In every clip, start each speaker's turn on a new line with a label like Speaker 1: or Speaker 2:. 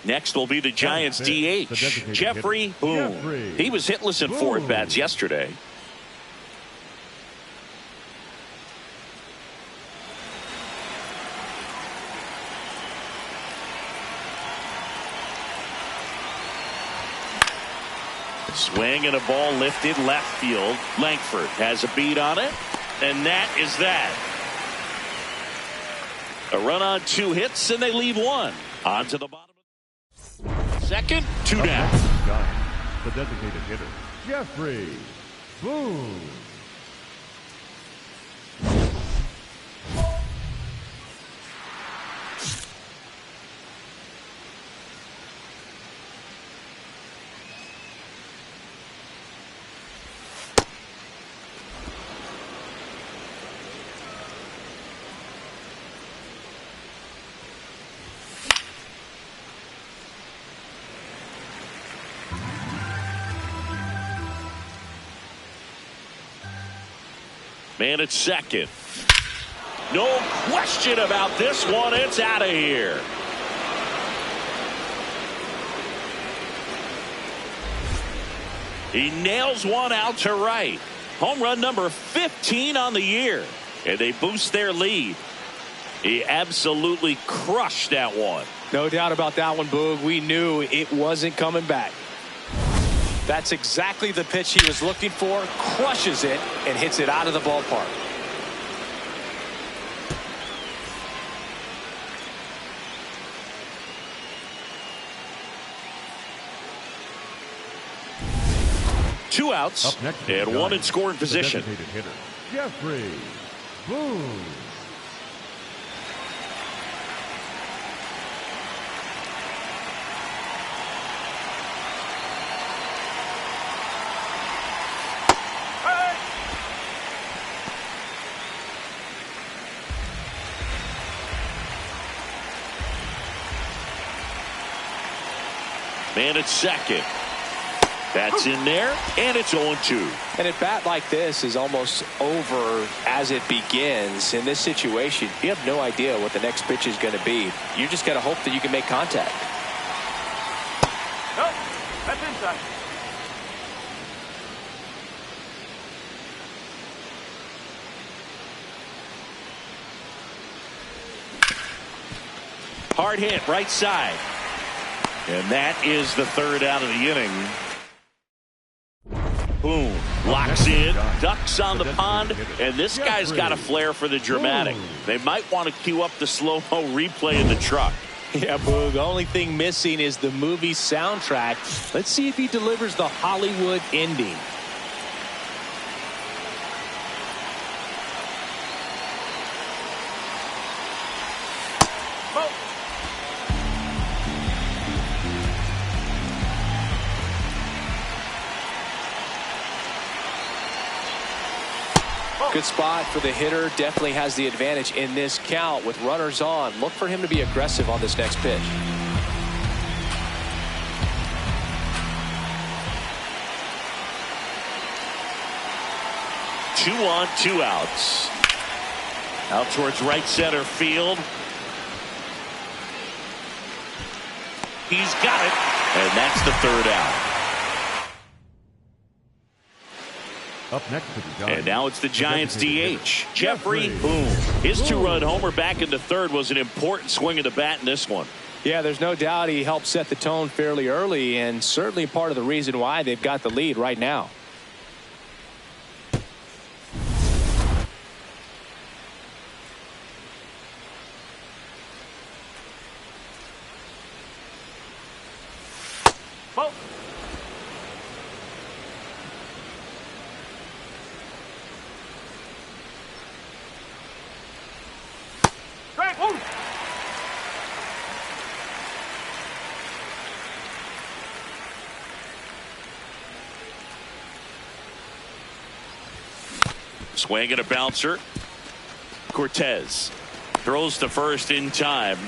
Speaker 1: Next will be the Giants DH, Jeffrey Boone. He was hitless in 4 at-bats yesterday. Swing and a ball lifted left field. Langford has a beat on it, and that is that. A run on 2 hits, and they leave 1. On to the bottom. Second, 2 down.
Speaker 2: The designated hitter, Jeffrey Boone.
Speaker 1: Man at second. No question about this one. It's out of here. He nails one out to right. Home run number 15 on the year. And they boost their lead. He absolutely crushed that one.
Speaker 3: No doubt about that one, Boog. We knew it wasn't coming back. That's exactly the pitch he was looking for. Crushes it and hits it out of the ballpark.
Speaker 1: Two outs and one in scoring position.
Speaker 2: Hitter, Jeffrey Boone.
Speaker 1: Man at second. That's in there, and it's 0-2.
Speaker 3: And a bat like this is almost over as it begins. In this situation, you have no idea what the next pitch is going to be. You just got to hope that you can make contact.
Speaker 4: Nope, that's inside.
Speaker 1: Hard hit, right side. And that is the 3rd out of the inning. Boom. Locks in, ducks on the pond, and this guy's got a flair for the dramatic. They might want to cue up the slow-mo replay in the truck.
Speaker 3: Yeah, Boog. The only thing missing is the movie soundtrack. Let's see if he delivers the Hollywood ending. Good spot for the hitter. Definitely has the advantage in this count with runners on. Look for him to be aggressive on this next pitch.
Speaker 1: Two on, 2 outs. Out towards right center field. He's got it, and that's the 3rd out.
Speaker 2: Up next to the Giants.
Speaker 1: And now it's the Giants DH, Jeffrey Boone. His 2-run homer back into 3rd was an important swing of the bat in this one.
Speaker 3: Yeah, there's no doubt he helped set the tone fairly early, and certainly part of the reason why they've got the lead right now.
Speaker 4: Ball. Strike. Woo.
Speaker 1: Swing and a bouncer. Cortez throws to first in time.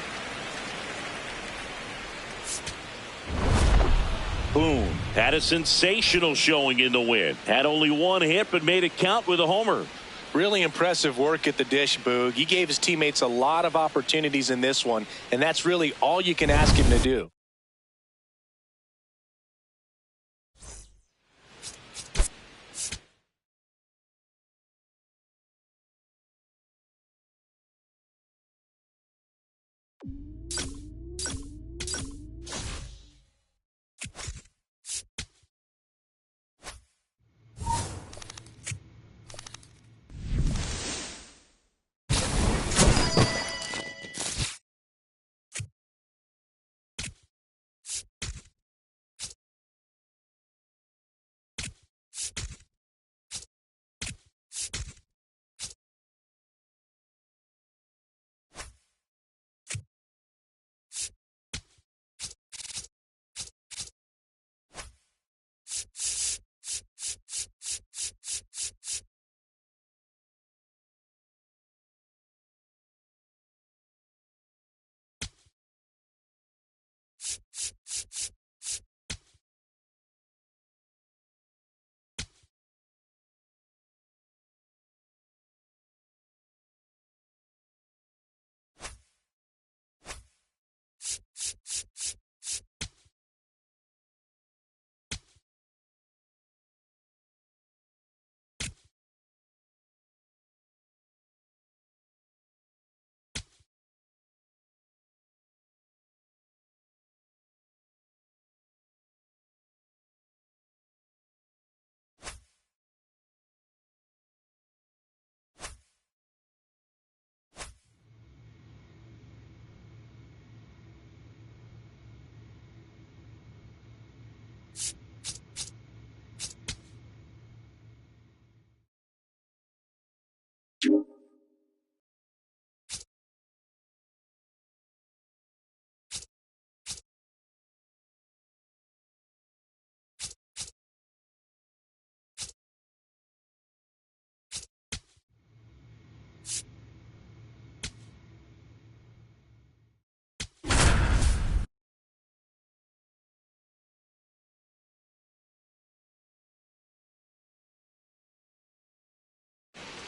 Speaker 1: Boone had a sensational showing in the win. Had only 1 hit but made it count with a homer.
Speaker 3: Really impressive work at the dish, Boog. He gave his teammates a lot of opportunities in this one, and that's really all you can ask him to do.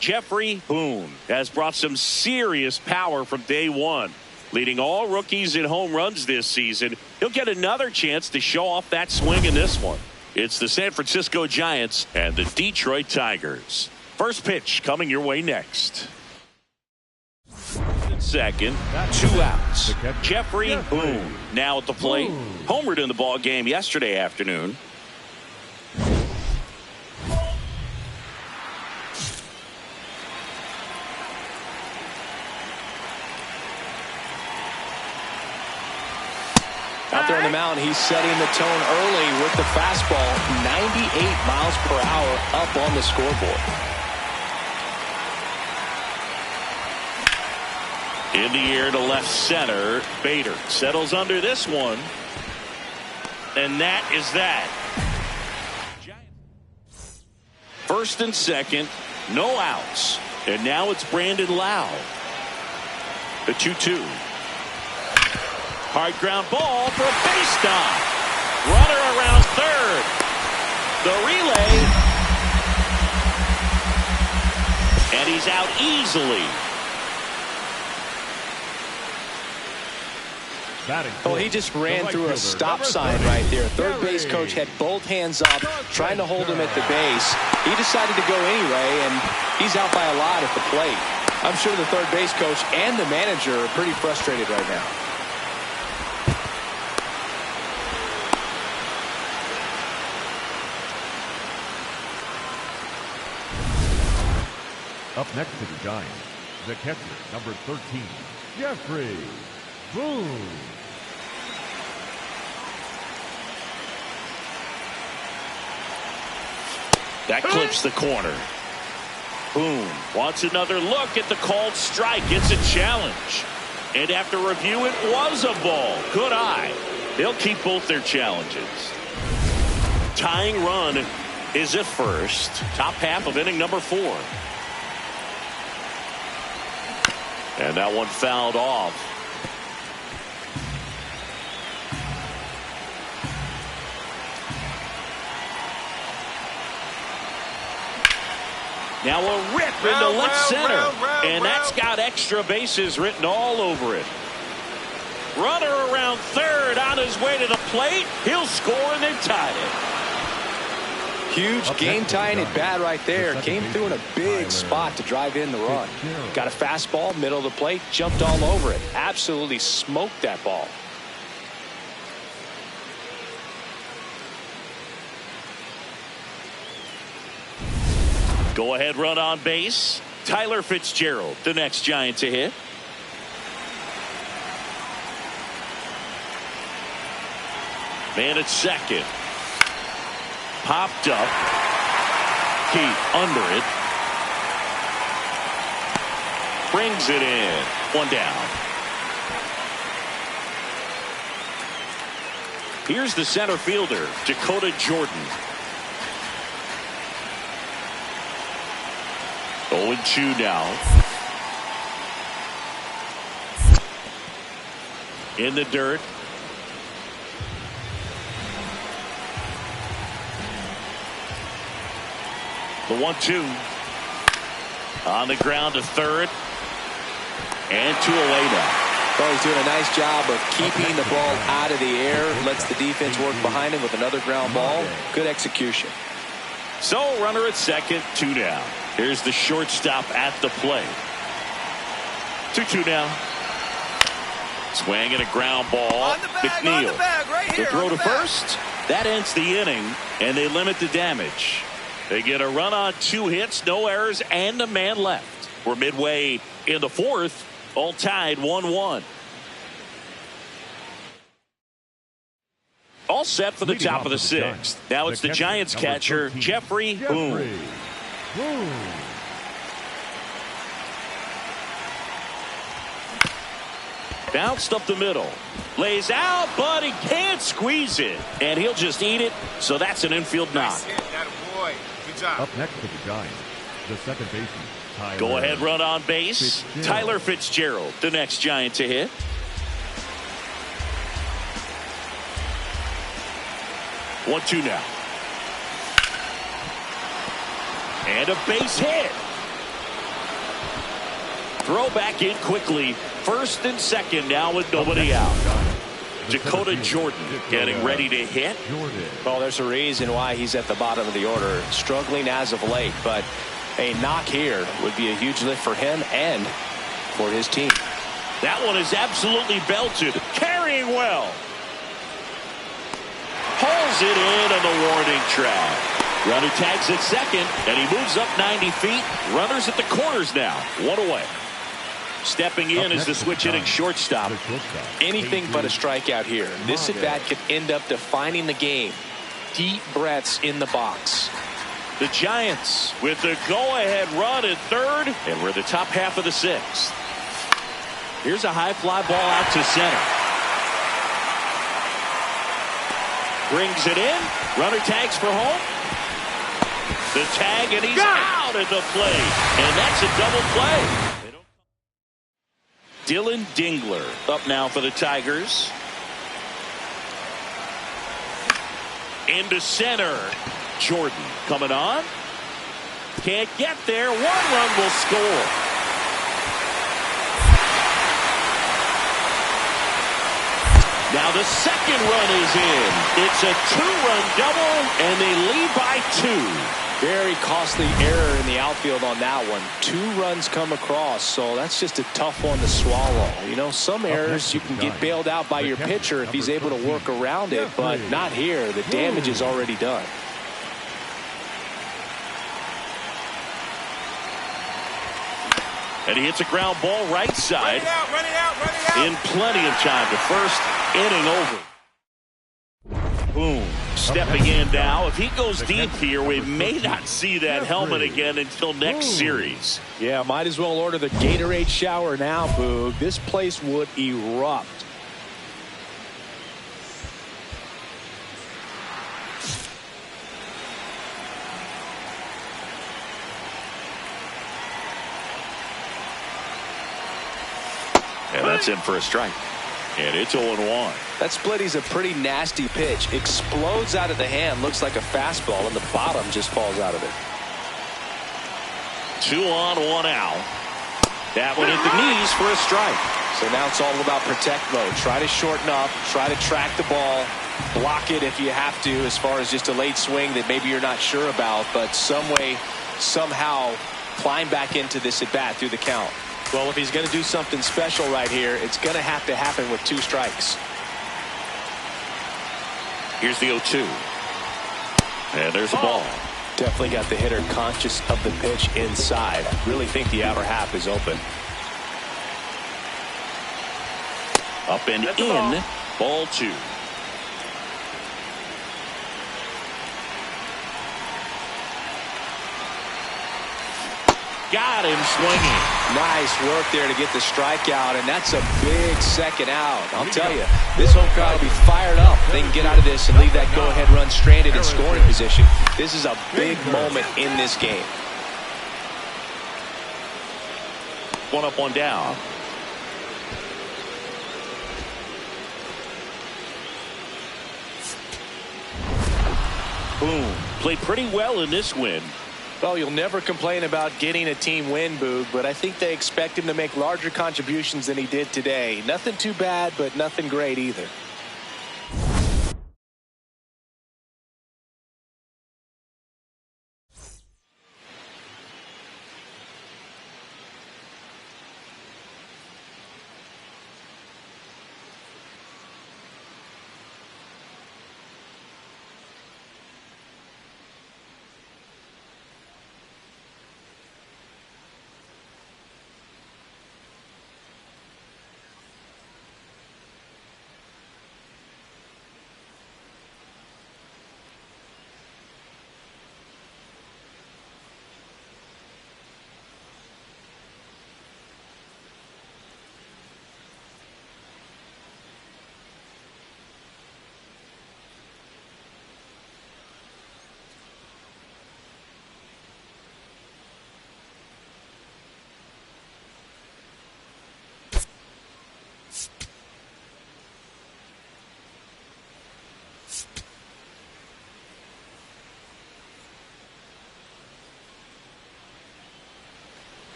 Speaker 1: Jeffrey Boone has brought some serious power from day one. Leading all rookies in home runs this season, he'll get another chance to show off that swing in this one. It's the San Francisco Giants and the Detroit Tigers. First pitch coming your way next. Second, 2 outs. Jeffrey Boone now at the plate. Homered in the ball game yesterday afternoon.
Speaker 3: Out there on the mound, he's setting the tone early with the fastball. 98 miles per hour up on the scoreboard.
Speaker 1: In the air to left center. Bader settles under this one. And that is that. First and second, no outs. And now it's Brandon Lau. The 2-2. Hard ground ball for a base stop. Runner around third. The relay. And he's out easily.
Speaker 3: Well, he just ran through a stop sign right there. Third base coach had both hands up, trying to hold him at the base. He decided to go anyway, and he's out by a lot at the plate. I'm sure the third base coach and the manager are pretty frustrated right now.
Speaker 2: Up next to the Giants, the catcher, number 13, Jeffrey Boone.
Speaker 1: That clips the corner. Boone wants another look at the called strike. It's a challenge. And after review, it was a ball. Good eye. They'll keep both their challenges. Tying run is at first. Top half of inning number 4. And that one fouled off. Now a rip into left center. And that's got extra bases written all over it. Runner around third on his way to the plate. He'll score and they've tied it.
Speaker 3: Huge game-tying at bat right there. Came through in a big spot to drive in the run. Got a fastball, middle of the plate, jumped all over it. Absolutely smoked that ball.
Speaker 1: Go ahead run on base. Tyler Fitzgerald, the next Giant to hit. Man at second. Popped up. Keith under it. Brings it in. One down. Here's the center fielder, Dakota Jordan. 0-2 now. In the dirt. The 1-2. On the ground to third. And 2 away now.
Speaker 3: Well, he's doing a nice job of keeping the ball out of the air. Lets the defense work behind him with another ground ball. Good execution.
Speaker 1: So runner at second, 2 down. Here's the shortstop at the plate. 2-2 now. Swing and a ground ball. McNeil. The throw to first. That ends the inning, and they limit the damage. They get a run on 2 hits, no errors, and a man left. We're midway in the 4th, all tied 1-1. All set for the top of the 6th. Now it's the Giants catcher, Jeffrey Boone. Bounced up the middle. Lays out, but he can't squeeze it. And he'll just eat it, so that's an infield knock.
Speaker 2: Up next to the Giants, the second baseman, Tyler.
Speaker 1: Go ahead run on base. Tyler Fitzgerald, the next Giant to hit. One, 2 now. And a base hit. Throw back in quickly. First and second now with nobody out. Dakota Jordan getting ready to hit.
Speaker 3: Well, there's a reason why he's at the bottom of the order. Struggling as of late, but a knock here would be a huge lift for him and for his team.
Speaker 1: That one is absolutely belted. Carrying well. Hauls it in on the warning track. Runner tags at second, and he moves up 90 feet. Runners at the corners now. One away. Stepping in is the switch-hitting shortstop.
Speaker 3: Anything but a strikeout here. This at-bat could end up defining the game. Deep breaths in the box.
Speaker 1: The Giants with the go-ahead run at third, and we're the top half of the sixth. Here's a high fly ball out to center. Brings it in. Runner tags for home. The tag, and he's out at the plate. And that's a double play. Dylan Dingler up now for the Tigers. Into center. Jordan coming on. Can't get there. One run will score. Now the second run is in. It's a two-run double, and they lead by 2.
Speaker 3: Very costly error in the outfield on that one. 2 runs come across, so that's just a tough one to swallow. You know, some errors you can get bailed out by your pitcher if he's able to work around it, but not here. The damage is already done.
Speaker 1: And he hits a ground ball right side.
Speaker 4: Run it out.
Speaker 1: In plenty of time. The first inning over. Boom. Stepping in now. If he goes deep here, we may not see that helmet again until next series.
Speaker 3: Yeah, might as well order the Gatorade shower now, Boog. This place would erupt.
Speaker 1: And that's in for a strike. And it's 0-1.
Speaker 3: That splitty's a pretty nasty pitch. Explodes out of the hand. Looks like a fastball, and the bottom just falls out of it.
Speaker 1: 2 on, 1 out. That one hit the knees for a strike.
Speaker 3: So now it's all about protect mode. Try to shorten up. Try to track the ball. Block it if you have to, as far as just a late swing that maybe you're not sure about. But some way, somehow, climb back into this at-bat through the count. Well, if he's going to do something special right here, it's going to have to happen with 2 strikes.
Speaker 1: Here's the 0-2. And there's a ball.
Speaker 3: Definitely got the hitter conscious of the pitch inside. I really think the outer half is open.
Speaker 1: Up and in. Ball 2. Got him swinging.
Speaker 3: Nice work there to get the strikeout, and that's a big second out. I'll tell you, this home crowd will be fired up. They can get out of this and leave that go-ahead run stranded in scoring position. This is a big moment in this game.
Speaker 1: 1 up, 1 down. Boom. Played pretty well in this win.
Speaker 3: Well, you'll never complain about getting a team win, Boog, but I think they expect him to make larger contributions than he did today. Nothing too bad, but nothing great either.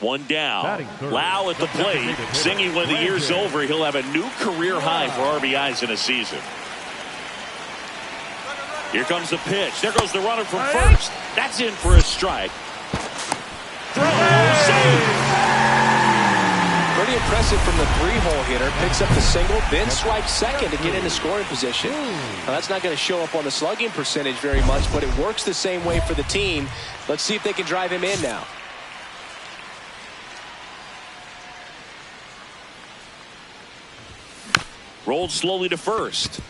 Speaker 1: One down.
Speaker 2: Batting third,
Speaker 1: Lau at the plate. Singing when the year's over, he'll have a new career high for RBIs in a season. Here comes the pitch. There goes the runner from first. That's in for a strike. Throw, save.
Speaker 3: Pretty impressive from the three-hole hitter. Picks up the single, then swipes second to get into scoring position. Now, that's not going to show up on the slugging percentage very much, but it works the same way for the team. Let's see if they can drive him in now.
Speaker 1: Rolled slowly to first.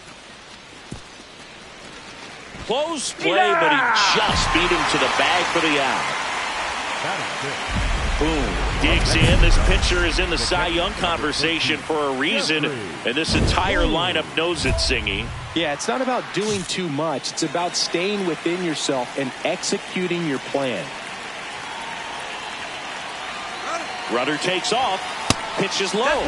Speaker 1: Close play, but he just beat him to the bag for the out. Boom. Digs in. This pitcher is in the Cy Young conversation for a reason, and this entire lineup knows it, Singy.
Speaker 3: Yeah, it's not about doing too much. It's about staying within yourself and executing your plan.
Speaker 1: Runner takes off. Pitch is low.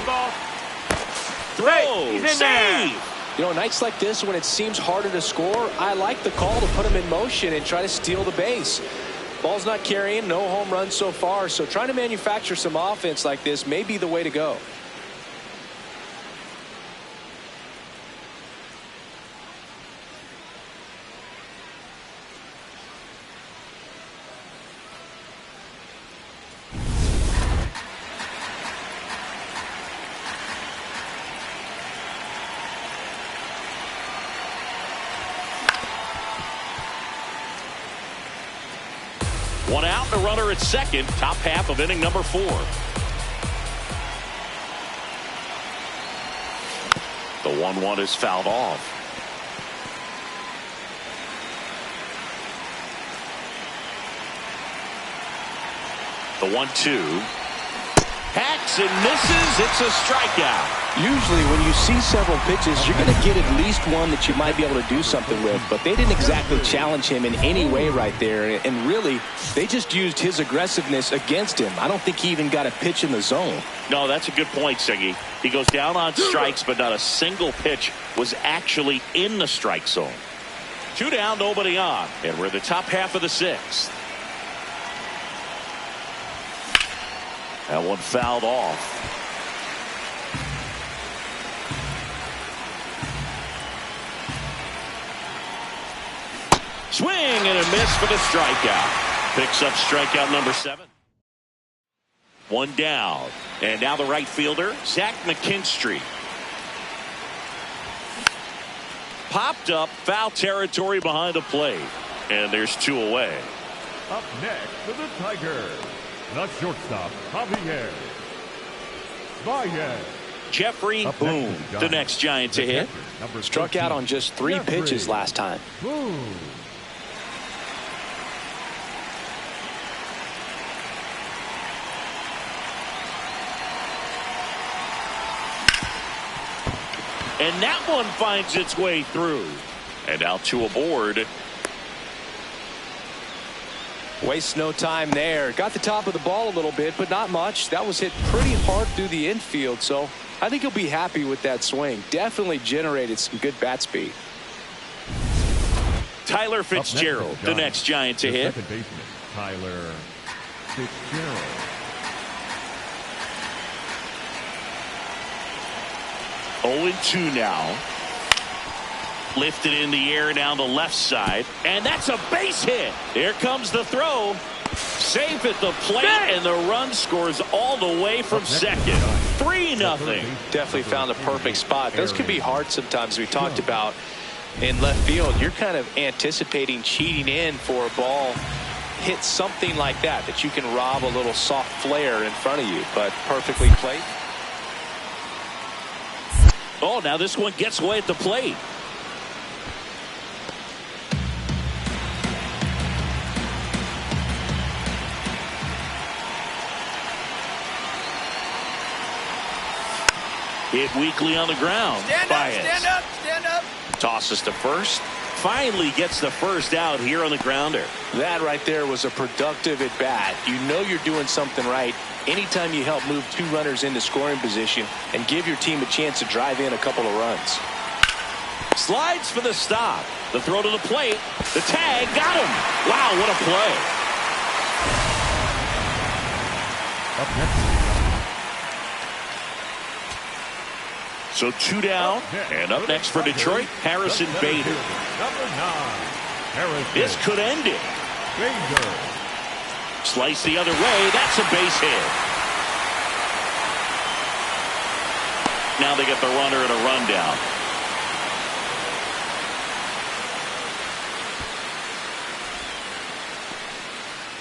Speaker 4: Throw.
Speaker 1: Save.
Speaker 3: You know, nights like this when it seems harder to score, I like the call to put him in motion and try to steal the base. Ball's not carrying, no home runs so far, so trying to manufacture some offense like this may be the way to go.
Speaker 1: One out, the runner at second, top half of inning number 4. The 1-1 is fouled off. The 1-2. Hacks and misses. It's a strikeout.
Speaker 3: Usually when you see several pitches, you're going to get at least one that you might be able to do something with, but they didn't exactly challenge him in any way right there, and really they just used his aggressiveness against him. I don't think he even got a pitch in the zone.
Speaker 1: No, that's a good point, Singy. He goes down on strikes, but not a single pitch was actually in the strike zone. 2 down, nobody on, and we're the top half of the 6th. That one fouled off. Swing and a miss for the strikeout. Picks up strikeout number 7. 1 down. And now the right fielder, Zach McKinstry. Popped up, foul territory behind the plate. And there's 2 away.
Speaker 2: Up next for the Tigers, the shortstop, Javier Baez.
Speaker 1: Jeffrey Boone, the next Giant to hit.
Speaker 3: Struck out on just 3 pitches last time.
Speaker 2: Boone.
Speaker 1: And that one finds its way through. And now 2 aboard.
Speaker 3: Wastes no time there. Got the top of the ball a little bit, but not much. That was hit pretty hard through the infield, so I think he'll be happy with that swing. Definitely generated some good bat speed.
Speaker 1: Tyler Fitzgerald, the next Giant to hit.
Speaker 2: Second baseman, Tyler Fitzgerald.
Speaker 1: Oh, 2 now. Lifted in the air down the left side, and that's a base hit. Here comes the throw. Safe at the plate, and the run scores all the way from second. 3-0.
Speaker 3: Definitely found a perfect spot. Those can be hard sometimes. We talked about in left field, you're kind of anticipating cheating in for a ball hit something like that you can rob a little soft flare in front of you, but perfectly played.
Speaker 1: Oh, now this one gets away at the plate. Hit weakly on the ground.
Speaker 4: Stand up.
Speaker 1: Tosses to first. Finally gets the first out here on the grounder.
Speaker 3: That right there was a productive at bat. You know you're doing something right anytime you help move 2 runners into scoring position and give your team a chance to drive in a couple of runs.
Speaker 1: Slides for the stop. The throw to the plate. The tag got him. Wow, what a play.
Speaker 2: Up next.
Speaker 1: So 2 down, and up next for Detroit, Harrison Bader.
Speaker 2: Number 9, Harrison.
Speaker 1: This could end it.
Speaker 2: Bader.
Speaker 1: Slice the other way. That's a base hit. Now they get the runner and a rundown.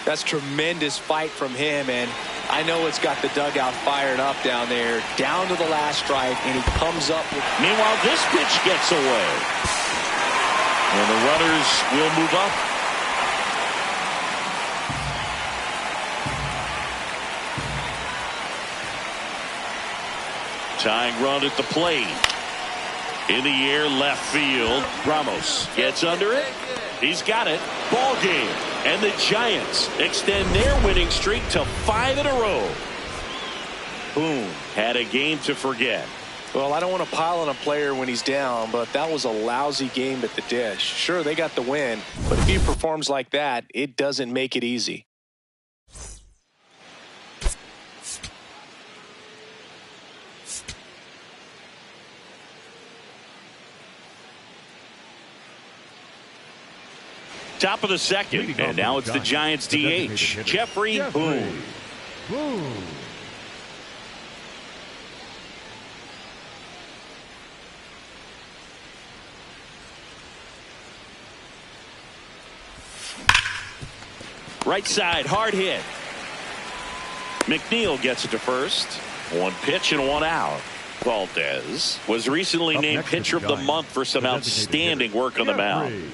Speaker 3: That's tremendous fight from him, and I know it's got the dugout fired up down there, down to the last strike, and he comes up with...
Speaker 1: Meanwhile, this pitch gets away. And the runners will move up. Tying run at the plate. In the air, left field. Ramos gets under it. He's got it. Ball game. And the Giants extend their winning streak to 5 in a row. Boom. Had a game to forget.
Speaker 3: Well, I don't want to pile on a player when he's down, but that was a lousy game at the dish. Sure, they got the win, but if he performs like that, it doesn't make it easy.
Speaker 1: Top of the second, and now it's the Giants DH, Jeffrey Boone. Right side, hard hit. McNeil gets it to first. 1 pitch and 1 out. Valdez was recently named Pitcher of the Month for some outstanding work on the mound.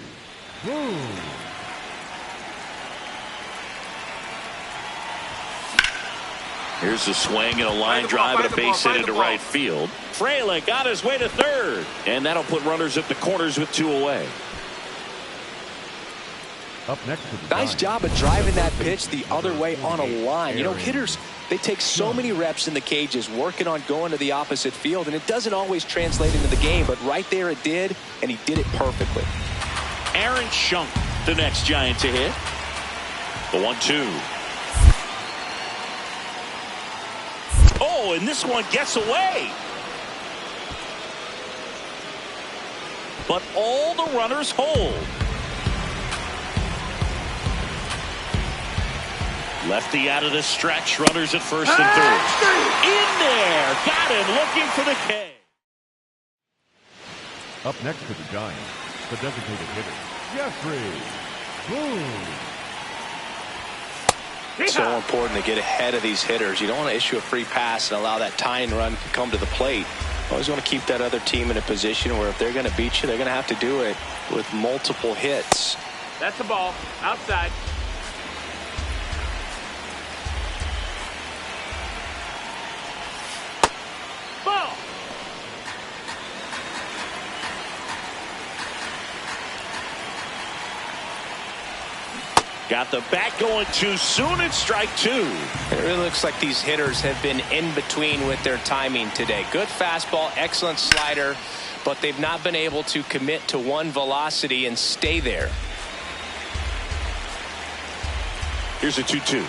Speaker 1: Here's a swing and a line drive and a base hit into right field. Frelick got his way to third, and that'll put runners at the corners with 2 away.
Speaker 2: Up next.
Speaker 3: Nice job of driving that pitch the other way on a line. You know, hitters, they take so many reps in the cages working on going to the opposite field, and it doesn't always translate into the game, but right there it did, and he did it perfectly.
Speaker 1: Aaron Schunk, the next Giant to hit. The 1-2. Oh, and this one gets away. But all the runners hold. Lefty out of the stretch. Runners at first and third. In there. Got him looking for the K.
Speaker 2: Up next for the Giants, the designated hitter, Jeffrey Boone.
Speaker 3: It's so important to get ahead of these hitters. You don't want to issue a free pass and allow that tying run to come to the plate. You always want to keep that other team in a position where if they're going to beat you, they're going to have to do it with multiple hits.
Speaker 4: That's the ball. Outside. Ball.
Speaker 1: Got the bat going too soon at strike 2.
Speaker 3: It really looks like these hitters have been in between with their timing today. Good fastball, excellent slider, but they've not been able to commit to one velocity and stay there.
Speaker 1: Here's a 2-2.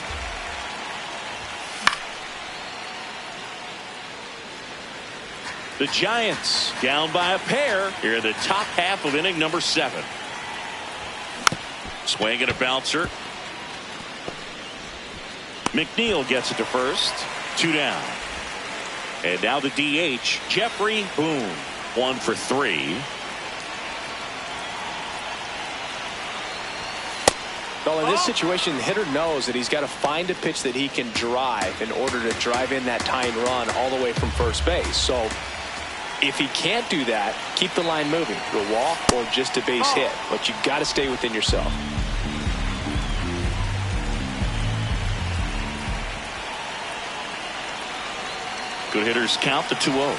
Speaker 1: The Giants down by a pair here in the top half of inning number 7. Swing and a bouncer. McNeil gets it to first. 2 down. And now the DH, Jeffrey Boone. 1 for 3.
Speaker 3: Well, in this situation, the hitter knows that he's got to find a pitch that he can drive in order to drive in that tying run all the way from first base. So if he can't do that, keep the line moving. A walk or just a base hit. But you've got to stay within yourself.
Speaker 1: Good hitters count the 2-0.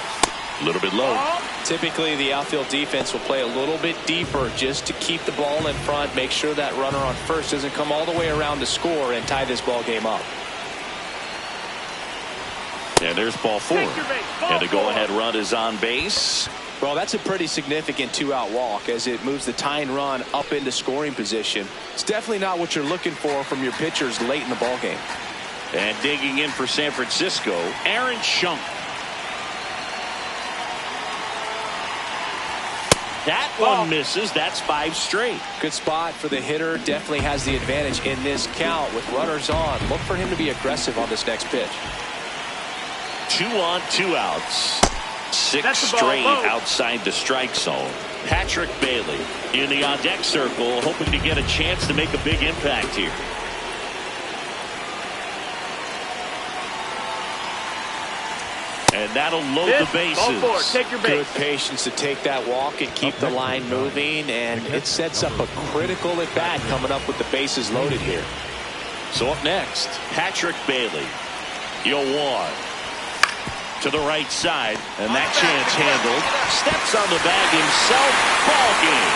Speaker 1: A little bit low.
Speaker 3: Typically, the outfield defense will play a little bit deeper just to keep the ball in front, make sure that runner on first doesn't come all the way around to score and tie this ball game up.
Speaker 1: And there's ball 4. And the go-ahead run is on base.
Speaker 3: Well, that's a pretty significant 2-out walk as it moves the tying run up into scoring position. It's definitely not what you're looking for from your pitchers late in the ball game.
Speaker 1: And digging in for San Francisco, Aaron Schunk. That one misses. That's 5 straight.
Speaker 3: Good spot for the hitter. Definitely has the advantage in this count with runners on. Look for him to be aggressive on this next pitch.
Speaker 1: 2 on, 2 outs. 6 straight outside the strike zone. Patrick Bailey in the on-deck circle, hoping to get a chance to make a big impact here. And that'll load the bases.
Speaker 4: Take your base.
Speaker 3: Good patience to take that walk and keep the line moving, and it sets up a critical at bat coming up with the bases loaded here.
Speaker 1: So up next, Patrick Bailey. 0-1 to the right side, and that chance handled. Steps on the bag himself. Ball game.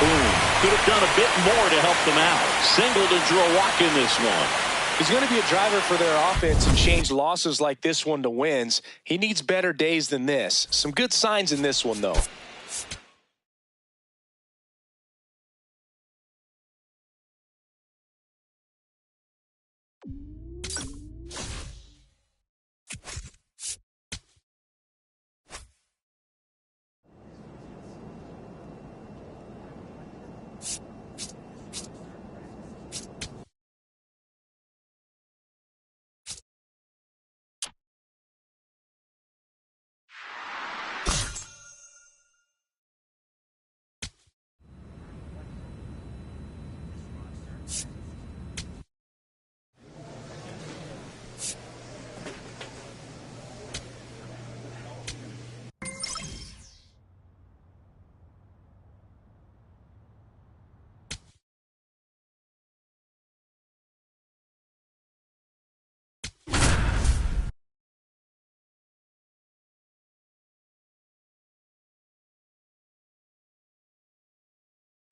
Speaker 1: Boom. Could have done a bit more to help them out. Singled and drew a walk in this one.
Speaker 3: He's going to be a driver for their offense and change losses like this one to wins. He needs better days than this. Some good signs in this one, though.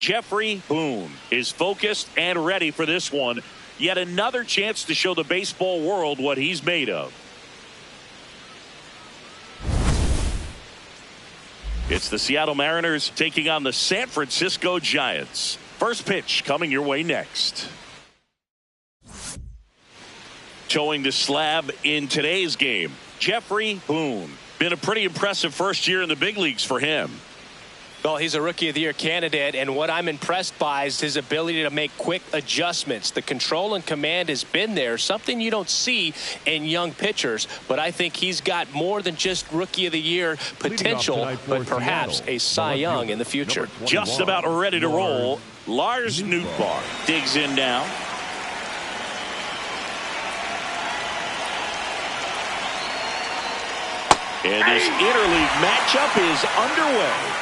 Speaker 1: Jeffrey Boone is focused and ready for this one. Yet another chance to show the baseball world what he's made of. It's the Seattle Mariners taking on the San Francisco Giants. First pitch coming your way next. Towing the slab in today's game, Jeffrey Boone. Been a pretty impressive first year in the big leagues for him.
Speaker 3: Well, he's a Rookie of the Year candidate, and what I'm impressed by is his ability to make quick adjustments. The control and command has been there, something you don't see in young pitchers, but I think he's got more than just Rookie of the Year potential, but perhaps a Cy Young in the future.
Speaker 1: Just about ready to roll. Lars Nootbaar digs in now. And this interleague matchup is underway.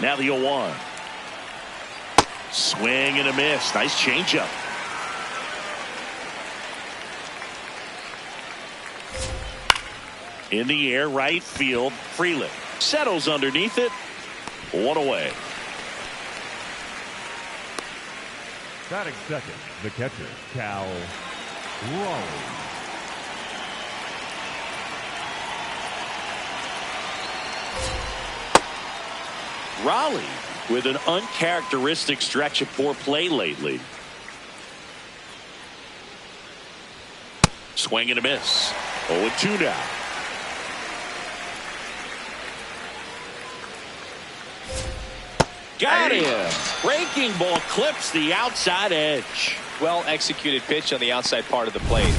Speaker 1: Now the 0-1. Swing and a miss. Nice changeup. In the air, right field. Freeland settles underneath it. 1 away.
Speaker 2: Batting second, the catcher, Cal Raleigh.
Speaker 1: Raleigh with an uncharacteristic stretch of poor play lately. Swing and a miss. 0-2 now. Got him. Breaking ball clips the outside edge.
Speaker 3: Well executed pitch on the outside part of the plate.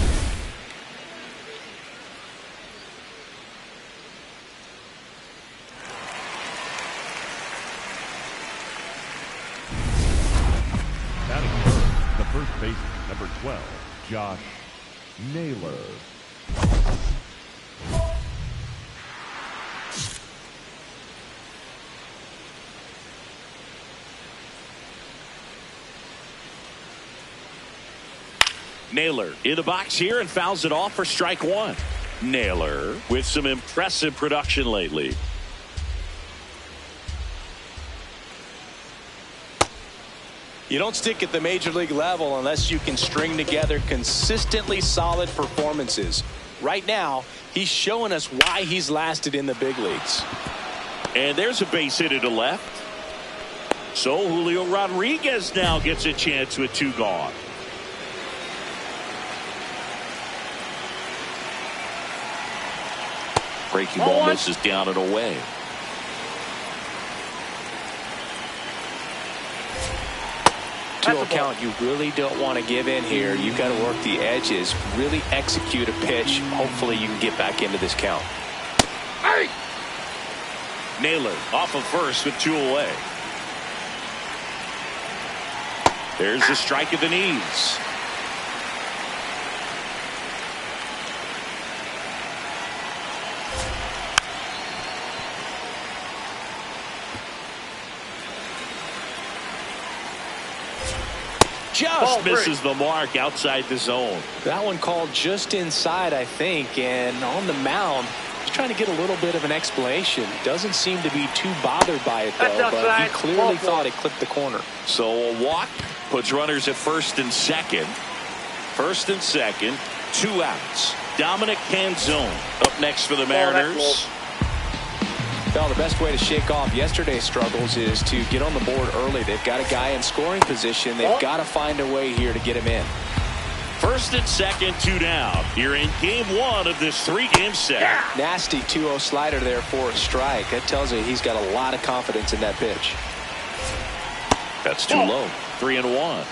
Speaker 2: First baseman, number 12, Josh Naylor.
Speaker 1: Naylor in the box here and fouls it off for strike 1. Naylor with some impressive production lately.
Speaker 3: You don't stick at the major league level unless you can string together consistently solid performances. Right now, he's showing us why he's lasted in the big leagues.
Speaker 1: And there's a base hit to left. So Julio Rodriguez now gets a chance with 2 gone. Breaking ball misses down and away.
Speaker 3: To count, you really don't want to give in here. You've got to work the edges, really execute a pitch. Hopefully you can get back into this count.
Speaker 1: Hey! Naylor off of first with 2 away. There's the strike at the knees. Just misses the mark outside the zone.
Speaker 3: That one called just inside, I think, and on the mound, he's trying to get a little bit of an explanation. Doesn't seem to be too bothered by it, though, but he clearly thought it clipped the corner.
Speaker 1: So a walk puts runners at first and second. First and second, 2 outs. Dominic Canzone up next for the Mariners.
Speaker 3: Well, the best way to shake off yesterday's struggles is to get on the board early. They've got a guy in scoring position. They've got to find a way here to get him in.
Speaker 1: First and second, 2 down. You're in game 1 of this 3-game set.
Speaker 3: Nasty 2-0 slider there for a strike. That tells you he's got a lot of confidence in that pitch.
Speaker 1: That's too low. 3-1.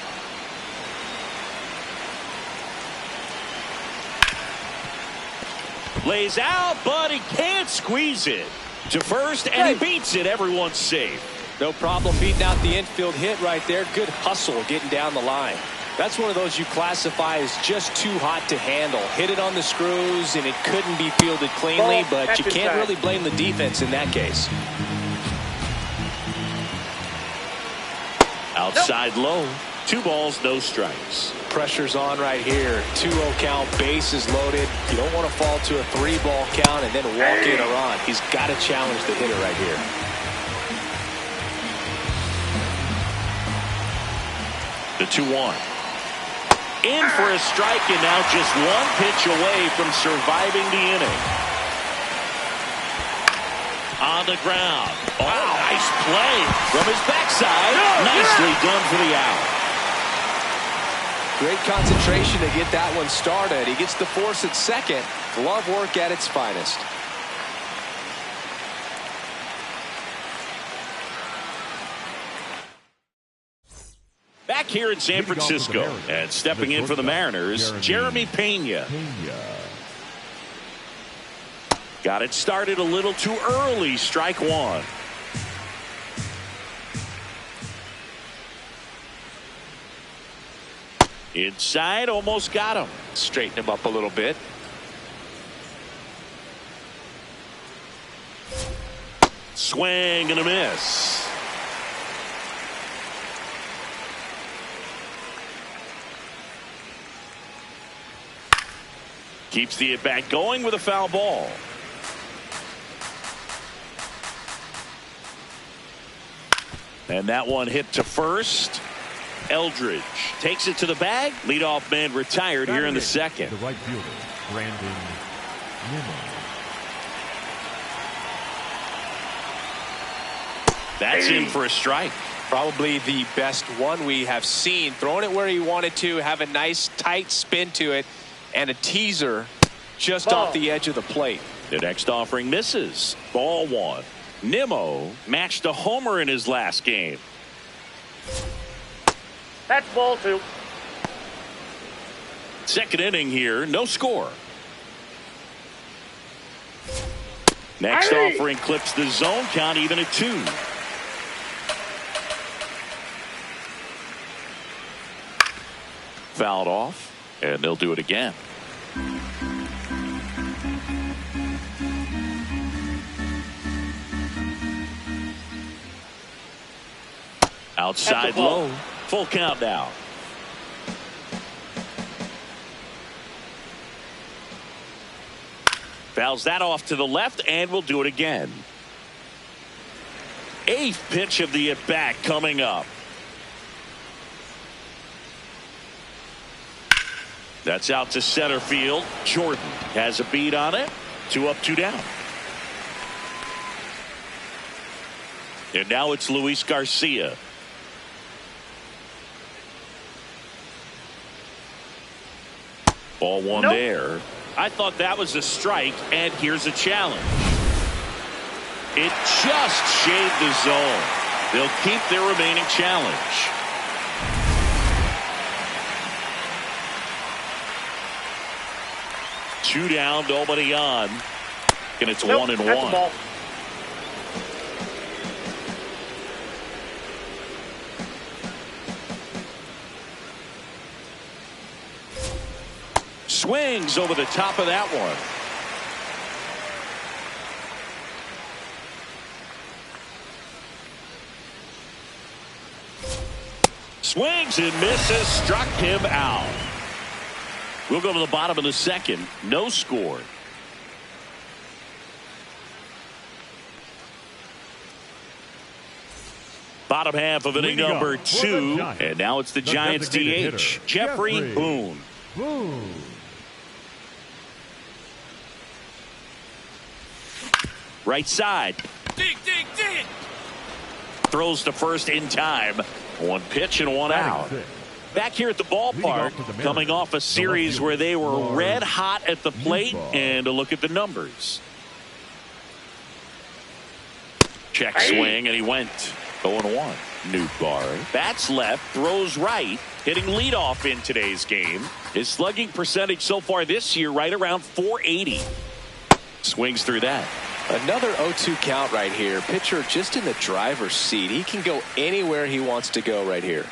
Speaker 1: Lays out, but he can't squeeze it to first, and he beats it. Everyone's safe.
Speaker 3: No problem beating out the infield hit right there. Good hustle getting down the line. That's one of those you classify as just too hot to handle. Hit it on the screws, and it couldn't be fielded cleanly, but you can't really blame the defense in that case.
Speaker 1: Outside low. 2 balls, no strikes.
Speaker 3: Pressure's on right here. 2-0 count, bases loaded. You don't want to fall to a 3-ball count and then walk in a run. He's got to challenge the hitter right here.
Speaker 1: The 2-1. In for a strike, and now just 1 pitch away from surviving the inning. On the ground. Oh, nice play from his backside. Nicely done for the out.
Speaker 3: Great concentration to get that one started. He gets the force at second. Glove work at its finest.
Speaker 1: Back here in San Francisco, and stepping in for the Mariners, Jeremy Pena. Got it started a little too early. Strike 1. Inside, almost got him.
Speaker 3: Straighten him up a little bit.
Speaker 1: Swing and a miss. Keeps the at-bat going with a foul ball. And that one hit to first. Eldridge takes it to the bag. Leadoff man retired here in the second.
Speaker 2: The right fielder, Brandon Nimmo.
Speaker 1: That's in for a strike.
Speaker 3: Probably the best one we have seen. Throwing it where he wanted to, have a nice tight spin to it, and a teaser just off the edge of the plate.
Speaker 1: The next offering misses. Ball 1. Nimmo matched a homer in his last game.
Speaker 4: That's ball 2.
Speaker 1: Second inning here, no score. Next offering clips the zone count even at 2. Fouled off, and they'll do it again. Outside low. Full count now. Fouls that off to the left, and we'll do it again. 8th pitch of the at-bat coming up. That's out to center field. Jordan has a beat on it. 2 up, 2 down. And now it's Luis Garcia. Ball one there. I thought that was a strike, and here's a challenge. It just shaved the zone. They'll keep their remaining challenge. Two down, nobody on. And it's 1-1. Swings over the top of that one. Swings and misses, struck him out. We'll go to the bottom of the second. No score. Bottom half of inning number 2. And now it's the Giants DH, Jeffrey Boone. Right side. Dig. Throws to first in time. One pitch and one out. Back here at the ballpark, coming off a series where they were red hot at the plate, and a look at the numbers. Check swing, and he went 0-1. Nootbaar bats left, throws right, hitting leadoff in today's game. His slugging percentage so far this year right around .480. Swings through that.
Speaker 3: Another 0-2 count right here. Pitcher just in the driver's seat. He can go anywhere he wants to go right here.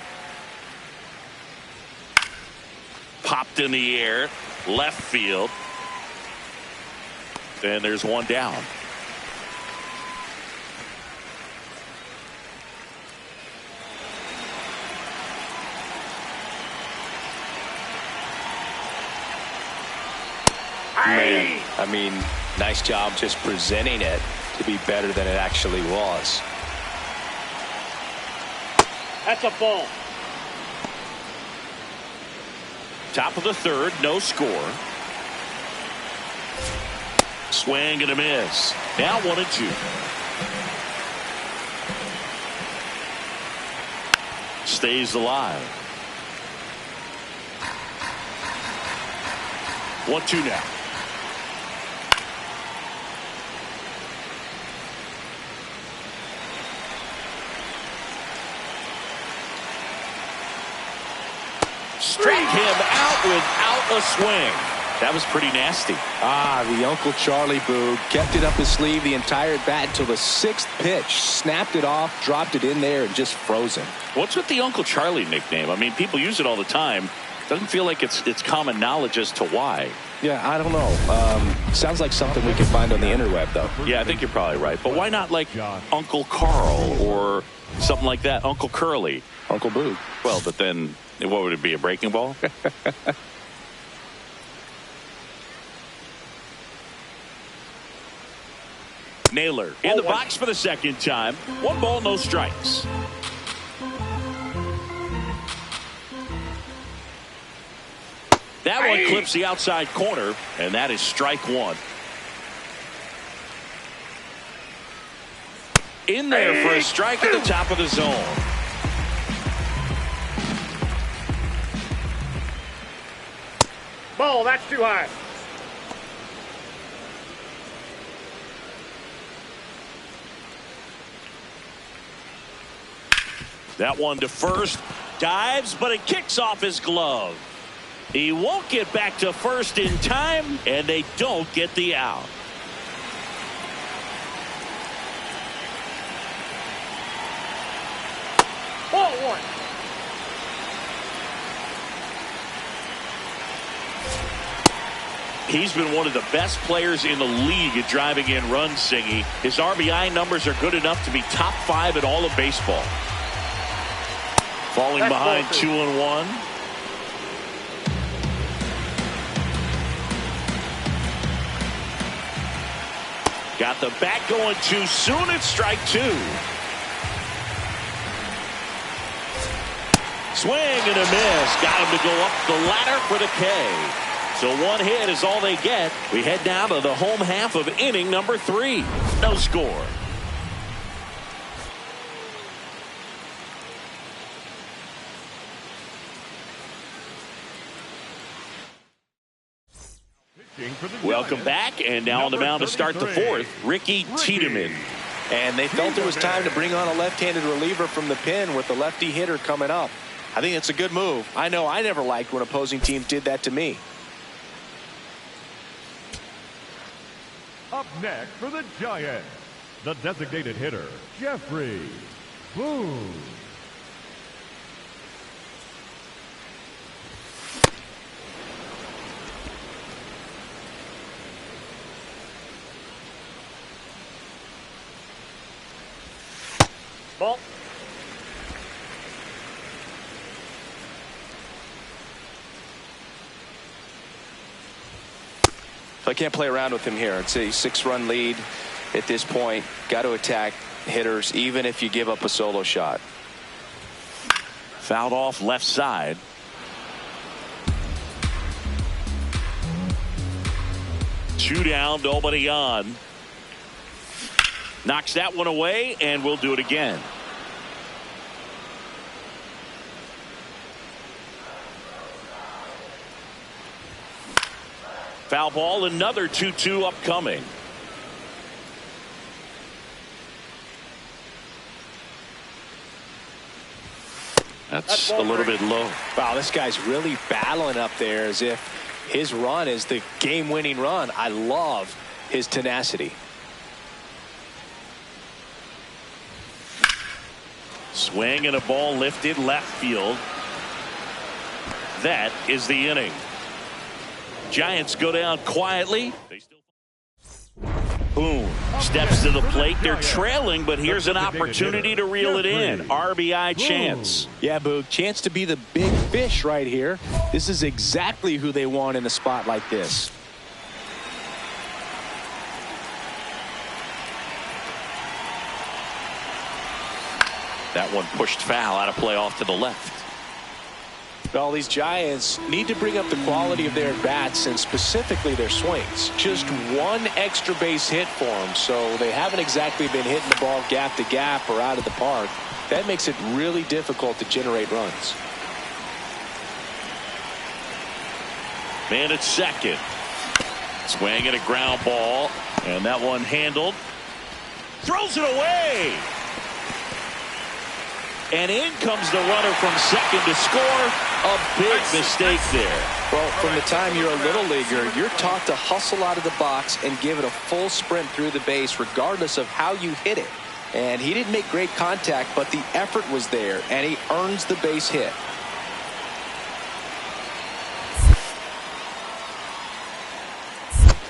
Speaker 1: Popped in the air, left field. And there's one down.
Speaker 3: Man, I mean, nice job just presenting it to be better than it actually was.
Speaker 4: That's a ball.
Speaker 1: Top of the third, no score. Swing and a miss. Now 1-2. Stays alive. 1-2 now. Struck him out without a swing. That was pretty nasty.
Speaker 3: The Uncle Charlie Boog kept it up his sleeve the entire bat until the 6th pitch. Snapped it off, dropped it in there, and just frozen.
Speaker 1: What's with the Uncle Charlie nickname? I mean, people use it all the time. Doesn't feel like it's common knowledge as to why.
Speaker 3: Yeah, I don't know. Sounds like something we can find on the interweb, though.
Speaker 1: Yeah, I think you're probably right. But why not like Uncle Carl or something like that? Uncle Curly.
Speaker 3: Uncle Boog.
Speaker 1: Well, but then what would it be, a breaking ball? Naylor in the box for the second time. 1 ball, no strikes. That one clips the outside corner, and that is strike 1. In there for a strike at the top of the zone.
Speaker 4: Ball, that's too high.
Speaker 1: That one to first. Dives, but it kicks off his glove. He won't get back to first in time, and they don't get the out.
Speaker 4: Ball 1.
Speaker 1: He's been one of the best players in the league at driving in runs, Singy. His RBI numbers are good enough to be top 5 in all of baseball. Falling behind 2-1. Got the bat going too soon. It's strike 2. Swing and a miss. Got him to go up the ladder for the K. So 1 hit is all they get. We head down to the home half of inning number 3. No score.
Speaker 2: Pitching for the
Speaker 1: Welcome
Speaker 2: Giants,
Speaker 1: back, and now on the mound to start the 4th, Ricky Tiedemann.
Speaker 3: And they felt it was time to bring on a left-handed reliever from the pen with the lefty hitter coming up. I think it's a good move. I know I never liked when opposing teams did that to me.
Speaker 2: Up next for the Giants, the designated hitter, Jeffrey Boone.
Speaker 4: Ball.
Speaker 3: So I can't play around with him here. It's a 6-run lead at this point. Got to attack hitters even if you give up a solo shot.
Speaker 1: Fouled off left side. Two down, nobody on. Knocks that one away, and we'll do it again. Foul ball, another 2-2 upcoming. That's a little bit low.
Speaker 3: Wow, this guy's really battling up there as if his run is the game-winning run. I love his tenacity.
Speaker 1: Swing and a ball lifted left field. That is the inning. Giants go down quietly. Boone steps to the plate. They're trailing, but here's an opportunity to reel it in. RBI chance.
Speaker 3: Yeah, Boog, chance to be the big fish right here. This is exactly who they want in a spot like this.
Speaker 1: That one pushed foul, out of play off to the left.
Speaker 3: Well, these Giants need to bring up the quality of their bats and specifically their swings. Just one extra base hit for them, so they haven't exactly been hitting the ball gap to gap or out of the park. That makes it really difficult to generate runs.
Speaker 1: Man at second. Swing and a ground ball, and that one handled. Throws it away. And in comes the runner from second to score. A big mistake there.
Speaker 3: Well, from the time you're a little leaguer, you're taught to hustle out of the box and give it a full sprint through the base regardless of how you hit it. And he didn't make great contact, but the effort was there, and he earns the base hit.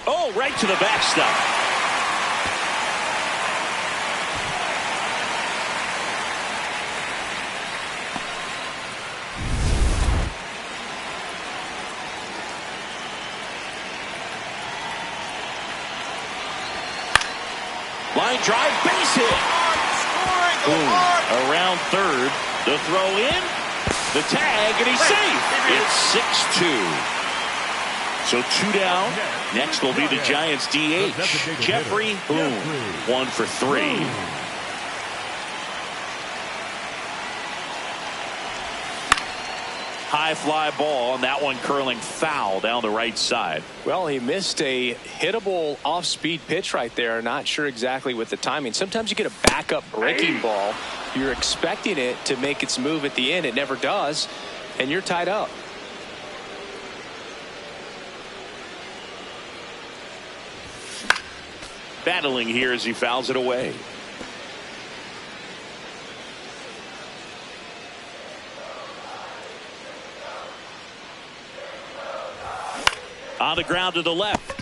Speaker 1: Oh, right to the backstop. Line drive, base hit. Boom. Around third. The throw in. The tag, and he's safe. It's 6-2. So 2 down. Next will be the Giants DH. Jeffrey Boone. 1 for 3. High fly ball, and that one curling foul down the right side.
Speaker 3: Well, he missed a hittable off-speed pitch right there. Not sure exactly with the timing. Sometimes you get a backup breaking ball. You're expecting it to make its move at the end. It never does, and you're tied up.
Speaker 1: Battling here as he fouls it away. On the ground to the left.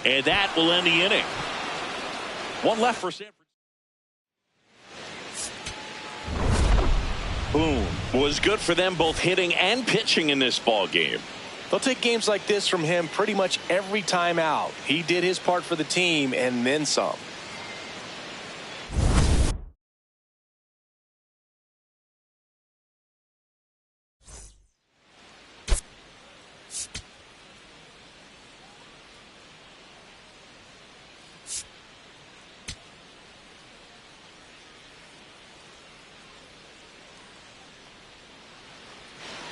Speaker 1: And that will end the inning. One left for San Francisco. Boom. Was good for them both hitting and pitching in this ball game.
Speaker 3: They'll take games like this from him pretty much every time out. He did his part for the team and then some.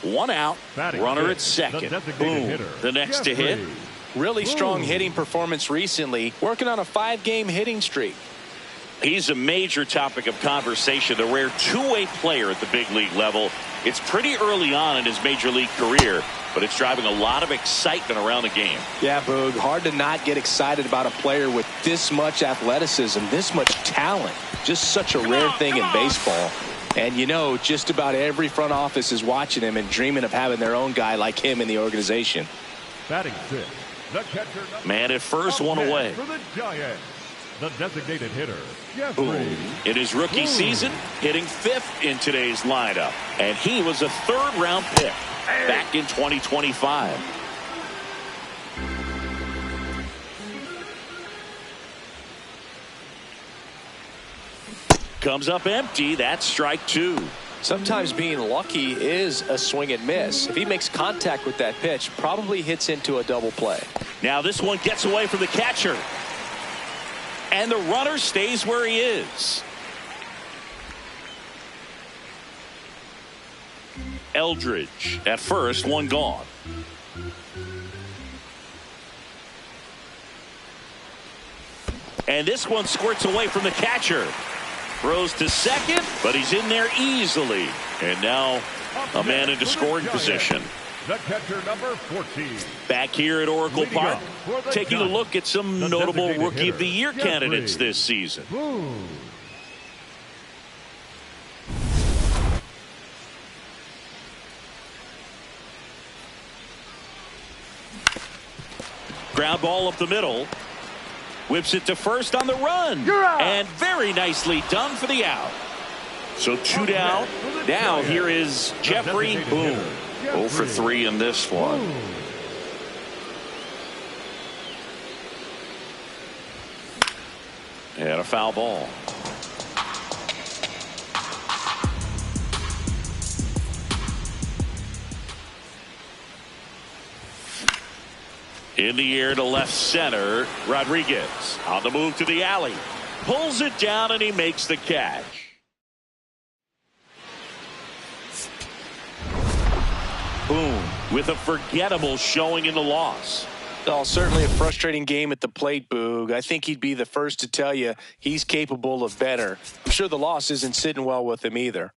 Speaker 1: One out,
Speaker 2: Batting
Speaker 1: runner at
Speaker 2: fifth,
Speaker 1: second.
Speaker 2: the designated
Speaker 1: Boom.
Speaker 2: hitter,
Speaker 1: The next to hit.
Speaker 2: Jeffrey.
Speaker 3: Really strong
Speaker 2: Boom.
Speaker 3: hitting performance recently, working on a 5-game hitting streak.
Speaker 1: He's a major topic of conversation, the rare two-way player at the big league level. It's pretty early on in his major league career, but it's driving a lot of excitement around the game.
Speaker 3: Yeah, Boog, hard to not get excited about a player with this much athleticism, this much talent. Just such a rare thing in baseball. And you know, just about every front office is watching him and dreaming of having their own guy like him in the organization.
Speaker 2: Batting sixth, the catcher.
Speaker 1: Man at first, one away.
Speaker 2: For the Giants, the designated hitter,
Speaker 1: Boom.
Speaker 2: Jeffrey.
Speaker 1: In his rookie season, hitting fifth in today's lineup. And he was a third-round pick back in 2025. Comes up empty. That's strike two.
Speaker 3: Sometimes being lucky is a swing and miss. If he makes contact with that pitch, probably hits into a double play.
Speaker 1: Now this one gets away from the catcher. And the runner stays where he is. Eldridge at first, one gone. And this one squirts away from the catcher. Throws to second, but he's in there easily. And now a man into scoring position.
Speaker 2: The catcher, number 14.
Speaker 1: Back here at Oracle
Speaker 2: Leading
Speaker 1: Park,
Speaker 2: up for the
Speaker 1: taking a
Speaker 2: Giants,
Speaker 1: look at some
Speaker 2: the
Speaker 1: notable
Speaker 2: designated
Speaker 1: Rookie of the Year
Speaker 2: hitter,
Speaker 1: candidates
Speaker 2: Jeffrey.
Speaker 1: this season.
Speaker 2: Boom.
Speaker 1: Ground ball up the middle. Whips it to first on the run.
Speaker 2: You're out.
Speaker 1: And very nicely done for the out. So two down. Now here is Jeffrey Boom. 0 for 3 in this one.
Speaker 2: Boom.
Speaker 1: And a foul ball. In the air to left center. Rodriguez on the move to the alley. Pulls it down and he makes the catch. Boom with a forgettable showing in the loss.
Speaker 3: Oh, certainly a frustrating game at the plate, Boog. I think he'd be the first to tell you he's capable of better. I'm sure the loss isn't sitting well with him either.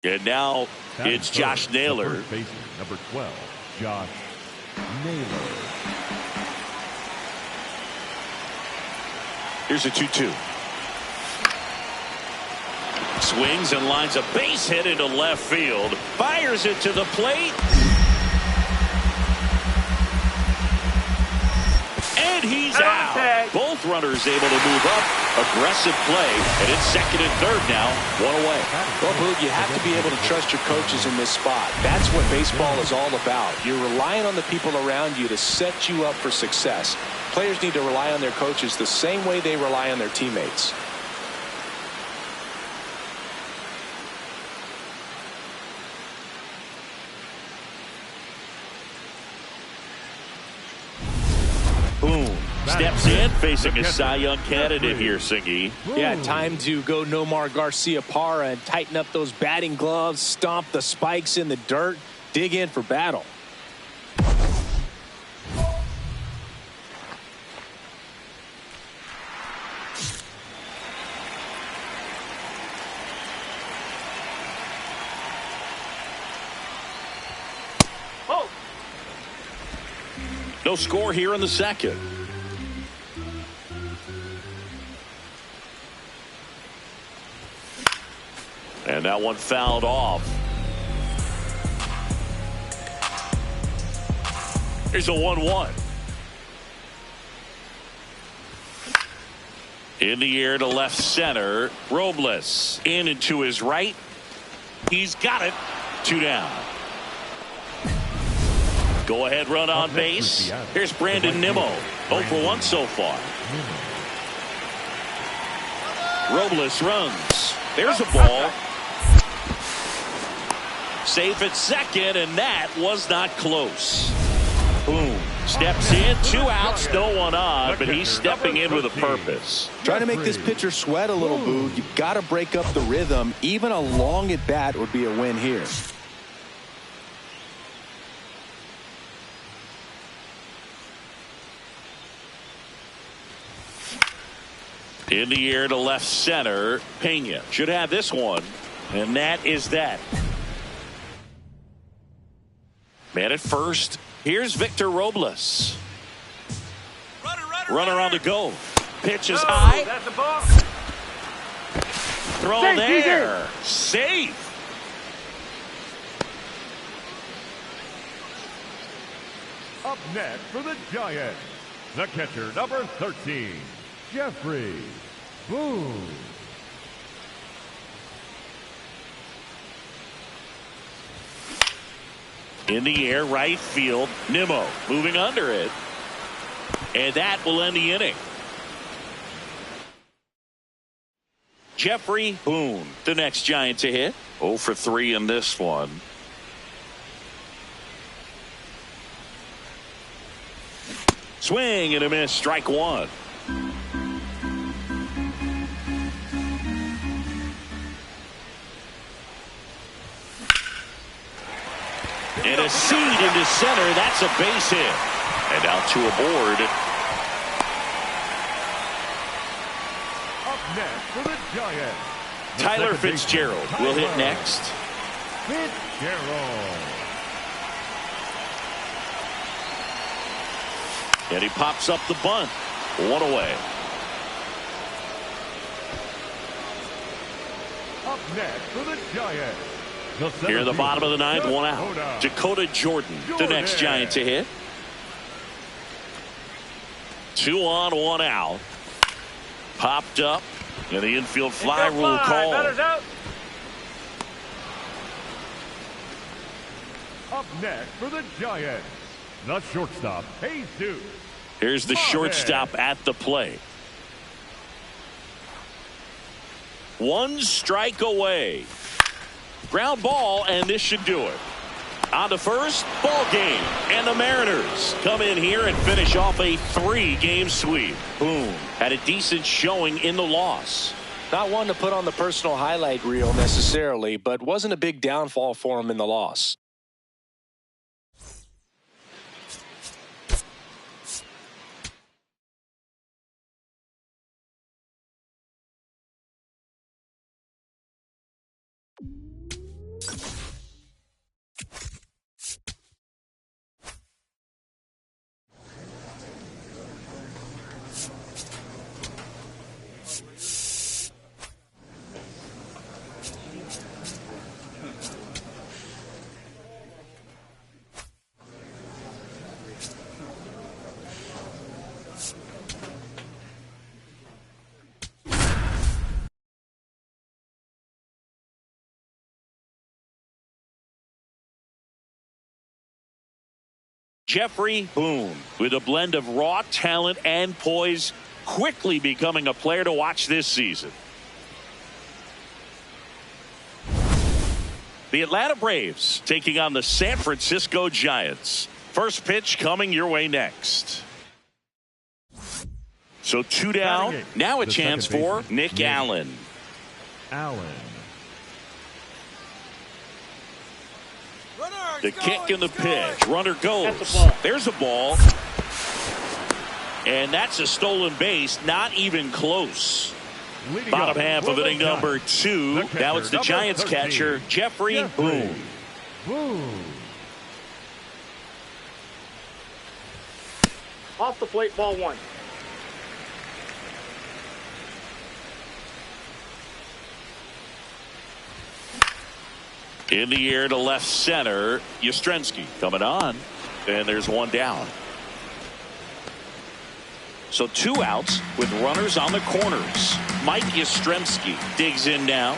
Speaker 1: And now it's Josh Naylor.
Speaker 2: Number 12, Josh Naylor.
Speaker 1: Here's a 2-2. Swings and lines a base hit into left field. Fires it to the plate. And he's out. Both runners able to move up. Aggressive play. And it's second and third now. One away.
Speaker 3: Well, Boog, you have to be able to trust your coaches in this spot. That's what baseball is all about. You're relying on the people around you to set you up for success. Players need to rely on their coaches the same way they rely on their teammates.
Speaker 1: Boom. Steps in, facing a Cy Young candidate here, Singy.
Speaker 3: Yeah, time to go Nomar Garciaparra and tighten up those batting gloves, stomp the spikes in the dirt, dig in for battle.
Speaker 1: Oh. No score here in the second. And that one fouled off. Here's a 1-1. In the air to left center. Robles in and to his right. He's got it. 2 down. Go ahead run on base. Here's Brandon Nimmo. 0 for 1 so far. Robles runs. There's a ball. Safe at second, and that was not close. Boom. Steps in, 2 outs, no one on, but he's stepping in with a purpose.
Speaker 3: Trying to make this pitcher sweat a little, Boog. You've got to break up the rhythm. Even a long at bat would be a win here.
Speaker 1: In the air to left center. Pena should have this one, and that is that. Man at first. Here's Victor Robles. Runner on the go. Pitch is high.
Speaker 4: That's the ball.
Speaker 1: Throw there. Safe.
Speaker 2: Up next for the Giants, the catcher, number 13, Jeffrey Boone.
Speaker 1: In the air, right field. Nimmo moving under it. And that will end the inning. Jeffrey Boone, the next Giant to hit. 0 for 3 in this one. Swing and a miss, strike 1. And a seed into center. That's a base hit. And out to a board.
Speaker 2: Up next for the Giants, the
Speaker 1: Tyler
Speaker 2: second
Speaker 1: Fitzgerald
Speaker 2: baseman,
Speaker 1: will hit
Speaker 2: Tyler
Speaker 1: next.
Speaker 2: Fitzgerald.
Speaker 1: And he pops up the bunt. 1 away.
Speaker 2: Up next for the Giants.
Speaker 1: Here in the bottom of the 9th, 1 out. Dakota Jordan, the next Giant to hit. 2 on, 1 out. Popped up, and the infield fly rule call.
Speaker 2: Up next for the Giants, the shortstop, Jesus.
Speaker 1: Here's the shortstop at the plate. 1 strike away. Ground ball, and this should do it. On to first, ball game. And the Mariners come in here and finish off a 3-game sweep. Boom. Had a decent showing in the loss.
Speaker 3: Not one to put on the personal highlight reel necessarily, but wasn't a big downfall for him in the loss.
Speaker 1: Jeffrey Boone, with a blend of raw talent and poise, quickly becoming a player to watch this season. The Atlanta Braves taking on the San Francisco Giants. First pitch coming your way next. So 2 down. Now a chance for Nick Allen. The kick and the pitch. Runner goes. There's a ball. And that's a stolen base. Not even close. Bottom half of inning number 2. Now it's the Giants catcher, Jeffrey Boone.
Speaker 4: Off the plate, ball 1.
Speaker 1: In the air to left center, Yastrzemski coming on. And there's 1 down. So 2 outs with runners on the corners. Mike Yastrzemski digs in now.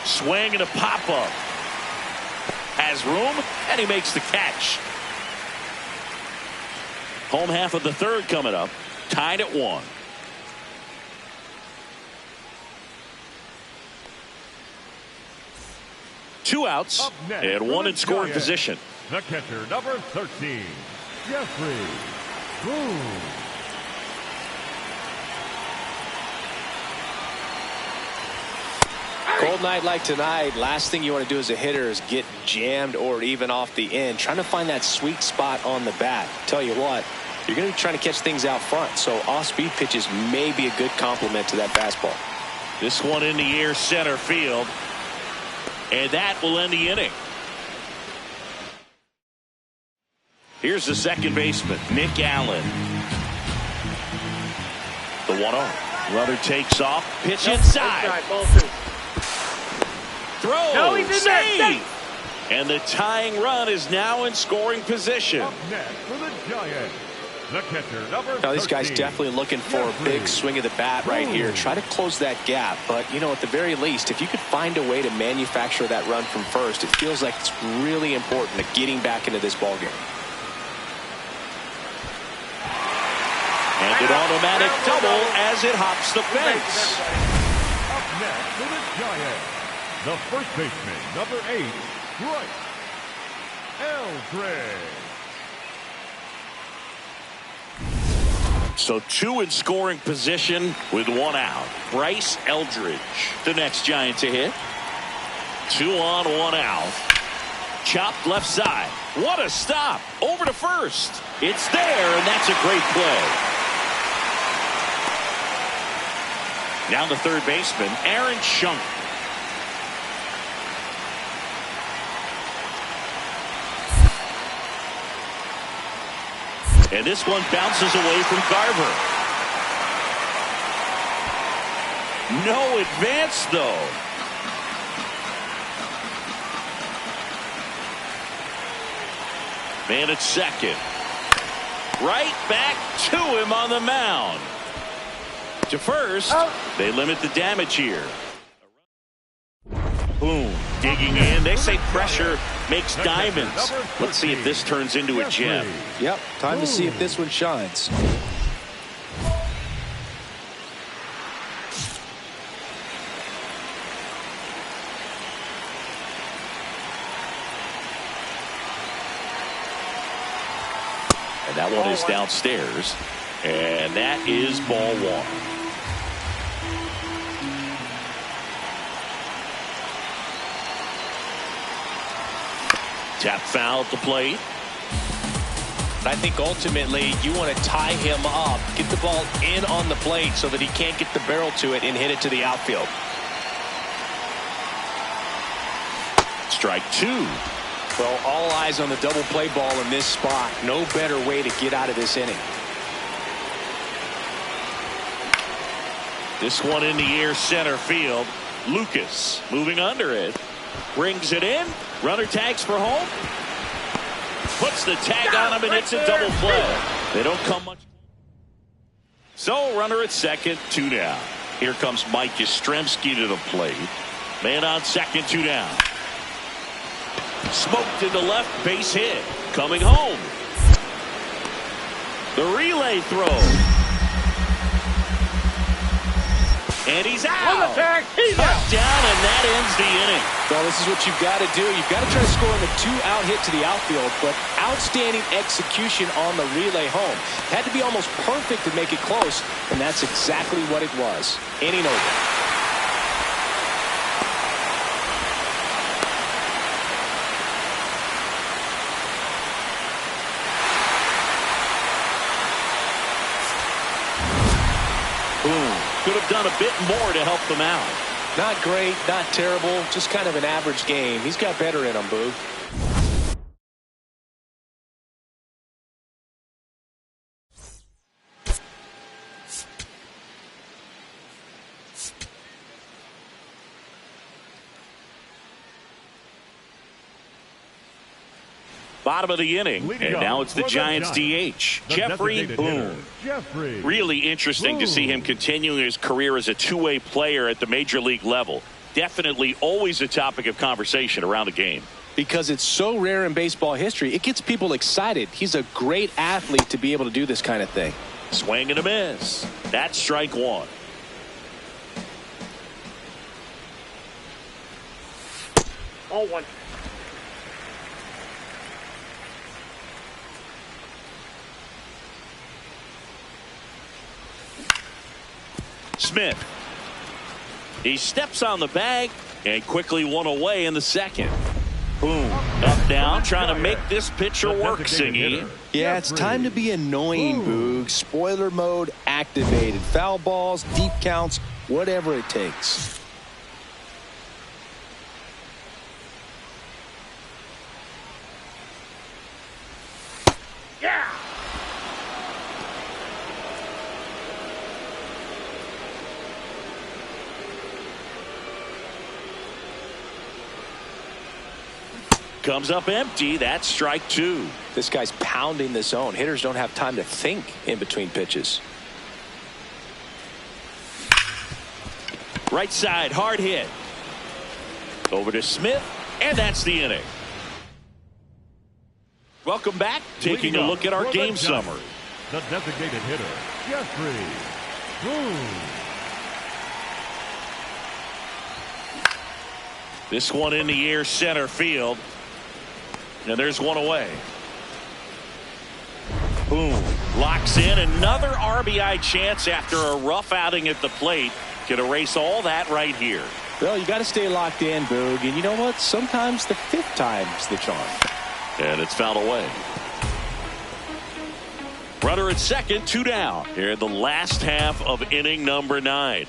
Speaker 1: Swing and a pop-up. Has room, and he makes the catch. Home half of the 3rd coming up. Tied at 1. Two outs and 1 in scoring position.
Speaker 2: The catcher, number 13, Jeffrey Boone.
Speaker 3: Cold night like tonight, last thing you want to do as a hitter is get jammed or even off the end. Trying to find that sweet spot on the bat. Tell you what, you're going to be trying to catch things out front, so off-speed pitches may be a good complement to that fastball.
Speaker 1: This one in the air center field. And that will end the inning. Here's the second baseman, Nick Allen. The 1-0. Runner takes off. Pitch inside.
Speaker 4: Ball 2.
Speaker 1: Throw.
Speaker 4: No, he's in there.
Speaker 1: And the tying run is now in scoring position.
Speaker 2: Up next for the Giants, the catcher, number 13.
Speaker 3: Now, these guys definitely looking for a big swing of the bat right here. Try to close that gap. But, you know, at the very least, if you could find a way to manufacture that run from first, it feels like it's really important to getting back into this ballgame.
Speaker 1: And an automatic double as it hops the fence.
Speaker 2: Up next for the Giants, the first baseman, number 8, Bryce Eldridge.
Speaker 1: So 2 in scoring position with 1 out. Bryce Eldridge, the next Giant to hit. 2 on, 1 out. Chopped left side. What a stop. Over to first. It's there, and that's a great play. Now the third baseman, Aaron Schunk. And this one bounces away from Garver. No advance, though. Man at second. Right back to him on the mound. To first, they limit the damage here. Boom, digging in. They say pressure makes diamonds. Let's see if this turns into a gem.
Speaker 3: Yep, time to see if this one shines.
Speaker 1: And that one is downstairs. And that is ball 1. Tap foul at the plate.
Speaker 3: I think ultimately you want to tie him up, get the ball in on the plate so that he can't get the barrel to it and hit it to the outfield.
Speaker 1: Strike two.
Speaker 3: Well, all eyes on the double play ball in this spot. No better way to get out of this inning.
Speaker 1: This one in the air, center field. Lucas moving under it. Brings it in. Runner tags for home. Puts the tag on him, and it's a double play. They don't come much. So, runner at second, 2 down. Here comes Mike Yastrzemski to the plate. Man on second, 2 down. Smoked into left, base hit. Coming home. The relay throw. And he's out.
Speaker 4: On the tag, he's out.
Speaker 1: Down, and that ends the inning.
Speaker 3: Well, this is what you've got to do. You've got to try to score on the 2-out hit to the outfield, but outstanding execution on the relay home. Had to be almost perfect to make it close, and that's exactly what it was. Inning over.
Speaker 1: Boom. Could have done a bit more to help them out.
Speaker 3: Not great, not terrible, just kind of an average game. He's got better in him, Boog.
Speaker 1: Bottom of the inning, and now it's the Giants DH, Jeffrey Boone. Really interesting to see him continuing his career as a two-way player at the major league level. Definitely always a topic of conversation around the game.
Speaker 3: Because it's so rare in baseball history, it gets people excited. He's a great athlete to be able to do this kind of thing.
Speaker 1: Swing and a miss. That's strike one.
Speaker 4: All one.
Speaker 1: Smith. He steps on the bag and quickly one away in the second. Boom. Up down, trying to make this pitcher work, Singy.
Speaker 3: Yeah, it's time to be annoying, Boog. Spoiler mode activated. Foul balls, deep counts, whatever it takes.
Speaker 4: Yeah.
Speaker 1: Comes up empty. That's strike two.
Speaker 3: This guy's pounding the zone. Hitters don't have time to think in between pitches.
Speaker 1: Right side, hard hit. Over to Smith, and that's the inning. Welcome back. Taking a look at our game summary.
Speaker 2: The designated hitter, Jeffrey Boone.
Speaker 1: This one in the air, center field. And there's one away. Boom. Locks in. Another RBI chance after a rough outing at the plate. Can erase all that right here.
Speaker 3: Well, you got to stay locked in, Boog. And you know what? Sometimes the fifth time's the charm.
Speaker 1: And it's fouled away. Runner at second, 2 down. Here in the last half of inning number 9.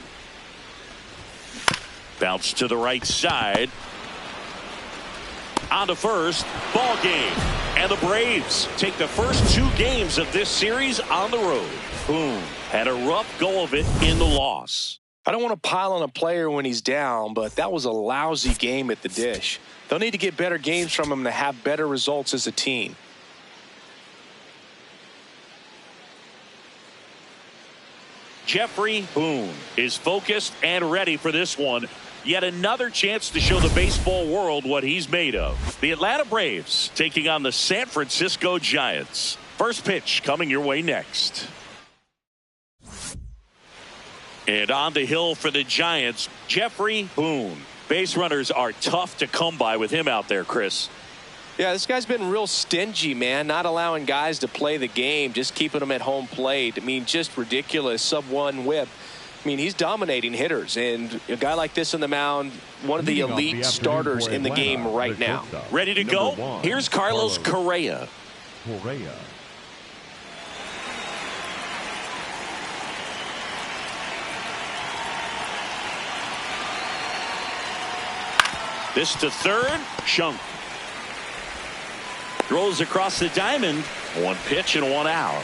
Speaker 1: Bounce to the right side. On to first, ball game. And the Braves take the first 2 games of this series on the road. Boom. Had a rough go of it in the loss.
Speaker 3: I don't want to pile on a player when he's down, but that was a lousy game at the dish. They'll need to get better games from him to have better results as a team.
Speaker 1: Jeffrey Boone is focused and ready for this one. Yet another chance to show the baseball world what he's made of. The Atlanta Braves taking on the San Francisco Giants. First pitch coming your way next. And on the hill for the Giants, Jeffrey Boone. Base runners are tough to come by with him out there, Chris.
Speaker 3: Yeah, this guy's been real stingy, man. Not allowing guys to play the game, just keeping them at home plate. I mean, just ridiculous. Sub-1 whip. I mean, he's dominating hitters, and a guy like this on the mound, one of the elite starters in the game right now.
Speaker 1: Ready to go? Here's Carlos Correa. This to third, Shunk. Throws across the diamond. One pitch and one out.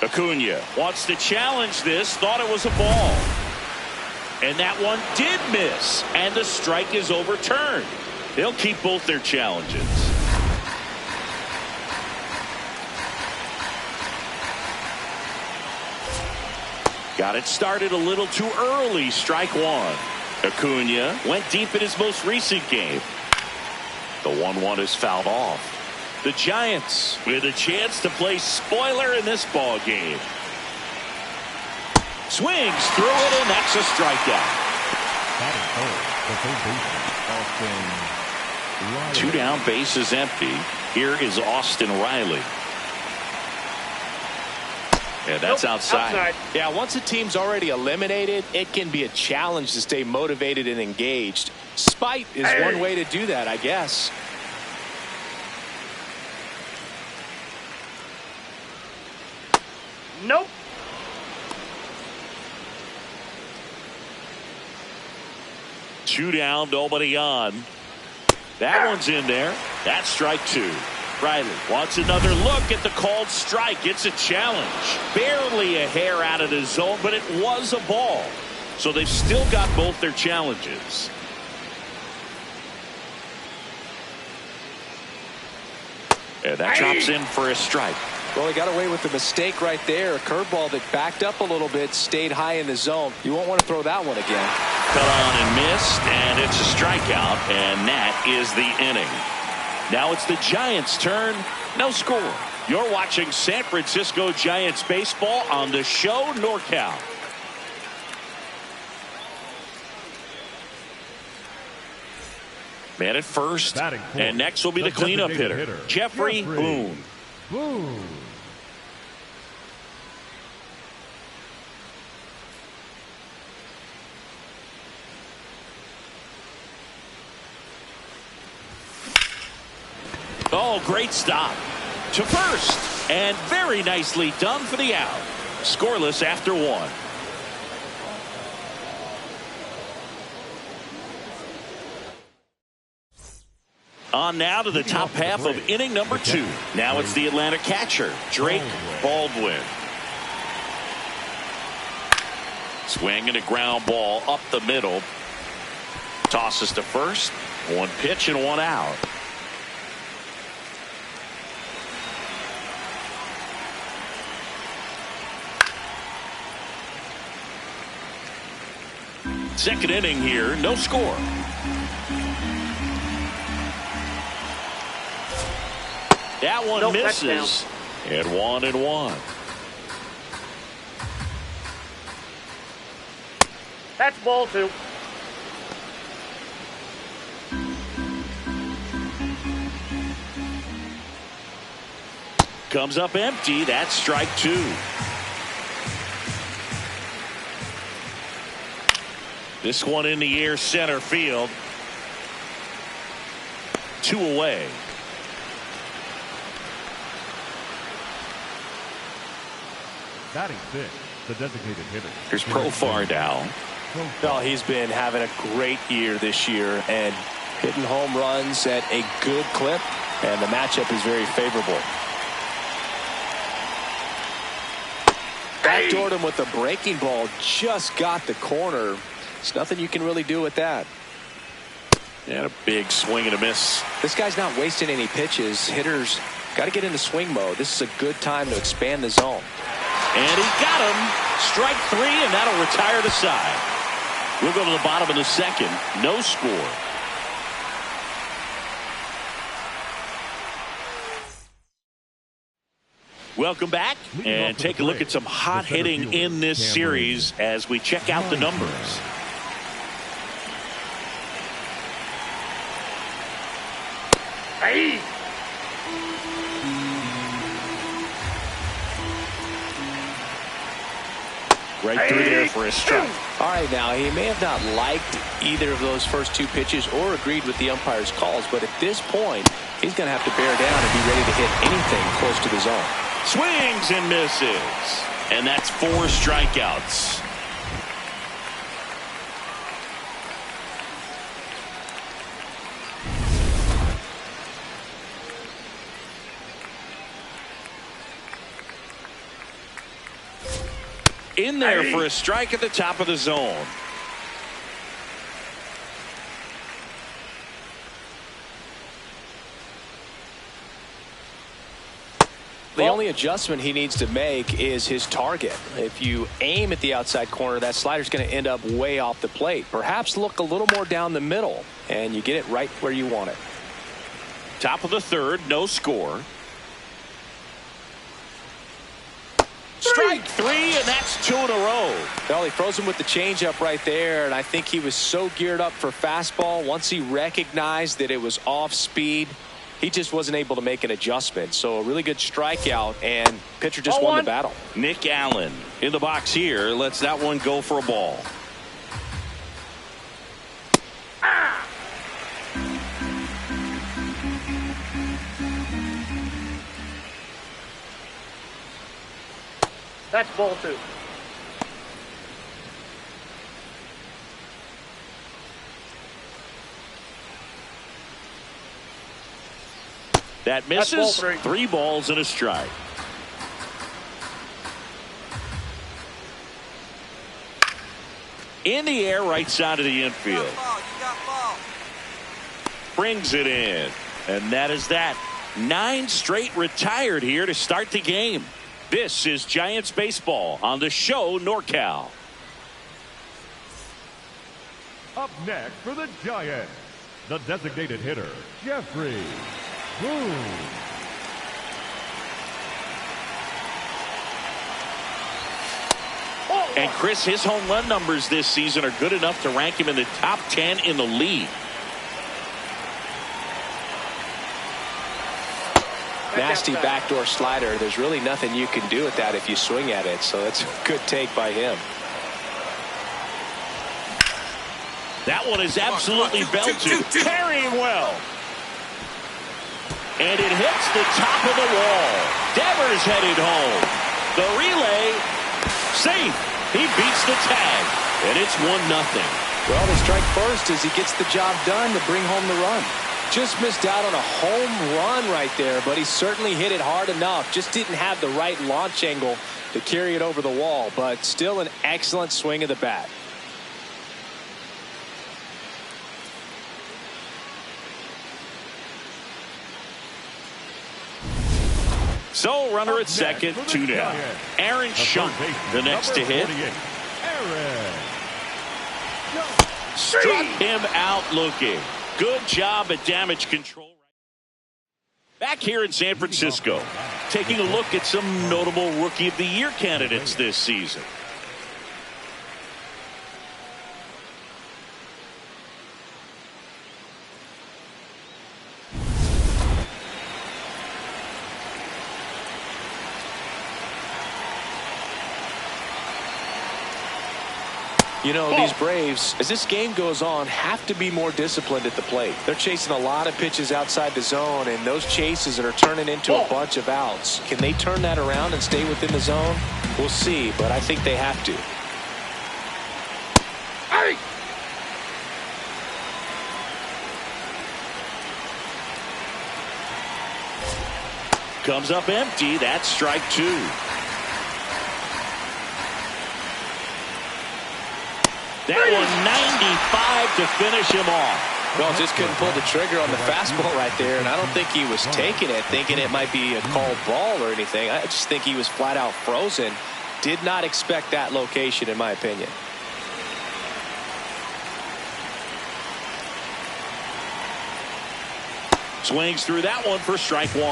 Speaker 1: Acuna wants to challenge this, thought it was a ball. And that one did miss, and the strike is overturned. They'll keep both their challenges. Got it started a little too early, strike one. Acuna went deep in his most recent game. The 1-1 is fouled off. The Giants with a chance to play spoiler in this ball game. Swings through it, and that's a strikeout. 2 down, bases empty. Here is Austin Riley. Yeah, that's outside.
Speaker 3: Yeah, once a team's already eliminated, it can be a challenge to stay motivated and engaged. Spite is one way to do that, I guess.
Speaker 4: Nope.
Speaker 1: Two down, nobody on. That one's in there. That's strike two. Riley wants another look at the called strike. It's a challenge. Barely a hair out of the zone, but it was a ball. So they've still got both their challenges. And that drops in for a strike.
Speaker 3: Well, he got away with the mistake right there. A curveball that backed up a little bit, stayed high in the zone. You won't want to throw that one again.
Speaker 1: Cut on and missed, and it's a strikeout, and that is the inning. Now it's the Giants' turn. No score. You're watching San Francisco Giants baseball on the show NorCal. Man at first, and next will be the cleanup hitter, Jeffrey Boone. Oh, great stop to first, and very nicely done for the out. Scoreless after one. On now to the top half of inning number 2. Now it's the Atlanta catcher, Drake Baldwin. Swinging a ground ball up the middle. Tosses to first. One pitch and one out. Second inning here, no score. That one misses. And 1-1.
Speaker 4: That's ball 2.
Speaker 1: Comes up empty. That's strike 2. This one in the air, center field. 2 away.
Speaker 2: Batting 6, the designated hitter.
Speaker 1: Here's Profar now.
Speaker 3: Well, he's been having a great year this year and hitting home runs at a good clip, and the matchup is very favorable. Backdoored him with a breaking ball, just got the corner. There's nothing you can really do with that.
Speaker 1: And a big swing and a miss.
Speaker 3: This guy's not wasting any pitches. Hitters got to get into swing mode. This is a good time to expand the zone.
Speaker 1: And he got him. Strike 3, and that'll retire the side. We'll go to the bottom of the second. No score. Welcome back, and take a look at some hot hitting in this series as we check out the numbers. Right through there for a strike.
Speaker 3: All right, now, he may have not liked either of those first two pitches or agreed with the umpire's calls, but at this point, he's going to have to bear down and be ready to hit anything close to the zone.
Speaker 1: Swings and misses. And that's 4 strikeouts. In there for a strike at the top of the zone.
Speaker 3: The only adjustment he needs to make is his target. If you aim at the outside corner, that slider's going to end up way off the plate. Perhaps look a little more down the middle, and you get it right where you want it.
Speaker 1: Top of the third, no score. Strike 3, and that's 2 in a row.
Speaker 3: Well, he froze him with the changeup right there, and I think he was so geared up for fastball. Once he recognized that it was off speed, he just wasn't able to make an adjustment. So a really good strikeout, and pitcher just won the battle.
Speaker 1: Nick Allen in the box here. Lets that one go for a ball.
Speaker 4: That's ball 2.
Speaker 1: That misses.
Speaker 4: That's ball 3.
Speaker 1: 3 balls and a strike. In the air, right side of the infield. Brings it in. And that is that. 9 straight retired here to start the game. This is Giants baseball on the show NorCal.
Speaker 2: Up next for the Giants, the designated hitter, Jeffrey Boone.
Speaker 1: And Chris, his home run numbers this season are good enough to rank him in the top 10 in the league.
Speaker 3: Nasty backdoor slider. There's really nothing you can do with that if you swing at it. So that's a good take by him.
Speaker 1: That one is absolutely belted. Carrying well. And it hits the top of the wall. Devers headed home. The relay, safe. He beats the tag. And it's 1-0.
Speaker 3: Well, the strike first as he gets the job done to bring home the run. Just missed out on a home run right there, but he certainly hit it hard enough. Just didn't have the right launch angle to carry it over the wall, but still an excellent swing of the bat.
Speaker 1: So runner at second, 2 down. Aaron Shunt, the next to hit. Struck him out looking. Good job at damage control. Back here in San Francisco, taking a look at some notable Rookie of the Year candidates this season.
Speaker 3: You know, these Braves, as this game goes on, have to be more disciplined at the plate. They're chasing a lot of pitches outside the zone, and those chases are turning into a bunch of outs. Can they turn that around and stay within the zone? We'll see, but I think they have to.
Speaker 4: Hey!
Speaker 1: Comes up empty. That's strike 2. That one 95 to finish him off.
Speaker 3: Well, just couldn't pull the trigger on the fastball right there, and I don't think he was taking it, thinking it might be a called ball or anything. I just think he was flat out frozen. Did not expect that location, in my opinion.
Speaker 1: Swings through that one for strike 1.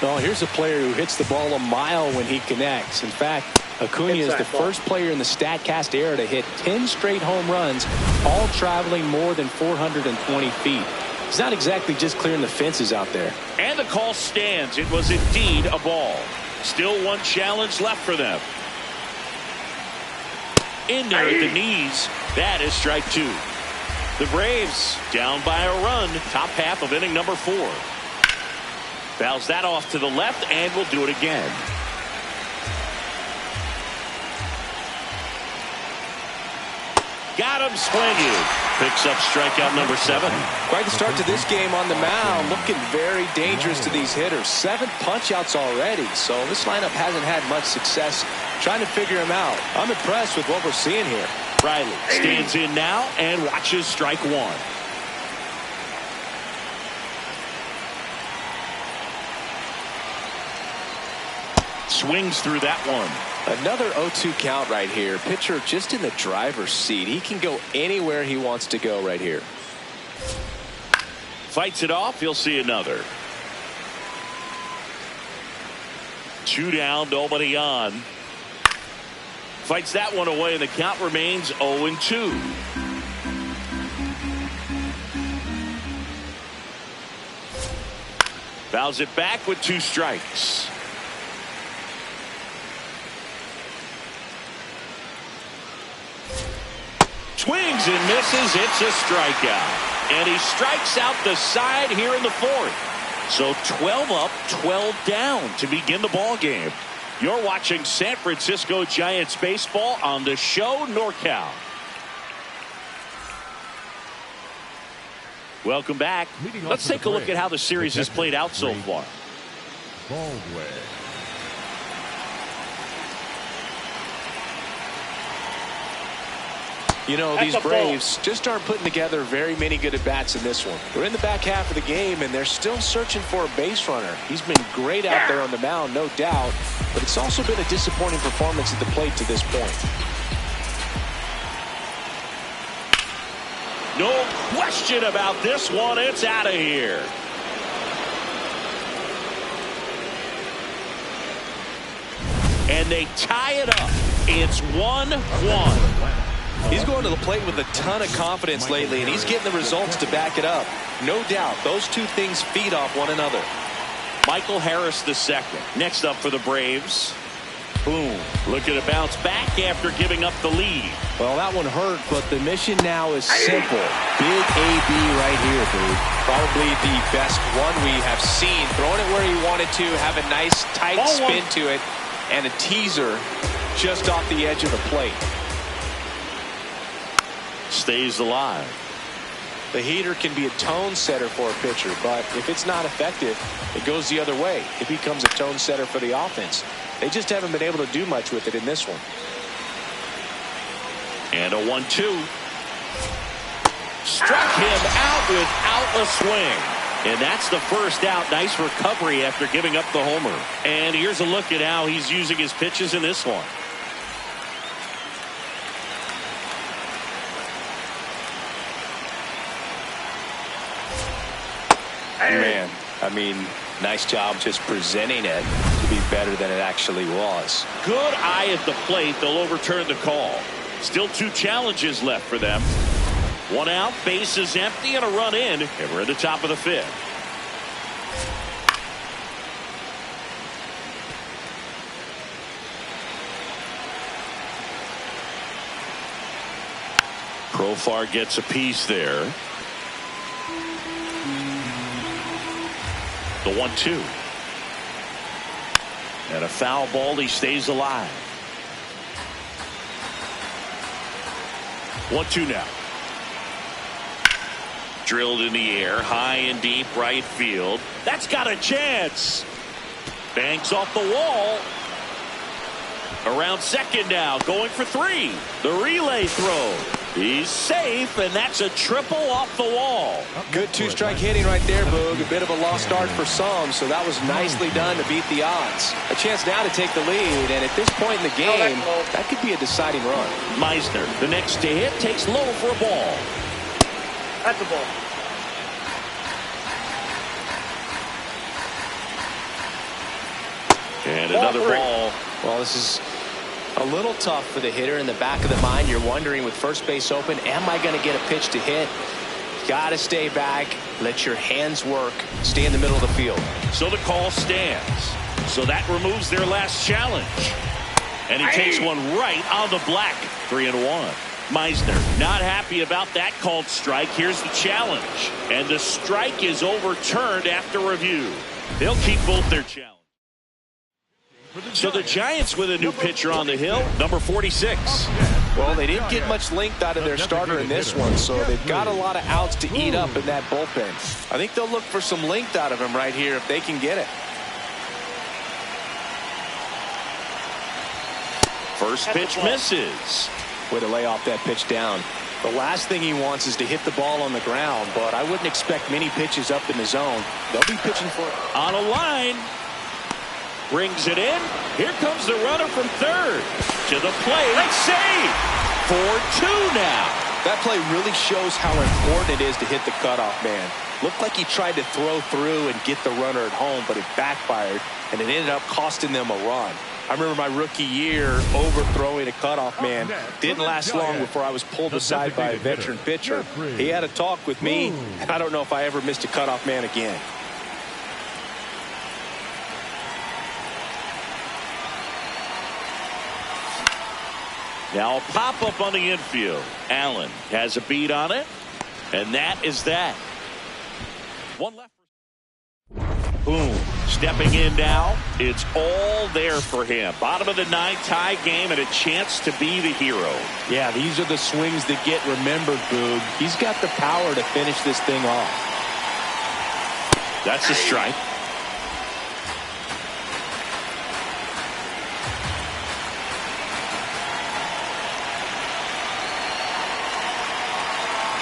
Speaker 3: Well, here's a player who hits the ball a mile when he connects. In fact, Acuna is the first player in the StatCast era to hit 10 straight home runs, all traveling more than 420 feet. He's not exactly just clearing the fences out there.
Speaker 1: And the call stands. It was indeed a ball. Still one challenge left for them. In there at the knees. That is strike 2. The Braves down by a run. Top half of inning number 4. Fouls that off to the left and will do it again. Got him swinging. Picks up strikeout number 7.
Speaker 3: Quite the start to this game on the mound. Looking very dangerous to these hitters. 7 punch-outs already. So this lineup hasn't had much success trying to figure him out. I'm impressed with what we're seeing here.
Speaker 1: Riley stands in now and watches strike 1. Swings through that one.
Speaker 3: Another 0-2 count right here. Pitcher just in the driver's seat. He can go anywhere he wants to go right here.
Speaker 1: Fights it off. He'll see another. 2 down, nobody on. Fights that one away, and the count remains 0-2. Fouls it back with 2 strikes. Swings and misses. It's a strikeout. And he strikes out the side here in the 4th. So 12 up, 12 down to begin the ball game. You're watching San Francisco Giants baseball on the show NorCal. Welcome back. Let's take a look at how the series has played out so far.
Speaker 2: Baldwin.
Speaker 3: You know, these Braves just aren't putting together very many good at-bats in this one. We're in the back half of the game, and they're still searching for a base runner. He's been great out there on the mound, no doubt, but it's also been a disappointing performance at the plate to this point.
Speaker 1: No question about this one. It's out of here. And they tie it up. It's 1-1.
Speaker 3: He's going to the plate with a ton of confidence lately, and he's getting the results to back it up. No doubt, those two things feed off one another.
Speaker 1: Michael Harris II. Next up for the Braves. Boom. Looking to bounce back after giving up the lead.
Speaker 3: Well, that one hurt, but the mission now is simple. Big AB right here, dude. Probably the best one we have seen. Throwing it where he wanted to, have a nice tight spin to it, and a teaser just off the edge of the plate.
Speaker 1: Stays alive.
Speaker 3: The heater can be a tone setter for a pitcher, but if it's not effective, it goes the other way. It becomes a tone setter for the offense. They just haven't been able to do much with it in this one.
Speaker 1: And a 1-2. Struck him out without a swing. And that's the first out. Nice recovery after giving up the homer. And here's a look at how he's using his pitches in this one.
Speaker 3: Man, I mean, nice job just presenting it to be better than it actually was.
Speaker 1: Good eye at the plate. They'll overturn the call. Still 2 challenges left for them. 1 out, base is empty, and a run in. And we're at the top of the 5th. Profar gets a piece there. The 1-2. And a foul ball. He stays alive. 1-2 now. Drilled in the air, high and deep right field. That's got a chance. Banks off the wall. Around second now, going for 3. The relay throw. He's safe, and that's a triple off the wall.
Speaker 3: Good 2-strike hitting right there, Boog. A bit of a lost start for some, so that was nicely done to beat the odds. A chance now to take the lead, and at this point in the game, that could be a deciding run.
Speaker 1: Meisner, the next to hit, takes low for a ball.
Speaker 4: That's a ball.
Speaker 1: And another ball.
Speaker 3: Well, this is a little tough for the hitter. In the back of the mind, you're wondering with first base open, am I going to get a pitch to hit? Got to stay back, let your hands work, stay in the middle of the field.
Speaker 1: So the call stands. So that removes their last challenge. And he takes one right on the black. 3-1. Meisner not happy about that called strike. Here's the challenge. And the strike is overturned after review. They'll keep both their challenge. So the Giants with a new pitcher on the hill, number 46.
Speaker 3: Well, they didn't get much length out of their starter in this one, so they've got a lot of outs to eat up in that bullpen. I think they'll look for some length out of him right here if they can get it.
Speaker 1: First pitch misses.
Speaker 3: Way to lay off that pitch down. The last thing he wants is to hit the ball on the ground, but I wouldn't expect many pitches up in the zone. They'll be pitching for it.
Speaker 1: On a line. Brings it in. Here comes the runner from third. To the plate. Save. 4-2 now.
Speaker 3: That play really shows how important it is to hit the cutoff man. Looked like he tried to throw through and get the runner at home, but it backfired, and it ended up costing them a run. I remember my rookie year overthrowing a cutoff man. Didn't last long before I was pulled aside by a veteran pitcher. He had a talk with me, and I don't know if I ever missed a cutoff man again.
Speaker 1: Now a pop-up on the infield. Allen has a beat on it, and that is that. One left. Boom. Stepping in now. It's all there for him. Bottom of the ninth, tie game, and a chance to be the hero.
Speaker 3: Yeah, these are the swings that get remembered, Boog. He's got the power to finish this thing off.
Speaker 1: That's a strike.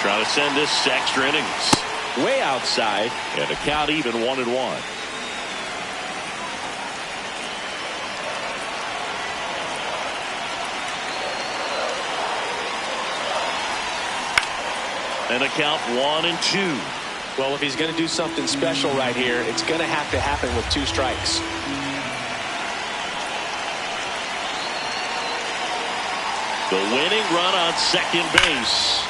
Speaker 1: Trying to send this extra innings way outside, and a count even 1-1. And a count 1-2.
Speaker 3: Well, if he's going to do something special right here, it's going to have to happen with 2 strikes.
Speaker 1: The winning run on second base.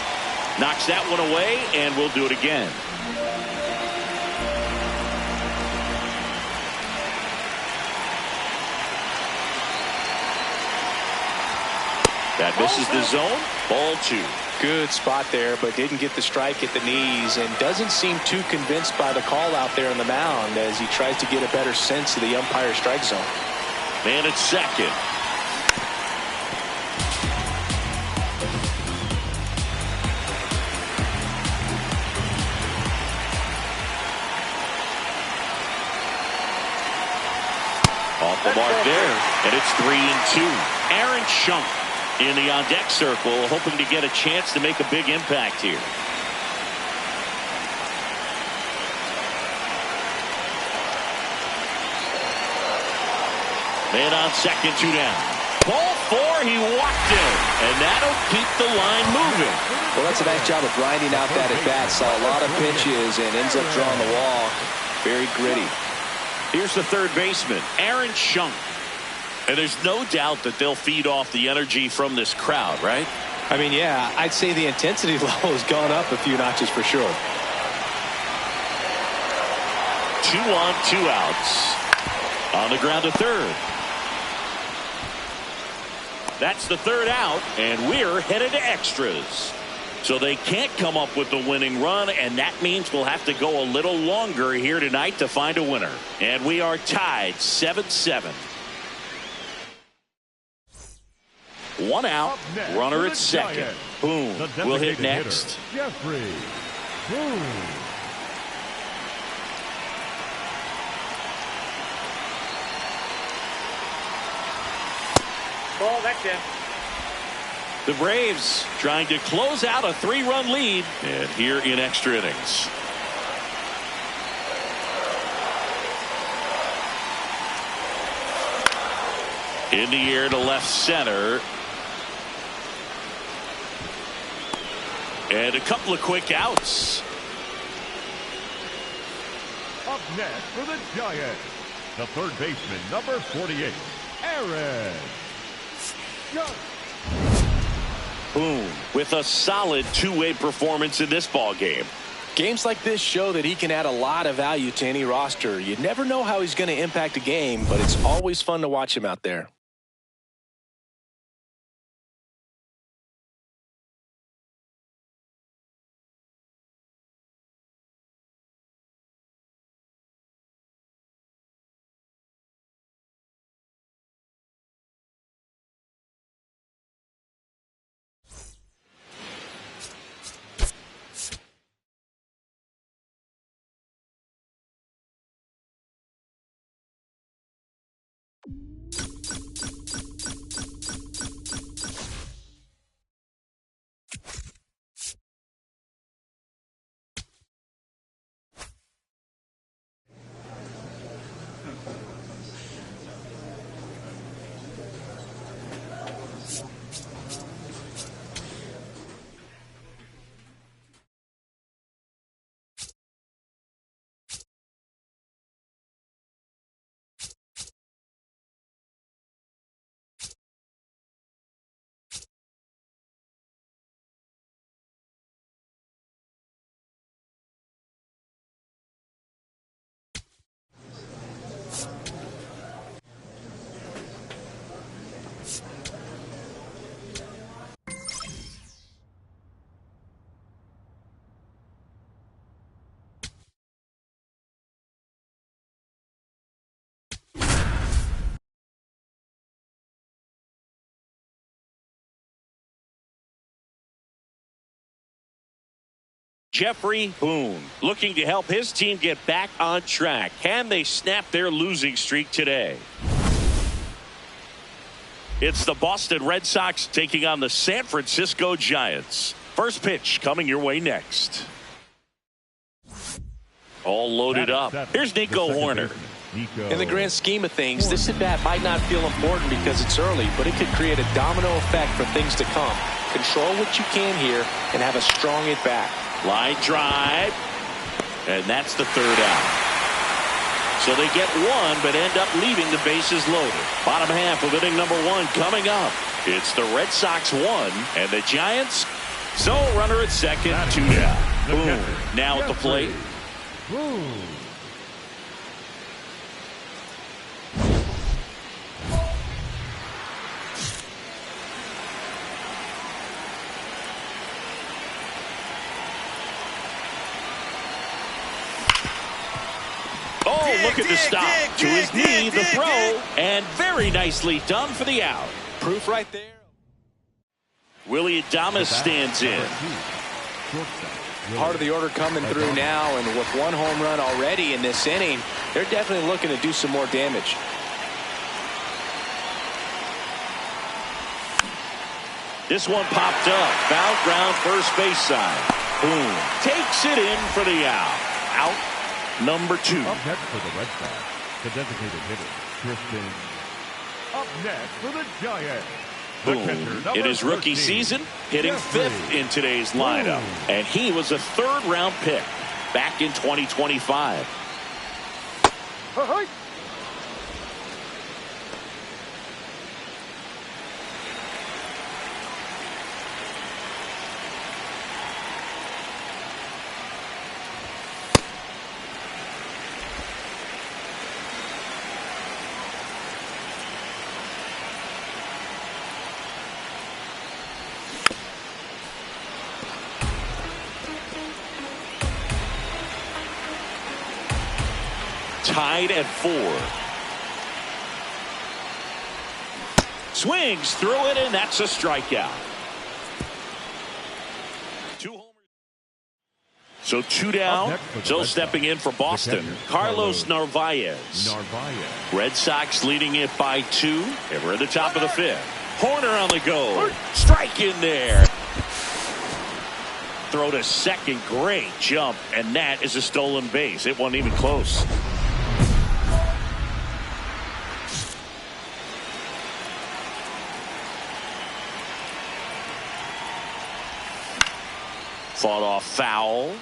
Speaker 1: Knocks that one away, and we'll do it again. That misses the zone. Ball 2.
Speaker 3: Good spot there, but didn't get the strike at the knees, and doesn't seem too convinced by the call out there on the mound as he tries to get a better sense of the umpire's strike zone.
Speaker 1: Man at second. Off the mark there, and it's 3-2. Aaron Schunk in the on-deck circle, hoping to get a chance to make a big impact here. Man on second, 2 down. Ball 4, he walked in, and that'll keep the line moving.
Speaker 3: Well, that's a nice job of grinding out that at-bat. Saw a lot of pitches and ends up drawing the walk. Very gritty.
Speaker 1: Here's the third baseman, Aaron Schunk. And there's no doubt that they'll feed off the energy from this crowd, right?
Speaker 3: I mean, yeah, I'd say the intensity level has gone up a few notches for sure.
Speaker 1: 2 on, 2 outs. On the ground to third. That's the third out, and we're headed to extras. So they can't come up with the winning run, and that means we'll have to go a little longer here tonight to find a winner. And we are tied 7-7. 1 out, runner at second. Boom, will hit next.
Speaker 2: Jeffrey Boom.
Speaker 4: Ball, that's in.
Speaker 1: The Braves trying to close out a 3-run lead, and here in extra innings. In the air to left center. And a couple of quick outs.
Speaker 2: Up next for the Giants, the third baseman, number 48, Aaron Judge.
Speaker 1: Boom, with a solid two-way performance in this ball game.
Speaker 3: Games like this show that he can add a lot of value to any roster. You never know how he's going to impact a game, but it's always fun to watch him out there.
Speaker 1: Jeffrey Boone looking to help his team get back on track. Can they snap their losing streak today? It's the Boston Red Sox taking on the San Francisco Giants. First pitch coming your way next. All loaded up. Here's Nico Horner.
Speaker 3: In the grand scheme of things, this at-bat might not feel important because it's early, but it could create a domino effect for things to come. Control what you can here and have a strong at-bat.
Speaker 1: Line drive. And that's the third out. So they get one, but end up leaving the bases loaded. Bottom half of inning number one coming up. It's the Red Sox 1 and the Giants. So runner at second, 2 down. Boom. Now at the plate. Oh, look at the stop. To his knee, the throw, and very nicely done for the out.
Speaker 3: Proof right there.
Speaker 1: Willie Adames stands in.
Speaker 3: Part of the order coming through now, and with one home run already in this inning, they're definitely looking to do some more damage.
Speaker 1: This one popped up. Foul ground first base side. Boom. Takes it in for the out. Out number 2.
Speaker 2: Up next for the Red Sox, the designated hitter, Tristan. Up next for the Giants.
Speaker 1: Boom. In his rookie season, hitting 5th in today's lineup. And he was a 3rd-round pick back in 2025. Tied at 4. Swings through it, and that's a strikeout. 2 homers. So 2 down. Still stepping in for Boston, Carlos Narvaez. Red Sox leading it by 2. And we're at the top of the 5th. Horner on the go. Strike in there. Throw to second. Great jump. And that is a stolen base. It wasn't even close. Fought off foul.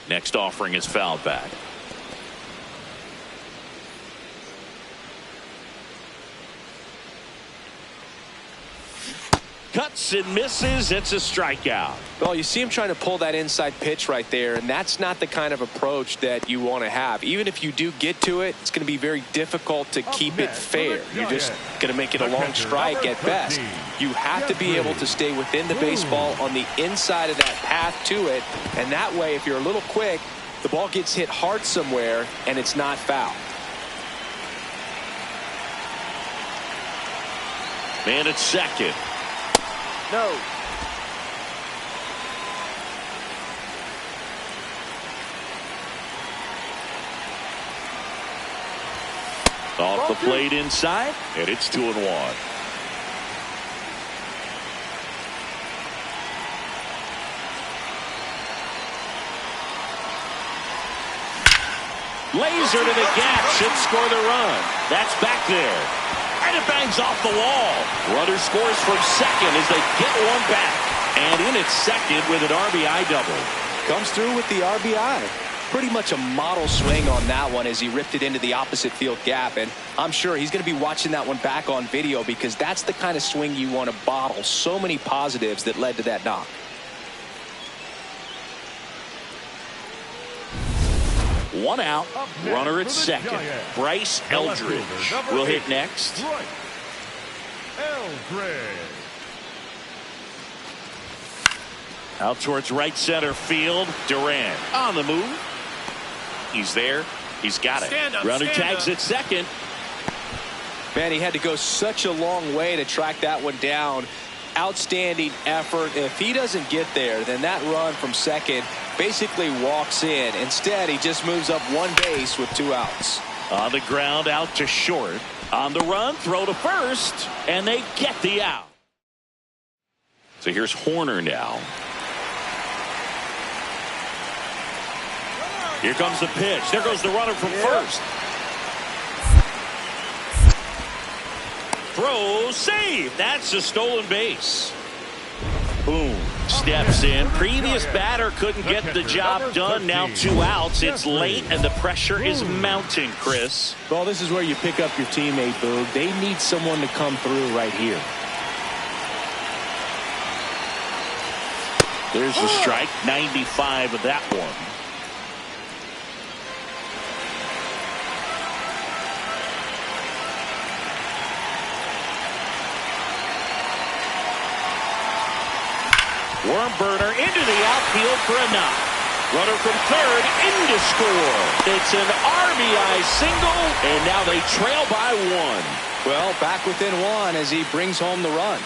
Speaker 1: Next offering is fouled back. Cuts and misses. It's a strikeout.
Speaker 3: Well, you see him trying to pull that inside pitch right there, and that's not the kind of approach that you want to have. Even if you do get to it, it's going to be very difficult to keep it fair. You're just going to make it a long strike at best. You have to be able to stay within the baseball on the inside of that path to it, and that way, if you're a little quick, the ball gets hit hard somewhere, and it's not foul.
Speaker 1: Man at second.
Speaker 4: No.
Speaker 1: Off the plate inside, and it's 2-1. Laser to the gap, should score the run. That's back there. And it bangs off the wall. Runner scores from second as they get one back. And in at second with an RBI double.
Speaker 3: Comes through with the RBI. Pretty much a model swing on that one as he ripped it into the opposite field gap. And I'm sure he's going to be watching that one back on video because that's the kind of swing you want to bottle. So many positives that led to that knock.
Speaker 1: One out, runner at second. Bryce Eldridge will hit next. Out towards right center field. Durant on the move. He's there. He's got it. Runner tags at second.
Speaker 3: Man, he had to go such a long way to track that one down. Outstanding effort. If he doesn't get there, then that run from second basically walks in. Instead, he just moves up one base with 2 outs.
Speaker 1: On the ground, out to short. On the run, throw to first, and they get the out. So here's Horner now. Here comes the pitch. There goes the runner from first. Throw, save. That's a stolen base. Boom. Steps in. Previous batter couldn't get the job done. Now 2 outs. It's late, and the pressure is mounting, Chris.
Speaker 3: Well, this is where you pick up your teammate, Boog. They need someone to come through right here.
Speaker 1: There's the strike. 95 of that one. Worm burner into the outfield for a knock. Runner from third in to score. It's an RBI single, and now they trail by 1.
Speaker 3: Well, back within 1 as he brings home the run.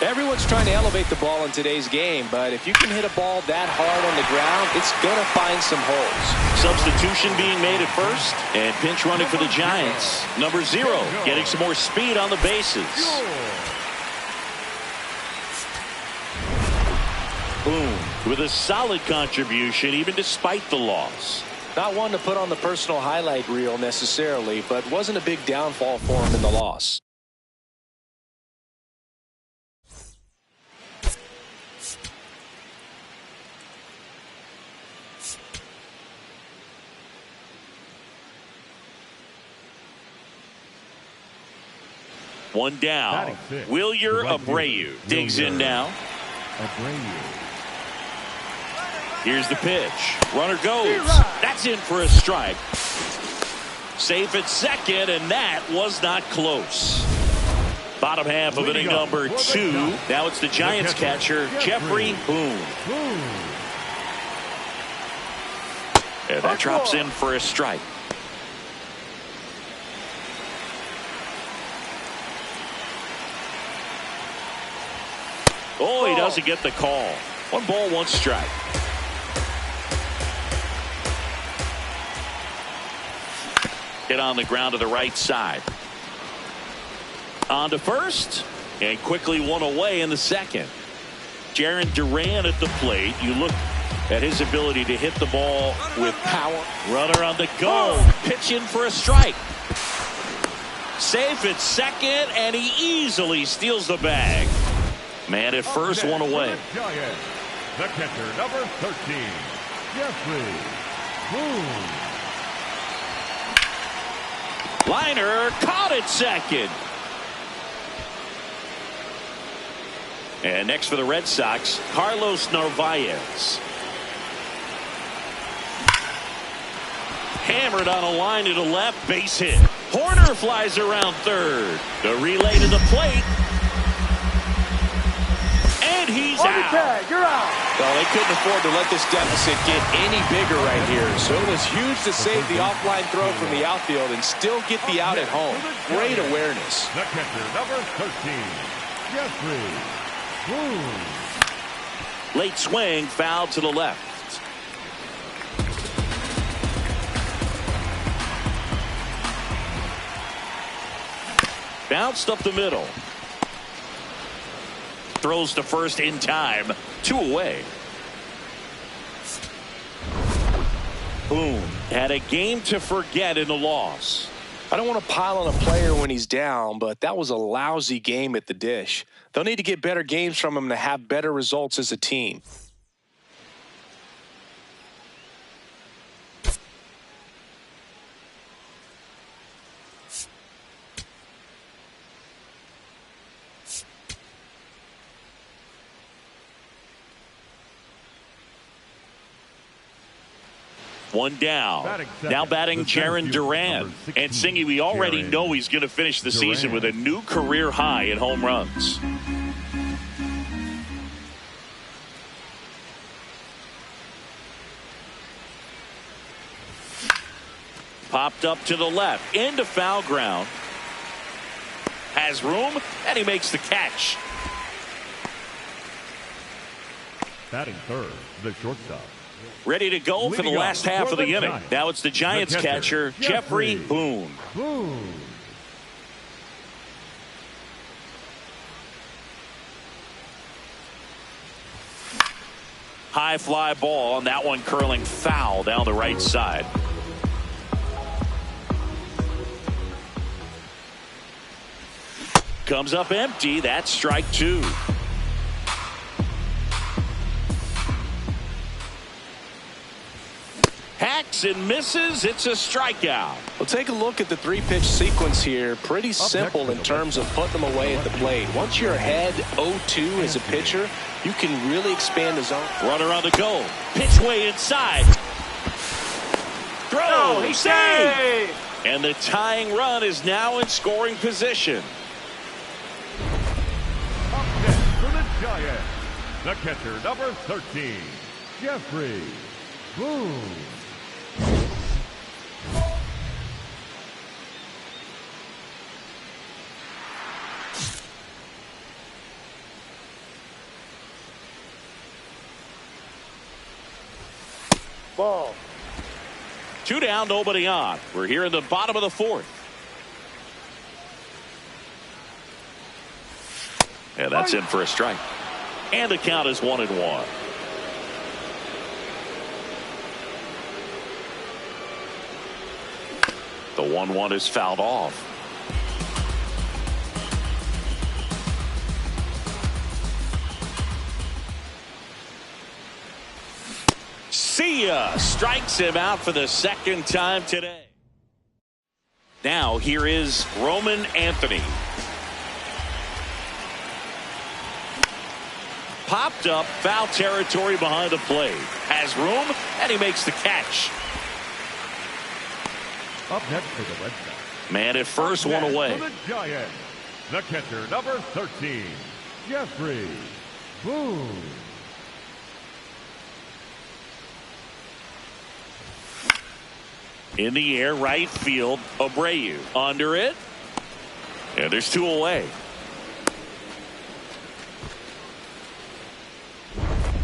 Speaker 3: Everyone's trying to elevate the ball in today's game, but if you can hit a ball that hard on the ground, it's going to find some holes.
Speaker 1: Substitution being made at first, and pinch running for the Giants. Number 0, getting some more speed on the bases. Boom, with a solid contribution even despite the loss.
Speaker 3: Not one to put on the personal highlight reel necessarily, but wasn't a big downfall for him in the loss.
Speaker 1: One down. Wilyer Abreu digs in now. Here's the pitch. Runner goes. That's in for a strike. Safe at second, and that was not close. Bottom half of inning number 2. Now it's the Giants catcher, Jeffrey Boone. And that drops in for a strike. Oh, he doesn't get the call. 1 ball, 1 strike. Hit on the ground to the right side. On to first, and quickly 1 away in the second. Jarren Duran at the plate. You look at his ability to hit the ball with power. Runner on the go. Pitch in for a strike. Safe at second, and he easily steals the bag. Man at first, 1 away.
Speaker 2: The catcher, number 13, Jeffrey Boone.
Speaker 1: Liner caught at second. And next for the Red Sox, Carlos Narvaez. Hammered on a line to the left, base hit. Horner flies around third. The relay to the plate. And he's out.
Speaker 4: You're out.
Speaker 3: Well, they couldn't afford to let this deficit get any bigger right here. So it was huge to save the offline throw from the outfield and still get the out at home. Great awareness.
Speaker 2: The catcher, number 13, Jeffrey Boone.
Speaker 1: Late swing, foul to the left. Bounced up the middle. Throws to first in time. 2 away. Boom. Had a game to forget in the loss.
Speaker 3: I don't want to pile on a player when he's down, but that was a lousy game at the dish. They'll need to get better games from him to have better results as a team.
Speaker 1: One down. Now batting Jarren Duran. And Singy, we already know he's going to finish the season with a new career high in home runs. Popped up to the left. Into foul ground. Has room, and he makes the catch.
Speaker 2: Batting third, the shortstop.
Speaker 1: Ready to go for the last half of the inning.
Speaker 2: Giants.
Speaker 1: Now it's the Giants catcher, Jeffrey Boone. High fly ball, and that one curling foul down the right side. Comes up empty. That's strike two. Hacks and misses. It's a strikeout.
Speaker 3: Well, take a look at the three-pitch sequence here. Pretty simple in terms of putting them away at the plate. Once you're ahead 0-2 as a pitcher, you can really expand the zone.
Speaker 1: Runner on the go. Pitch way inside. Throw. He saved. And the tying run is now in scoring position.
Speaker 2: Up next for the Giants, the catcher, number 13, Jeffrey Boone.
Speaker 4: Ball.
Speaker 1: 2 down, nobody on. We're here in the bottom of the fourth. Yeah, that's in for a strike. And the count is 1-1. The 1-1 is fouled off. See ya. Strikes him out for the second time today. Now here is Roman Anthony. Popped up, foul territory behind the plate. Has room, and he makes the catch.
Speaker 2: Up next for the Red Sox.
Speaker 1: Man at first, one away.
Speaker 2: For the Giants, the catcher, number 13, Jeffrey Boone.
Speaker 1: In the air, right field, Abreu. Under it. And there's 2 away.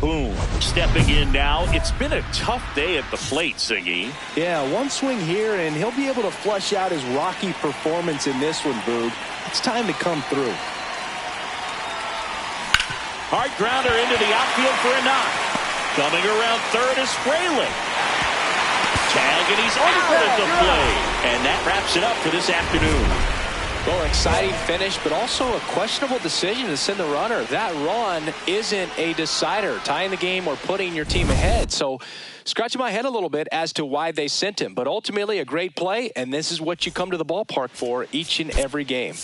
Speaker 1: Boom. Stepping in now. It's been a tough day at the plate, Siggy.
Speaker 3: Yeah, one swing here, and he'll be able to flush out his rocky performance in this one, Boog. It's time to come through.
Speaker 1: Hard grounder into the outfield for a knock. Coming around third is Fraley. Tag, and he's out at the plate. And that wraps it up for this afternoon.
Speaker 3: Well, exciting finish, but also a questionable decision to send the runner. That run isn't a decider, tying the game or putting your team ahead. So scratching my head a little bit as to why they sent him. But ultimately a great play, and this is what you come to the ballpark for each and every game.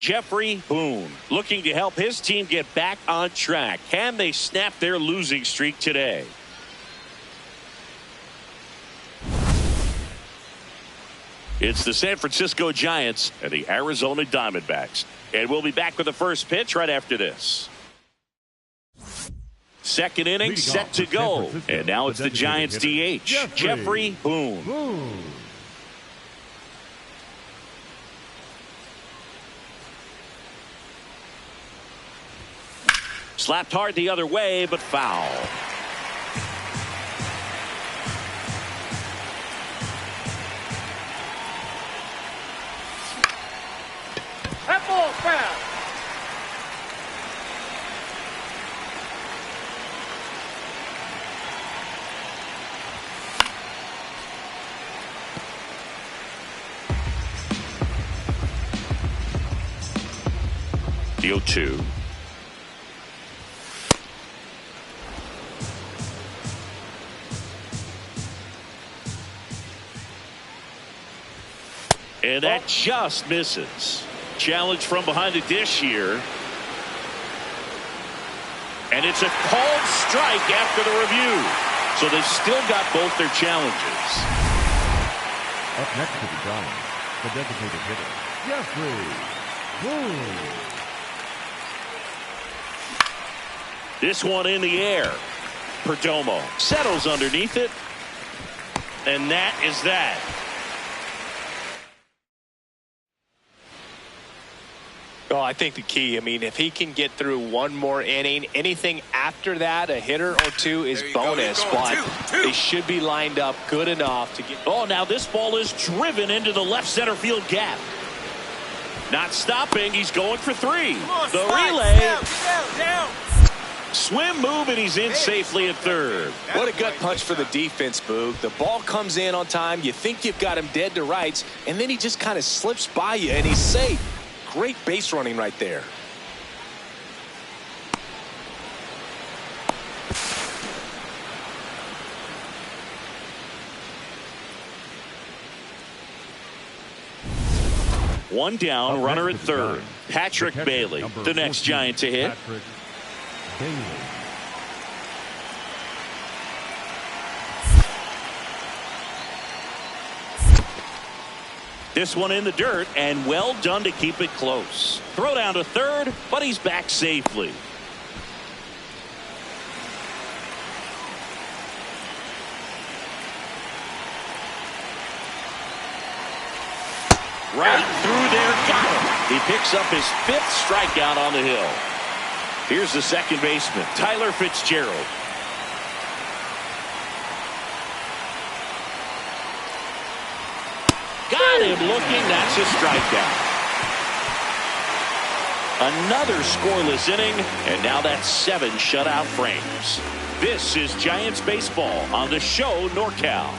Speaker 1: Jeffrey Boone looking to help his team get back on track. Can they snap their losing streak today? It's the San Francisco Giants and the Arizona Diamondbacks. And we'll be back with the first pitch right after this. Second inning set to go. And now it's the Giants DH, Jeffrey Boone. Slapped hard the other way, but foul.
Speaker 4: That ball's foul.
Speaker 1: The 0-2. And that just misses. Challenge from behind the dish here. And it's a called strike after the review. So they've still got both their challenges.
Speaker 2: Up next to the Giants, the designated hitter, Jeffrey Boone.
Speaker 1: This one in the air. Perdomo settles underneath it. And that is that.
Speaker 3: Oh, I think the key, if he can get through one more inning, anything after that, a hitter or two is bonus. But they should be lined up good enough to get.
Speaker 1: Oh, now this ball is driven into the left center field gap. Not stopping. He's going for three. The relay.
Speaker 4: Down.
Speaker 1: Swim move, and he's in safely at third.
Speaker 3: What a gut punch for the defense, Boog. The ball comes in on time. You think you've got him dead to rights, and then he just kind of slips by you, and he's safe. Great base running right there.
Speaker 1: One down, runner at third. Patrick Bailey, the next Giant to hit.
Speaker 2: Patrick Bailey.
Speaker 1: This one in the dirt, and well done to keep it close. Throw down to third, but he's back safely. Right through there, got him. He picks up his 5th strikeout on the hill. Here's the second baseman, Tyler Fitzgerald. Got him looking. That's a strikeout. Another scoreless inning, and now that's 7 shutout frames. This is Giants baseball on the show NorCal.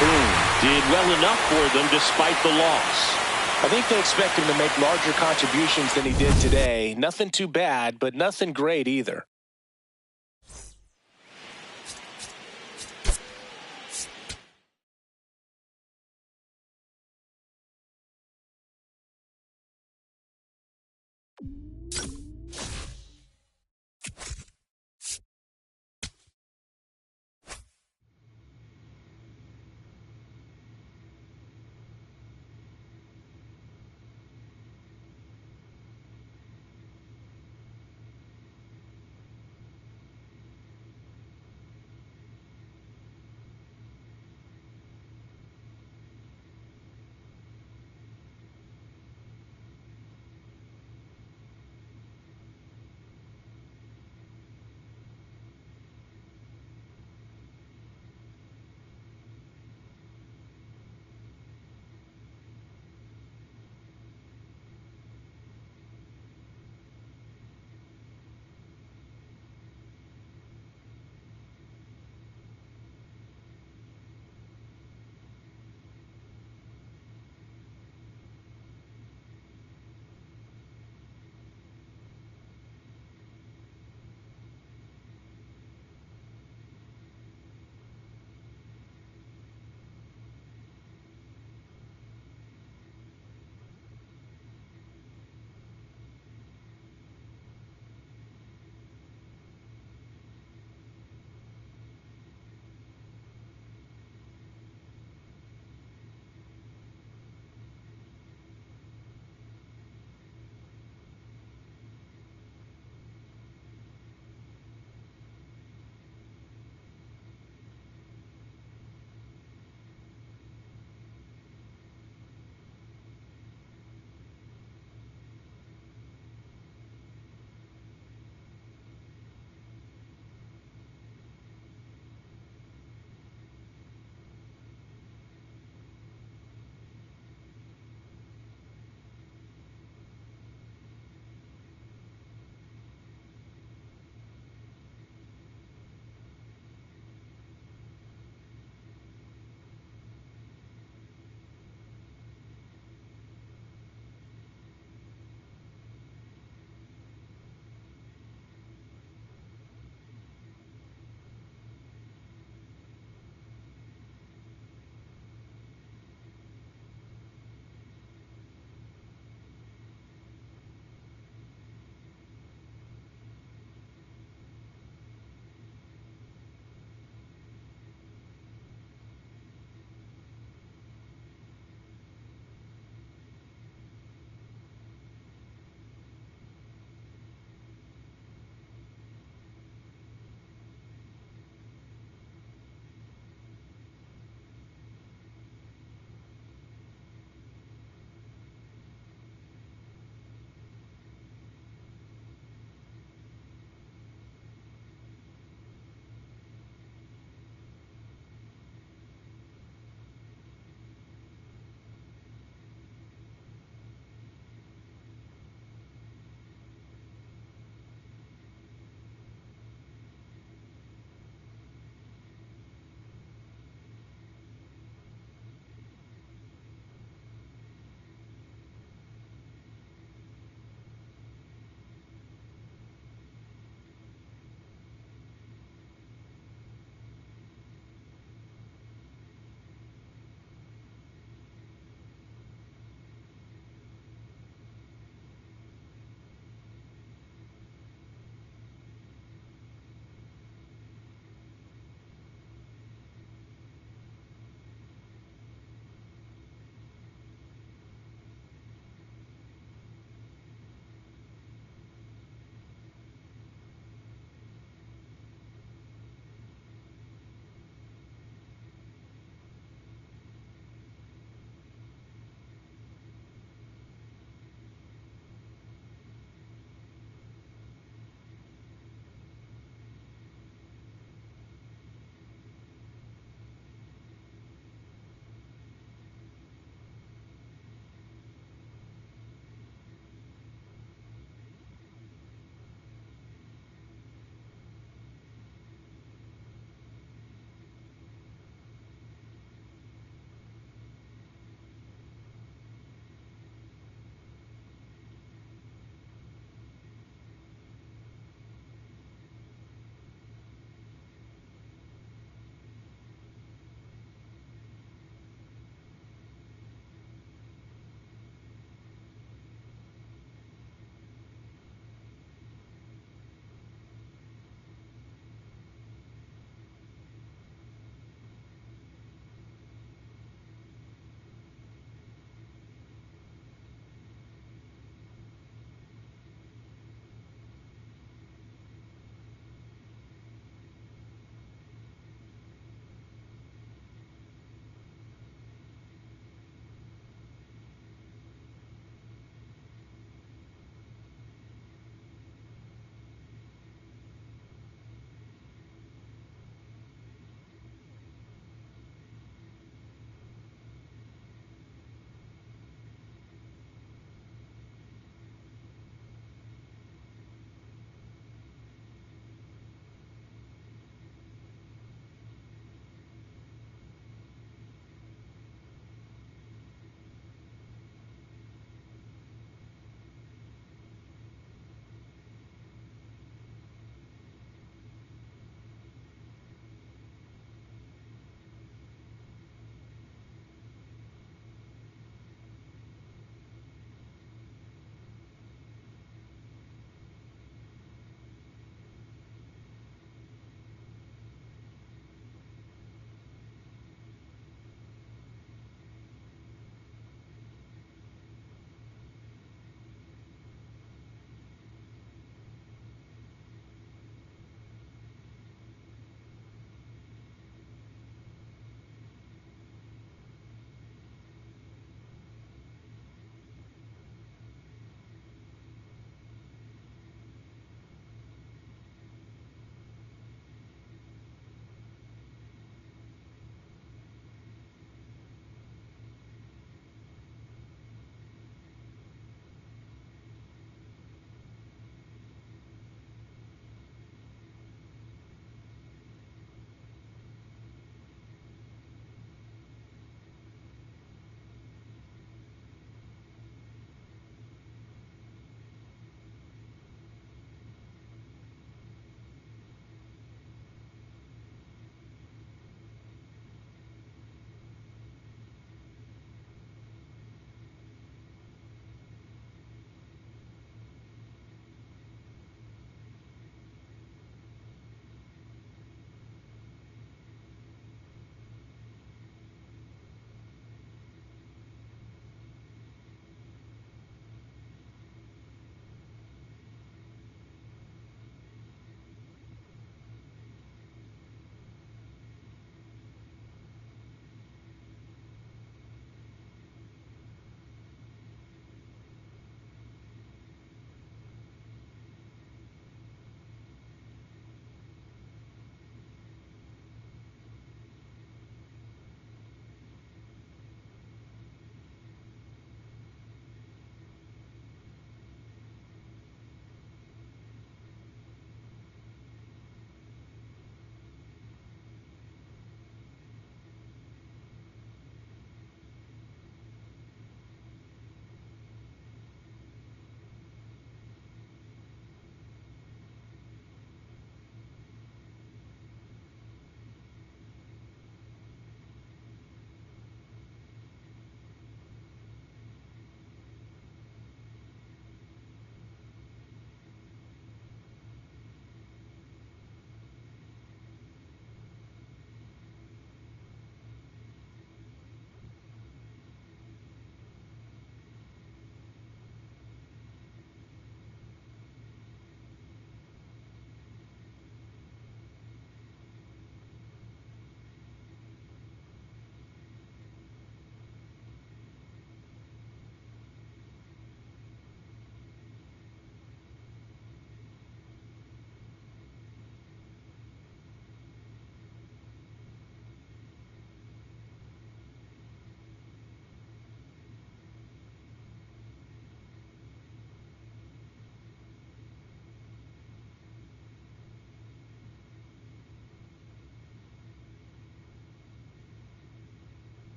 Speaker 1: Boone did well enough for them despite the loss.
Speaker 3: I think they expect him to make larger contributions than he did today. Nothing too bad, but nothing great either.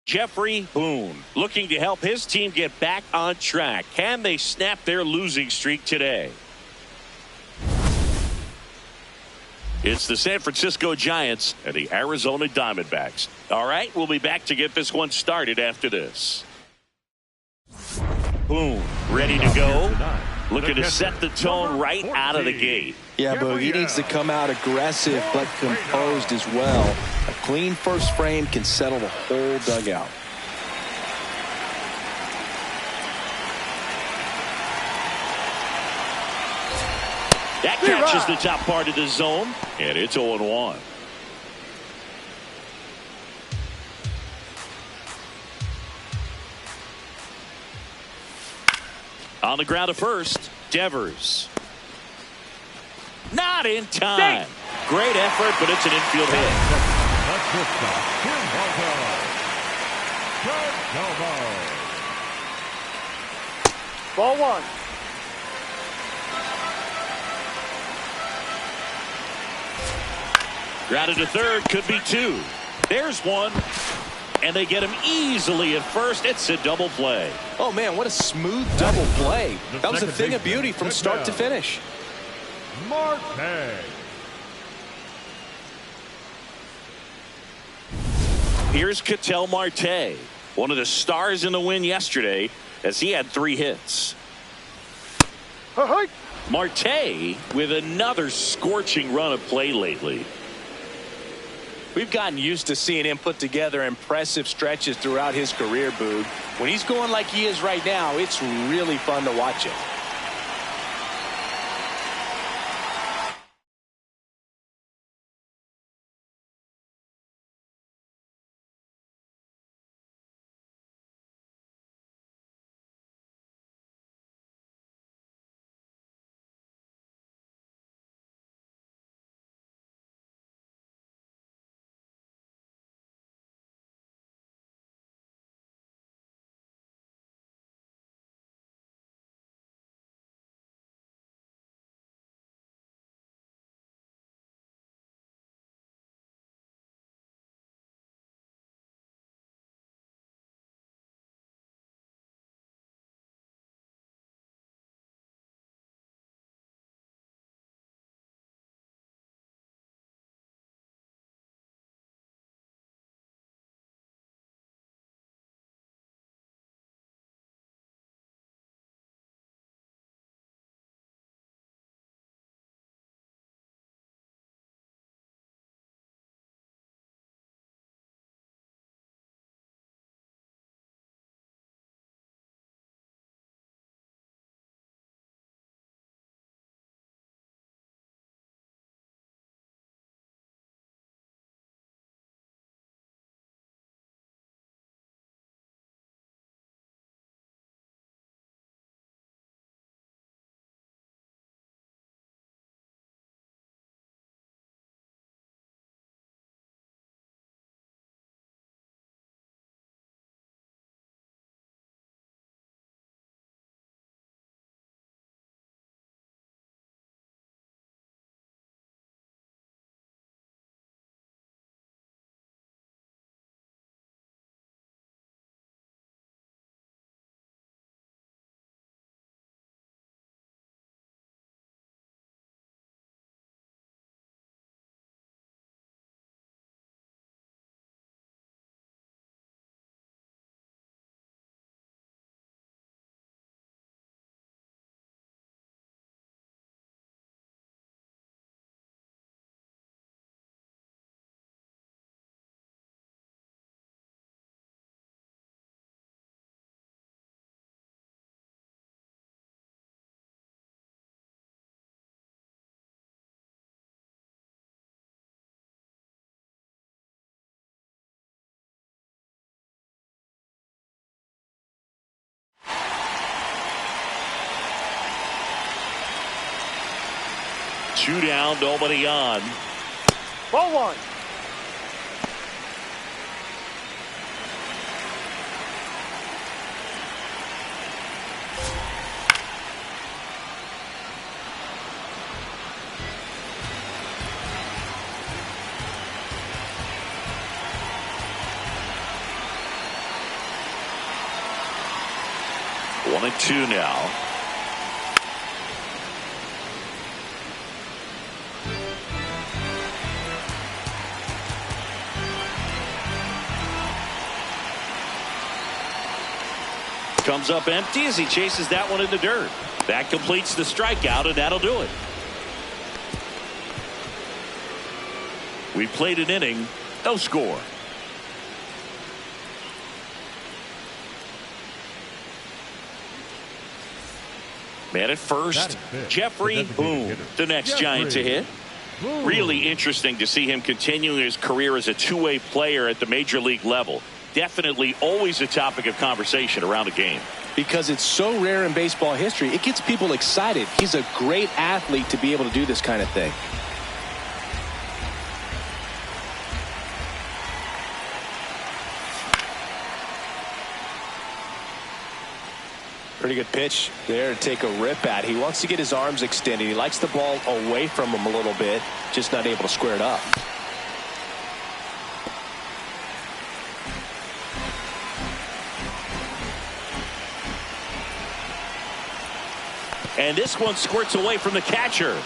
Speaker 1: Jeffrey Boone looking to help his team get back on track. Can they snap their losing streak today? It's the San Francisco Giants and the Arizona Diamondbacks. All right, we'll be back to get this one started after this. Boone ready to go. Looking to set the tone right out of the gate.
Speaker 3: Yeah, Boog, he needs to come out aggressive but composed as well. A clean first frame can settle the whole dugout.
Speaker 1: That catches the top part of the zone, and it's 0-1. On the ground at first, Devers. Not in time. Great effort, but it's an infield hit.
Speaker 4: Ball one.
Speaker 1: Grounded to third, could be two. There's one. And they get him easily at first. It's a double play.
Speaker 3: Oh, man, what a smooth double play. That was a thing of beauty from start to finish.
Speaker 2: Marte.
Speaker 1: Here's Ketel Marte, one of the stars in the win yesterday, as he had 3 hits. Marte with another scorching run of play lately.
Speaker 3: We've gotten used to seeing him put together impressive stretches throughout his career, Boog. When he's going like he is right now, it's really fun to watch it.
Speaker 1: Two down, nobody on.
Speaker 4: Ball one.
Speaker 1: 1-2 now. Comes up empty as he chases that one in the dirt. That completes the strikeout, and that'll do it. We played an inning, no score. Man at first, Jeffrey Boone, the next Giant to hit. Really interesting to see him continuing his career as a two-way player at the major league level. Definitely always a topic of conversation around a game.
Speaker 3: Because it's so rare in baseball history, it gets people excited. He's a great athlete to be able to do this kind of thing. Pretty good pitch there to take a rip at. He wants to get his arms extended. He likes the ball away from him a little bit, just not able to square it up.
Speaker 1: And this one squirts away from the catcher.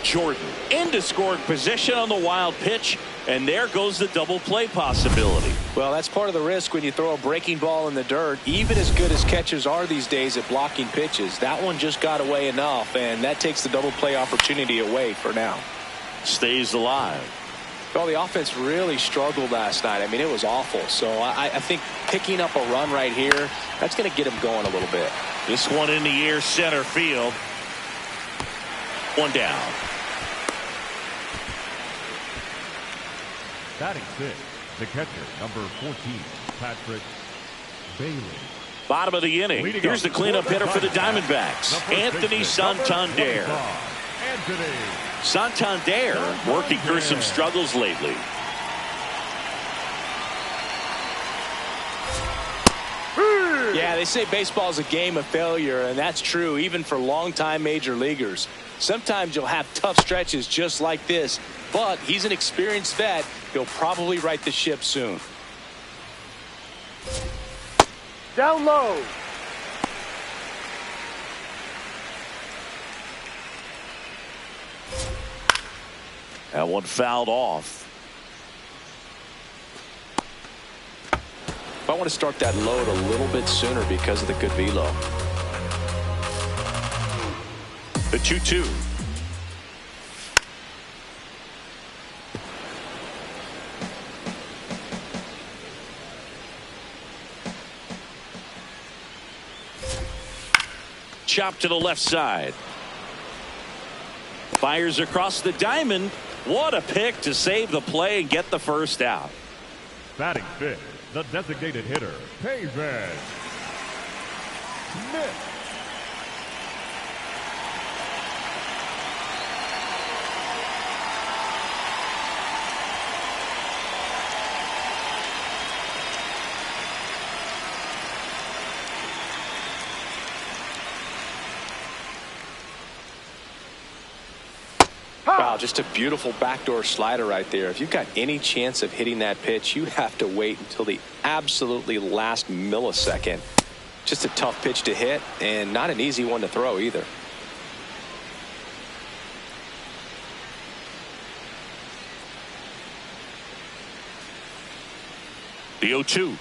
Speaker 1: Jordan into scoring position on the wild pitch, and there goes the double play possibility.
Speaker 3: Well, that's part of the risk when you throw a breaking ball in the dirt. Even as good as catchers are these days at blocking pitches, that one just got away enough, and that takes the double play opportunity away for now.
Speaker 1: Stays alive.
Speaker 3: Well, the offense really struggled last night. I mean, it was awful. So I think picking up a run right here, that's going to get him going a little bit.
Speaker 1: This one in the air, center field. One down.
Speaker 2: Batting sixth, the catcher, number 14, Patrick Bailey.
Speaker 1: Bottom of the inning. Here's the cleanup hitter for the Diamondbacks, Anthony Santander. Santander working through some struggles lately.
Speaker 3: Yeah, they say baseball is a game of failure, and that's true even for longtime major leaguers. Sometimes you'll have tough stretches just like this, but he's an experienced vet. He'll probably right the ship soon.
Speaker 4: Down low.
Speaker 1: That one fouled off.
Speaker 3: I want to start that load a little bit sooner because of the good velo.
Speaker 1: The 2-2. Chop to the left side. Fires across the diamond. What a pick to save the play and get the first out.
Speaker 2: Batting fifth, the designated hitter, Pavin Smith.
Speaker 3: Wow, just a beautiful backdoor slider right there. If you've got any chance of hitting that pitch, you have to wait until the absolutely last millisecond. Just a tough pitch to hit and not an easy one to throw either.
Speaker 1: The 0-2.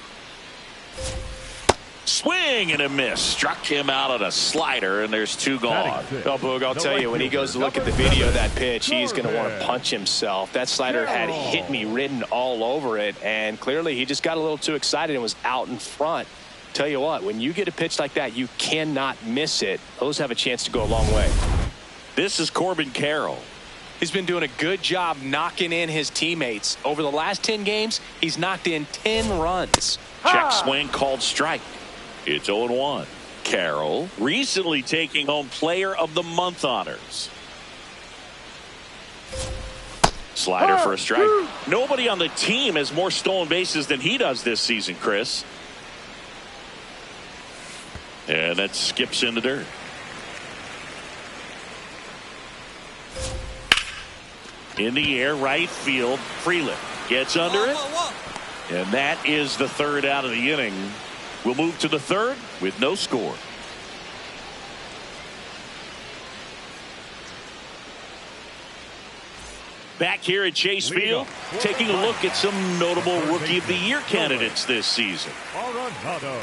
Speaker 1: Swing and a miss. Struck him out on a slider, and there's two gone.
Speaker 3: Well, Boog, I'll tell you, when he goes to look at the video of that pitch, he's going to want to punch himself. That slider had hit me written all over it, and clearly he just got a little too excited and was out in front. Tell you what, when you get a pitch like that, you cannot miss it. Those have a chance to go a long way.
Speaker 1: This is Corbin Carroll.
Speaker 3: He's been doing a good job knocking in his teammates. Over the last 10 games, he's knocked in 10 runs.
Speaker 1: Check swing called strike. It's 0-1. Carroll recently taking home Player of the Month honors. Slider for a strike. Nobody on the team has more stolen bases than he does this season, Chris. And that skips in the dirt. In the air, right field. Freeland gets under it. And that is the third out of the inning. We'll move to the third with no score. Back here at Chase Field, taking a look at some notable Rookie of the Year candidates this season.
Speaker 2: Arenado.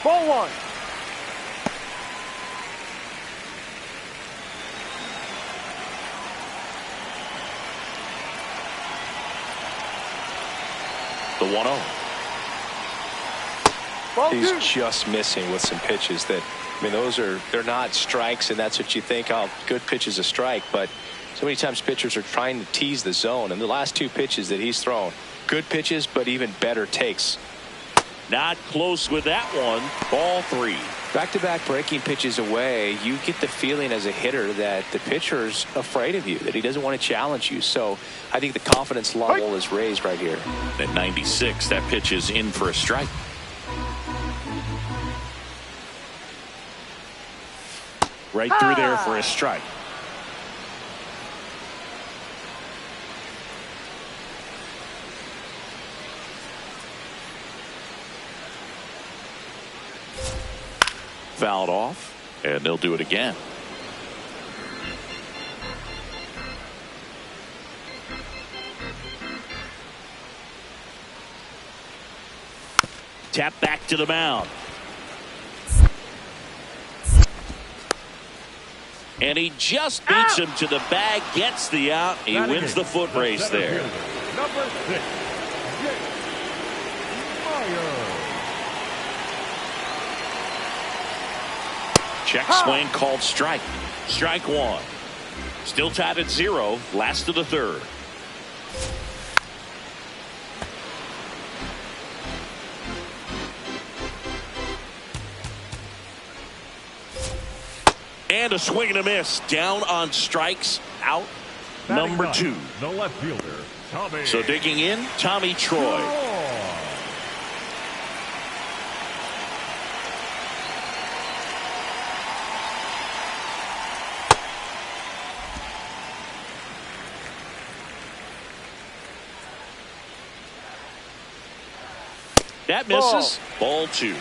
Speaker 4: Ball one.
Speaker 1: The 1-0.
Speaker 4: Ball
Speaker 3: He's
Speaker 4: two.
Speaker 3: just missing with some pitches that, I mean, they're not strikes, and that's what you think, oh, good pitch is a strike. But so many times pitchers are trying to tease the zone, and the last two pitches that he's thrown, good pitches, but even better takes.
Speaker 1: Not close with that one. Ball three.
Speaker 3: Back-to-back breaking pitches away, you get the feeling as a hitter that the pitcher's afraid of you, that he doesn't want to challenge you. So I think the confidence level is raised right here.
Speaker 1: At 96, that pitch is in for a strike. Right through there for a strike. Fouled off, and they'll do it again. Tap back to the mound. And he just beats him to the bag, gets the out. He wins the foot race there.
Speaker 2: Number 6, Jake Meyer.
Speaker 1: Check swing called strike. Strike one. Still tied at 0. Last of the third. And a swing and a miss. Down on strikes. Out. Number 2.
Speaker 2: The left fielder, Tommy.
Speaker 1: So digging in, Tommy Troy. That misses. Ball 2.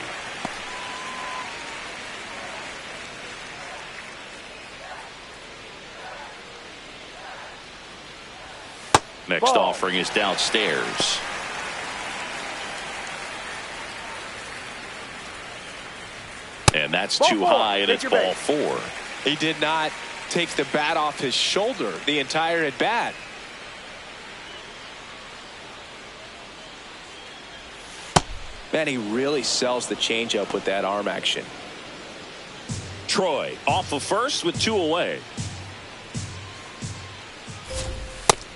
Speaker 1: Next offering is downstairs. And that's too high, and it's ball 4.
Speaker 3: He did not take the bat off his shoulder the entire at bat. Man, he really sells the changeup with that arm action.
Speaker 1: Troy off of first with 2 away.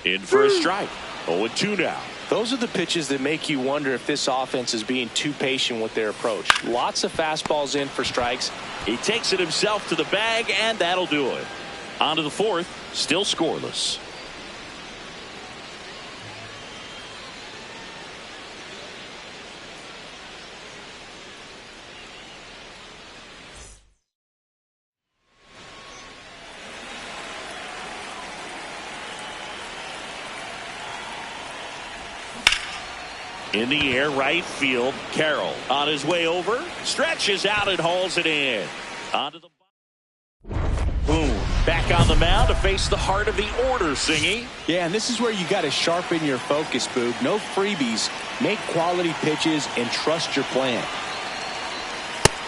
Speaker 1: In for a strike. 0-2 now.
Speaker 3: Those are the pitches that make you wonder if this offense is being too patient with their approach. Lots of fastballs in for strikes.
Speaker 1: He takes it himself to the bag, and that'll do it. On to the fourth, still scoreless. In the air, right field. Carroll on his way over, stretches out and hauls it in. Onto the boom. Back on the mound to face the heart of the order, Singy.
Speaker 3: Yeah, and this is where you got to sharpen your focus, Boog. No freebies. Make quality pitches and trust your plan.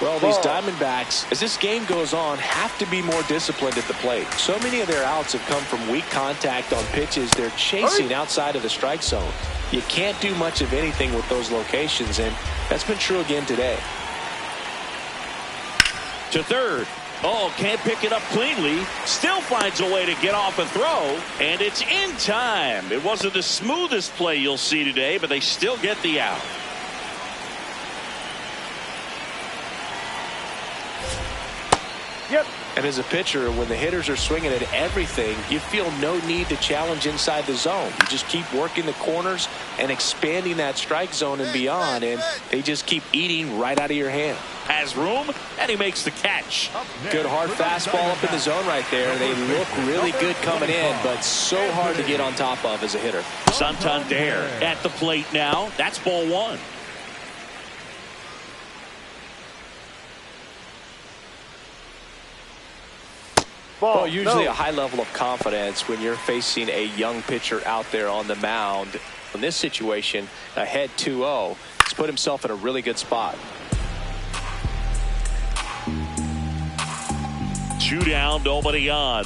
Speaker 3: Well, these Diamondbacks, as this game goes on, have to be more disciplined at the plate. So many of their outs have come from weak contact on pitches they're chasing outside of the strike zone. You can't do much of anything with those locations, and that's been true again today.
Speaker 1: To third. Oh, can't pick it up cleanly. Still finds a way to get off a throw, and it's in time. It wasn't the smoothest play you'll see today, but they still get the out.
Speaker 3: And as a pitcher, when the hitters are swinging at everything, you feel no need to challenge inside the zone. You just keep working the corners and expanding that strike zone and beyond, and they just keep eating right out of your hand.
Speaker 1: Has room, and he makes the catch.
Speaker 3: Good hard fastball up in the zone right there. They look really good coming in, but so hard to get on top of as a hitter.
Speaker 1: Santander at the plate now. That's ball one.
Speaker 3: Well, usually a high level of confidence when you're facing a young pitcher out there on the mound. In this situation, ahead 2-0, he's put himself in a really good spot.
Speaker 1: 2 down, nobody on.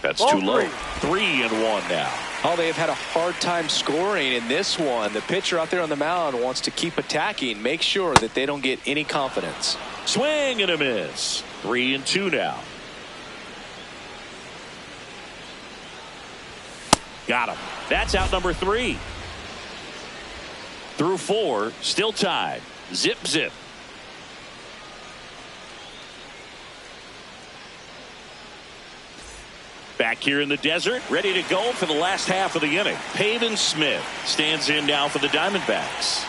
Speaker 1: That's too low. 3-1 now.
Speaker 3: Oh, they have had a hard time scoring in this one. The pitcher out there on the mound wants to keep attacking, make sure that they don't get any confidence.
Speaker 1: Swing and a miss. 3-2 now. Got him. That's out number 3. Through 4, still tied. Zip, zip. Back here in the desert, ready to go for the last half of the inning. Pavin Smith stands in now for the Diamondbacks.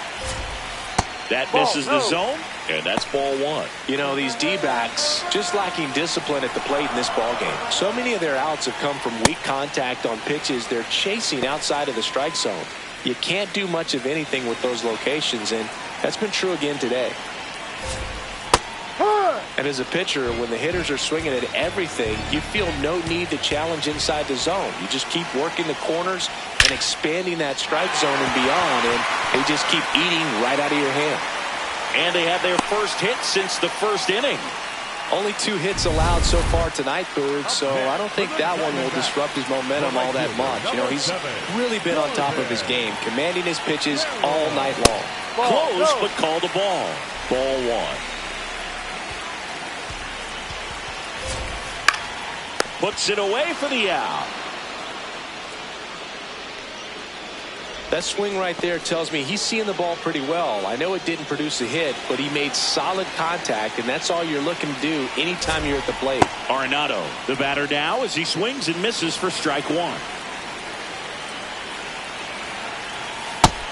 Speaker 1: That misses the zone, and that's ball one.
Speaker 3: You know, these D-backs just lacking discipline at the plate in this ballgame. So many of their outs have come from weak contact on pitches they're chasing outside of the strike zone. You can't do much of anything with those locations, and that's been true again today. And as a pitcher, when the hitters are swinging at everything, you feel no need to challenge inside the zone. You just keep working the corners and expanding that strike zone and beyond, and they just keep eating right out of your hand.
Speaker 1: And they have their first hit since the first inning.
Speaker 3: Only 2 hits allowed so far tonight, Bird, so I don't think that one will disrupt his momentum all that much. You know, he's really been on top of his game, commanding his pitches all night long.
Speaker 1: Close, but called a ball. Ball one. Puts it away for the out.
Speaker 3: That swing right there tells me he's seeing the ball pretty well. I know it didn't produce a hit, but he made solid contact, and that's all you're looking to do anytime you're at the plate.
Speaker 1: Arenado, the batter now, as he swings and misses for strike one.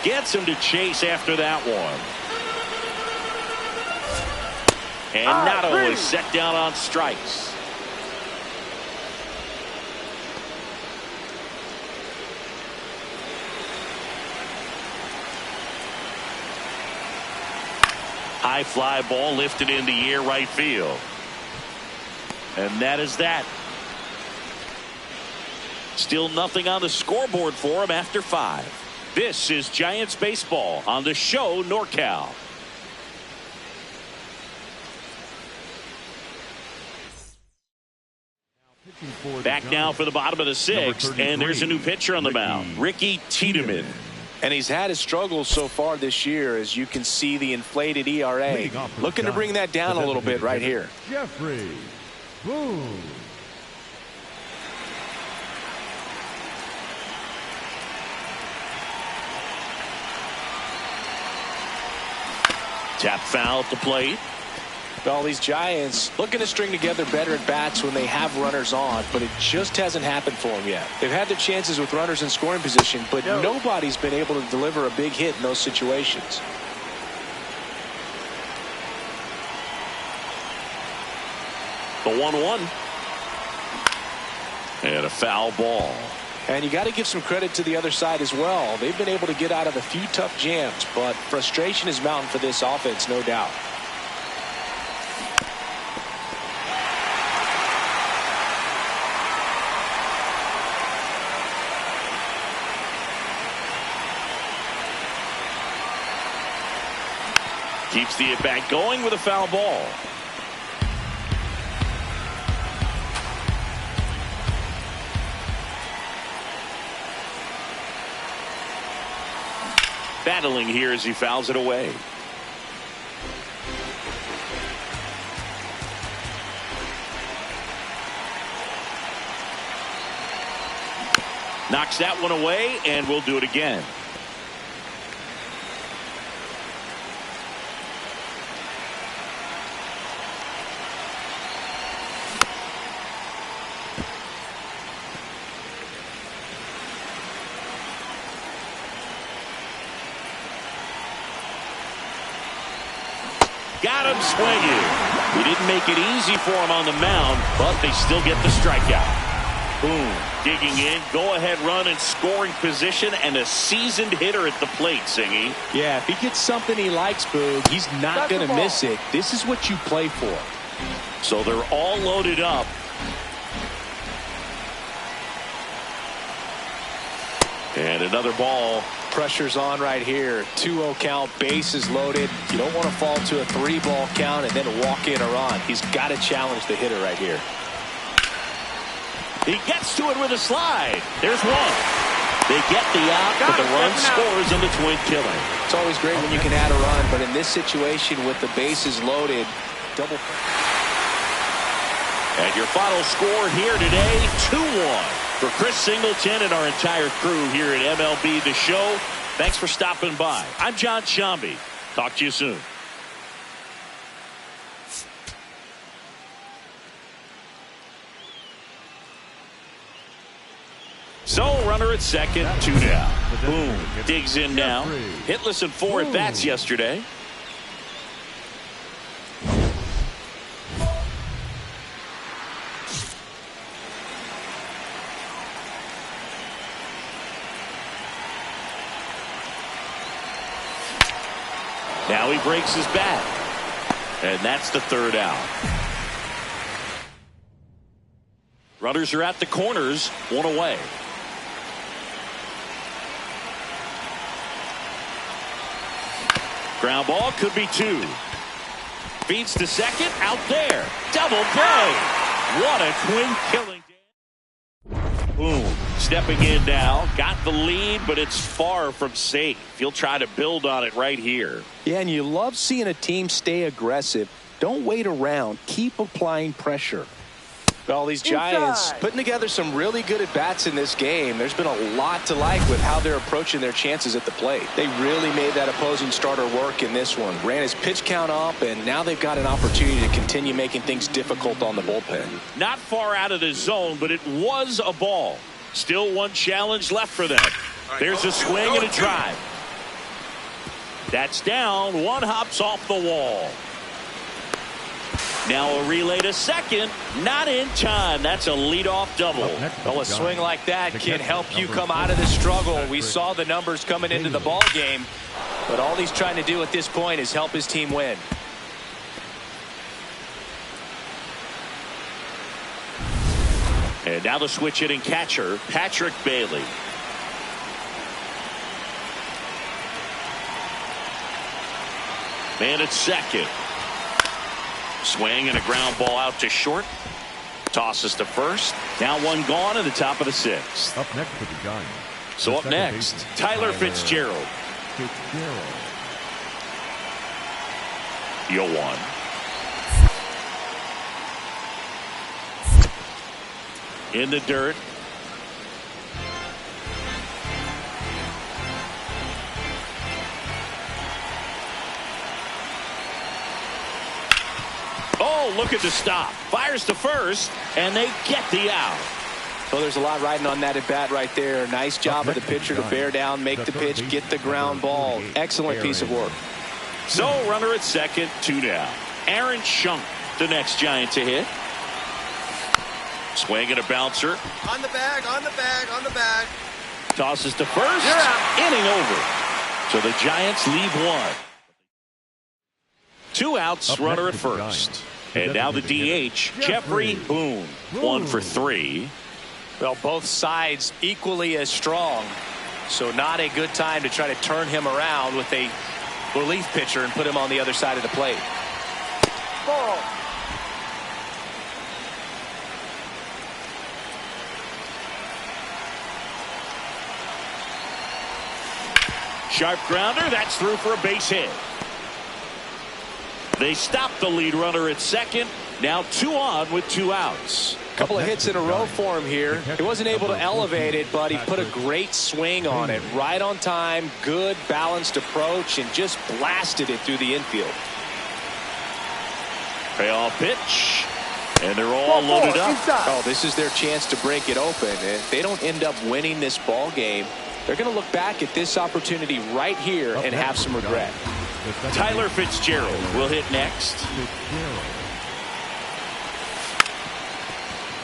Speaker 1: Gets him to chase after that one. And Nato is set down on strikes. High fly ball lifted in the air right field. And that is that. Still nothing on the scoreboard for him after 5. This is Giants baseball on the show NorCal. Back now for the bottom of the 6th, and there's a new pitcher on the mound, Ricky Tiedemann.
Speaker 3: And he's had his struggles so far this year, as you can see the inflated ERA. Looking to bring that down a little bit right here.
Speaker 2: Jeffrey Boone.
Speaker 1: Tap foul at the plate.
Speaker 3: Well, these Giants looking to string together better at bats when they have runners on, but it just hasn't happened for them yet. They've had their chances with runners in scoring position, but nobody's been able to deliver a big hit in those situations.
Speaker 1: The 1-1. And a foul ball.
Speaker 3: And you got to give some credit to the other side as well. They've been able to get out of a few tough jams, but frustration is mounting for this offense, no doubt.
Speaker 1: Keeps the at-bat going with a foul ball. Battling here as he fouls it away. Knocks that one away, and we'll do it again. Got him swinging. He didn't make it easy for him on the mound, but they still get the strikeout. Boom. Digging in, go-ahead run in scoring position, and a seasoned hitter at the plate, Singy.
Speaker 3: Yeah, if he gets something he likes, Boog, he's not going to miss it. This is what you play for.
Speaker 1: So they're all loaded up. And another ball.
Speaker 3: Pressure's on right here. 2-0 count, bases loaded. You don't want to fall to a 3-ball count and then walk in or on. He's got to challenge the hitter right here.
Speaker 1: He gets to it with a slide. There's one. They get the out, but the run scores on the twin killing.
Speaker 3: It's always great when you can add a run, but in this situation with the bases loaded, double.
Speaker 1: And your final score here today, 2-1. For Chris Singleton and our entire crew here at MLB The Show, thanks for stopping by. I'm John Shambi. Talk to you soon. So, runner at second, 2 down. Boom. Digs in now. Hitless in 4 at-bats yesterday. Now he breaks his bat. And that's the 3rd out. Runners are at the corners, 1 away. Ground ball, could be 2. Feeds to second, out there. Double play. What a twin killing. Boom. Stepping in now. Got the lead, but it's far from safe. He'll try to build on it right here.
Speaker 3: Yeah, and you love seeing a team stay aggressive. Don't wait around. Keep applying pressure. Well, these Giants putting together some really good at-bats in this game. There's been a lot to like with how they're approaching their chances at the plate. They really made that opposing starter work in this one. Ran his pitch count up, and now they've got an opportunity to continue making things difficult on the bullpen.
Speaker 1: Not far out of the zone, but it was a ball. Still one challenge left for them. There's a swing and a drive. That's down. One hops off the wall. Now a relay to second. Not in time. That's a leadoff double.
Speaker 3: Well, a swing like that can help you come out of the struggle. We saw the numbers coming into the ball game, but all he's trying to do at this point is help his team win.
Speaker 1: And now the switch hitting catcher, Patrick Bailey. Man at second. Swing and a ground ball out to short. Tosses to first. Now one gone in the top of the 6th.
Speaker 2: Up next for the Giants.
Speaker 1: So up next, Tyler Fitzgerald. Yo-1. In the dirt. Oh, look at the stop. Fires to first, and they get the out.
Speaker 3: Well, there's a lot riding on that at bat right there. Nice job of the pitcher to bear down, make the pitch, get the ground ball. Excellent piece of work.
Speaker 1: So, runner at second, 2 down. Aaron Schunk, the next Giant to hit. Swing and a bouncer.
Speaker 5: On the bag, on the bag, on the bag.
Speaker 1: Tosses to first. Inning over. So the Giants leave 1. 2 outs, runner at first. And now the DH, Jeffrey Boone. 1 for 3.
Speaker 3: Well, both sides equally as strong. So not a good time to try to turn him around with a relief pitcher and put him on the other side of the plate.
Speaker 4: Ball.
Speaker 1: Sharp grounder, that's through for a base hit. They stop the lead runner at second. Now 2 on with 2 outs.
Speaker 3: Couple of hits in a row for him here. He wasn't able to elevate it, but he put a great swing on it. Right on time, good balanced approach, and just blasted it through the infield.
Speaker 1: Payoff pitch. And they're all loaded up.
Speaker 3: Oh, this is their chance to break it open. If they don't end up winning this ball game, they're going to look back at this opportunity right here and have some regret.
Speaker 1: Tyler Fitzgerald will hit next.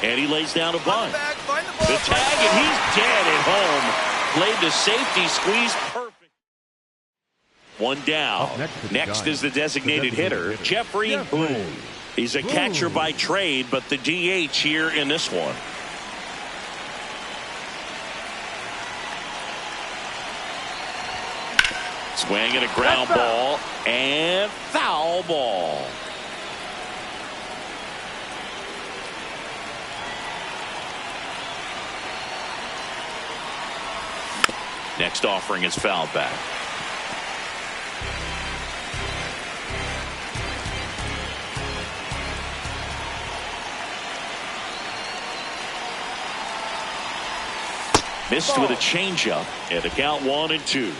Speaker 1: And he lays down a bunt. The tag, and he's dead at home. Played the safety, squeeze perfect. One down. Next is the designated hitter, Jeffrey Boone. He's a catcher by trade, but the DH here in this one. Swing and a ground ball and foul ball. Next offering is fouled back. Missed with a changeup and a count 1-2.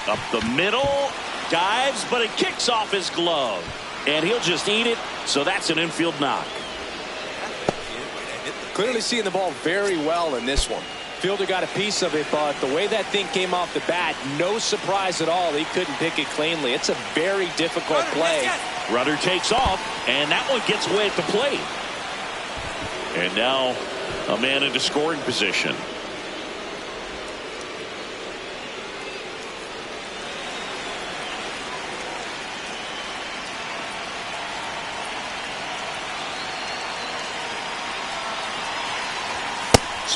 Speaker 1: Up the middle, dives, but it kicks off his glove. And he'll just eat it, so that's an infield knock.
Speaker 3: Clearly seeing the ball very well in this one. Fielder got a piece of it, but the way that thing came off the bat, no surprise at all. He couldn't pick it cleanly. It's a very difficult play.
Speaker 1: Runner takes off, and that one gets away at the plate. And now a man into scoring position.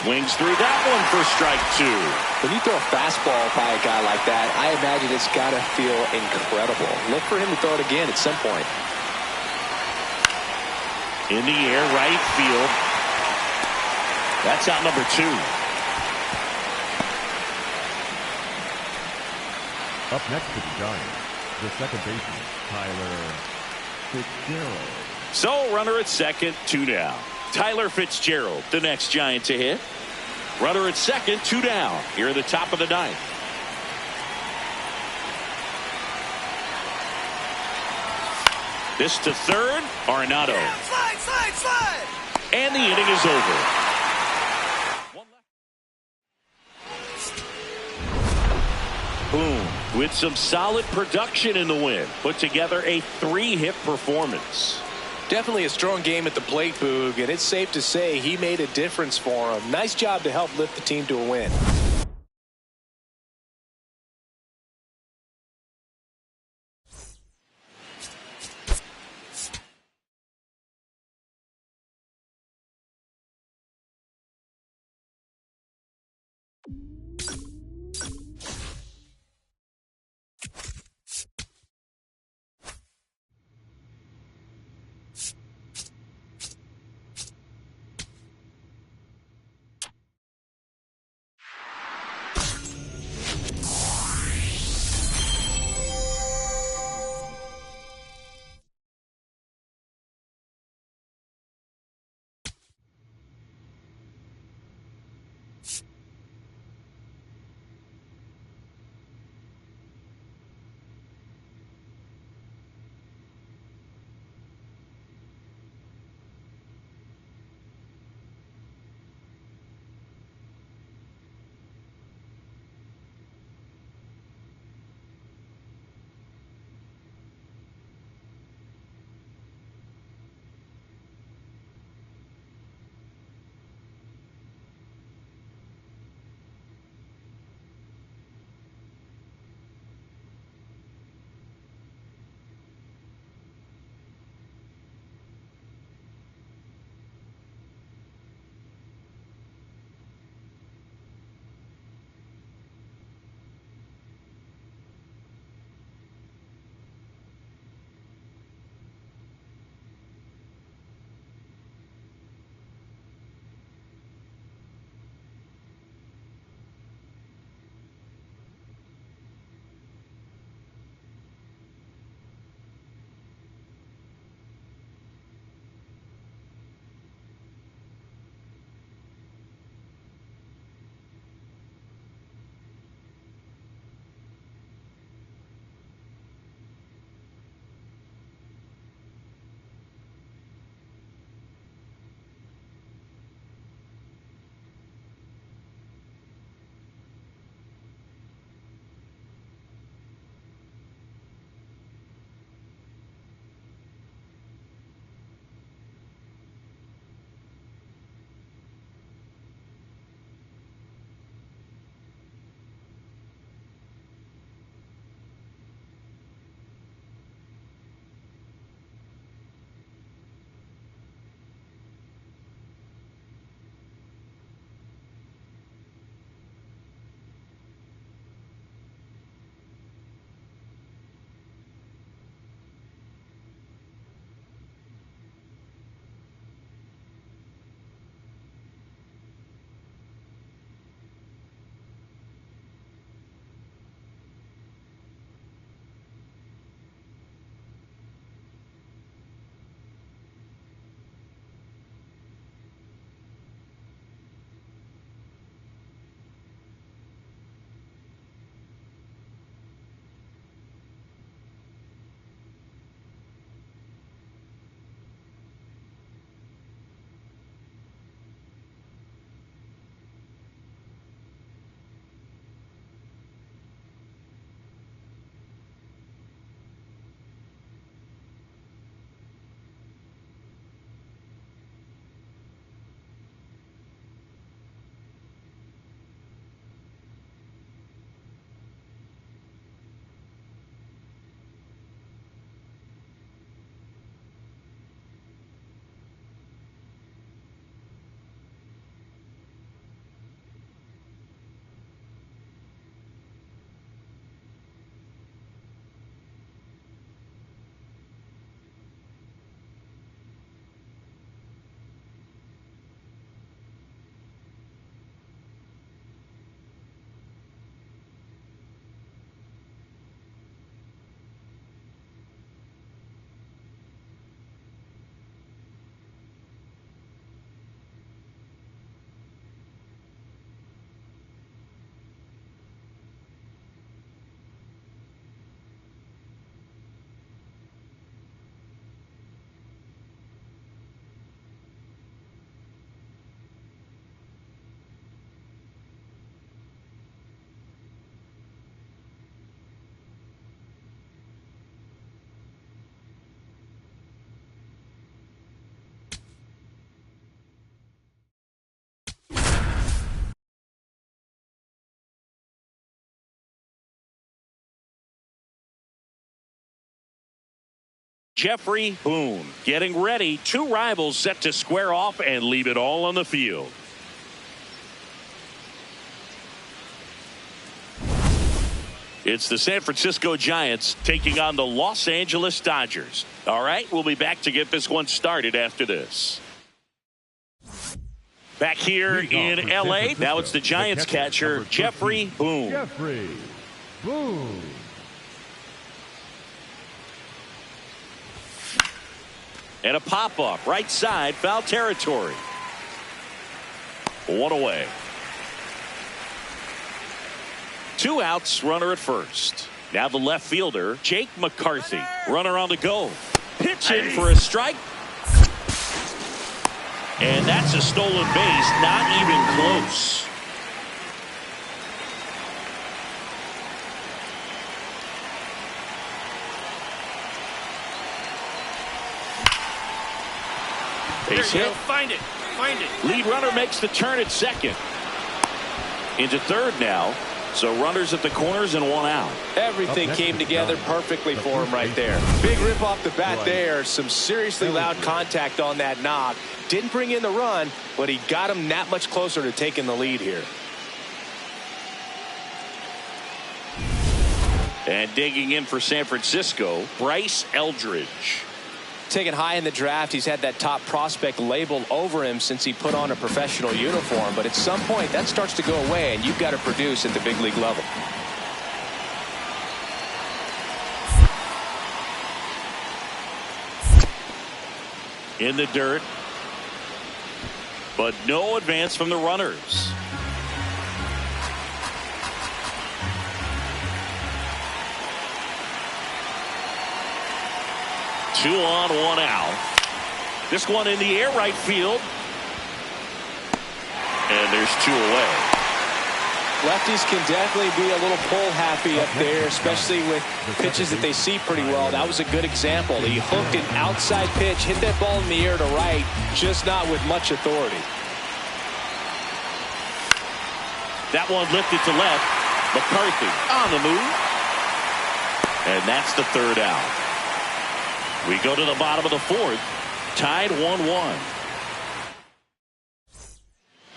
Speaker 1: Swings through that one for strike 2.
Speaker 3: When you throw a fastball by a guy like that, I imagine it's got to feel incredible. Look for him to throw it again at some point.
Speaker 1: In the air, right field. That's out number 2.
Speaker 2: Up next to the Giants, the second baseman, Tyler Fitzgerald.
Speaker 1: So runner at second, 2 down. Tyler Fitzgerald, the next Giant to hit. Runner at second, 2 down. Here at the top of the ninth. This to third, Arenado.
Speaker 5: Slide.
Speaker 1: And the inning is over. Boom, with some solid production in the win. Put together a 3-hit performance.
Speaker 3: Definitely a strong game at the plate, Boog, and it's safe to say he made a difference for him. Nice job to help lift the team to a win.
Speaker 1: Jeffrey Boone getting ready. Two rivals set to square off and leave it all on the field. It's the San Francisco Giants taking on the Los Angeles Dodgers. All right, we'll be back to get this one started after this. Back here in L.A., now it's the Giants catcher, Jeffrey Boone.
Speaker 2: Jeffrey Boone.
Speaker 1: And a pop-up, right side, foul territory. One away. Two outs, runner at first. Now the left fielder, Jake McCarthy. Runner on the go. Pitching for a strike. And that's a stolen base, not even close. Base hit.
Speaker 5: Find it. Find it.
Speaker 1: Lead runner makes the turn at second. Into third now. So runners at the corners and one out.
Speaker 3: Everything came together perfectly for him right there. Big rip off the bat there. Some seriously loud contact on that knock. Didn't bring in the run, but he got him that much closer to taking the lead here.
Speaker 1: And digging in for San Francisco, Bryce Eldridge.
Speaker 3: Taken high in the draft, he's had that top prospect labeled over him since he put on a professional uniform. But at some point, that starts to go away, and you've got to produce at the big league level.
Speaker 1: In the dirt. But no advance from the runners. Two on, one out. This one in the air, right field. And there's two away.
Speaker 3: Lefties can definitely be a little pull happy up there, especially with pitches that they see pretty well. That was a good example. He hooked an outside pitch, hit that ball in the air to right, just not with much authority.
Speaker 1: That one lifted to left. McCarthy on the move. And that's the third out. We go to the bottom of the fourth, tied 1-1.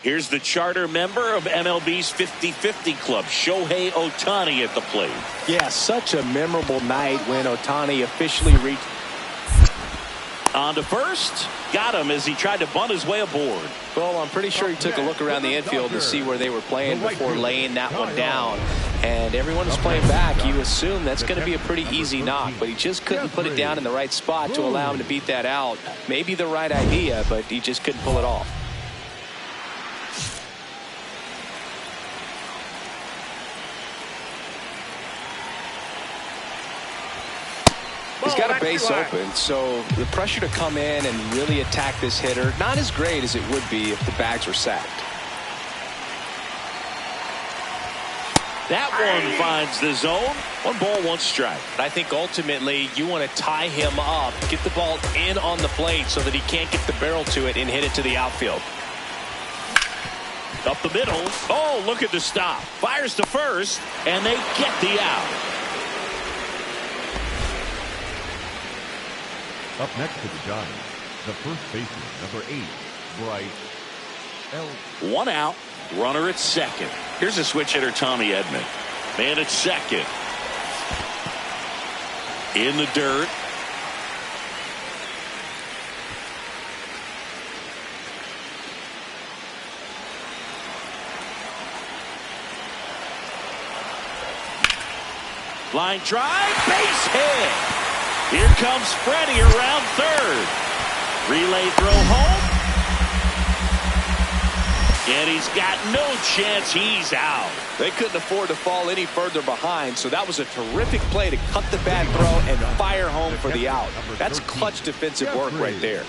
Speaker 1: Here's the charter member of MLB's 50-50 club, Shohei Ohtani at the plate.
Speaker 3: Yeah, such a memorable night when Ohtani officially reached.
Speaker 1: On to first, got him as he tried to bunt his way aboard.
Speaker 3: Well, I'm pretty sure he took a look around the infield to see where they were playing before laying that one down. And everyone is playing back. You assume that's going to be a pretty easy knock, but he just couldn't put it down in the right spot to allow him to beat that out. Maybe the right idea, but he just couldn't pull it off. He's got a base open, so the pressure to come in and really attack this hitter, not as great as it would be if the bags were sacked.
Speaker 1: That one finds the zone. 1 ball, 1 strike.
Speaker 3: I think ultimately you want to tie him up, get the ball in on the plate so that he can't get the barrel to it and hit it to the outfield.
Speaker 1: Up the middle. Oh, look at the stop. Fires to first, and they get the out.
Speaker 2: Up next to the Giants, the first baseman, number 8, Bryce Eldridge.
Speaker 1: 1 out, runner at second. Here's a switch hitter, Tommy Edman. Man at second. In the dirt. Line drive, base hit. Here comes Freddie around third. Relay throw home. And he's got no chance. He's out.
Speaker 3: They couldn't afford to fall any further behind, so that was a terrific play to cut the bad throw and fire home for the out. That's clutch defensive work right there.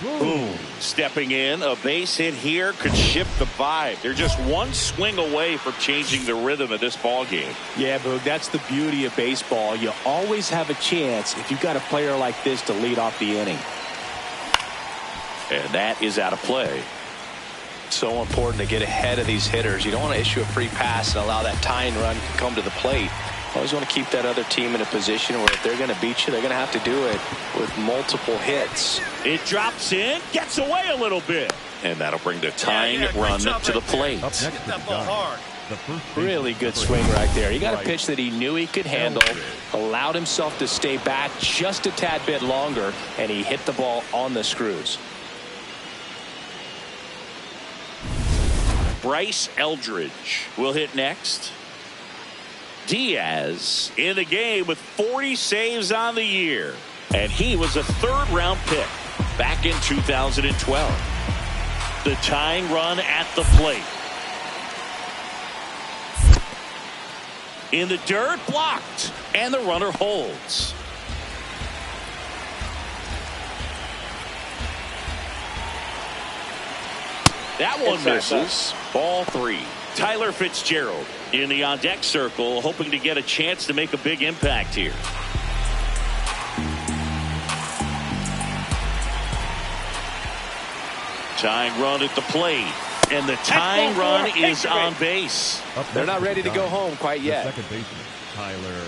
Speaker 1: Boom. Stepping in, a base hit here could shift the vibe. They're just one swing away from changing the rhythm of this ball game.
Speaker 3: Yeah, Boog, that's the beauty of baseball. You always have a chance if you've got a player like this to lead off the inning.
Speaker 1: And that is out of play.
Speaker 3: So important to get ahead of these hitters. You don't want to issue a free pass and allow that tying run to come to the plate. Always want to keep that other team in a position where if they're going to beat you, they're going to have to do it with multiple hits.
Speaker 1: It drops in, gets away a little bit. And that'll bring the tying run to the plate.
Speaker 2: Up next to the Giants, the first
Speaker 3: Really good swing right there. He got a pitch that he knew he could handle, allowed himself to stay back just a tad bit longer, and he hit the ball on the screws.
Speaker 1: Bryce Eldridge will hit next. Diaz in the game with 40 saves on the year. And he was a third-round pick back in 2012. The tying run at the plate. In the dirt, blocked. And the runner holds. That one misses. Ball 3. Tyler Fitzgerald in the on-deck circle, hoping to get a chance to make a big impact here. Tying run at the plate. And the tying run is on base.
Speaker 3: They're not ready to go home quite yet.
Speaker 2: Second baseman, Tyler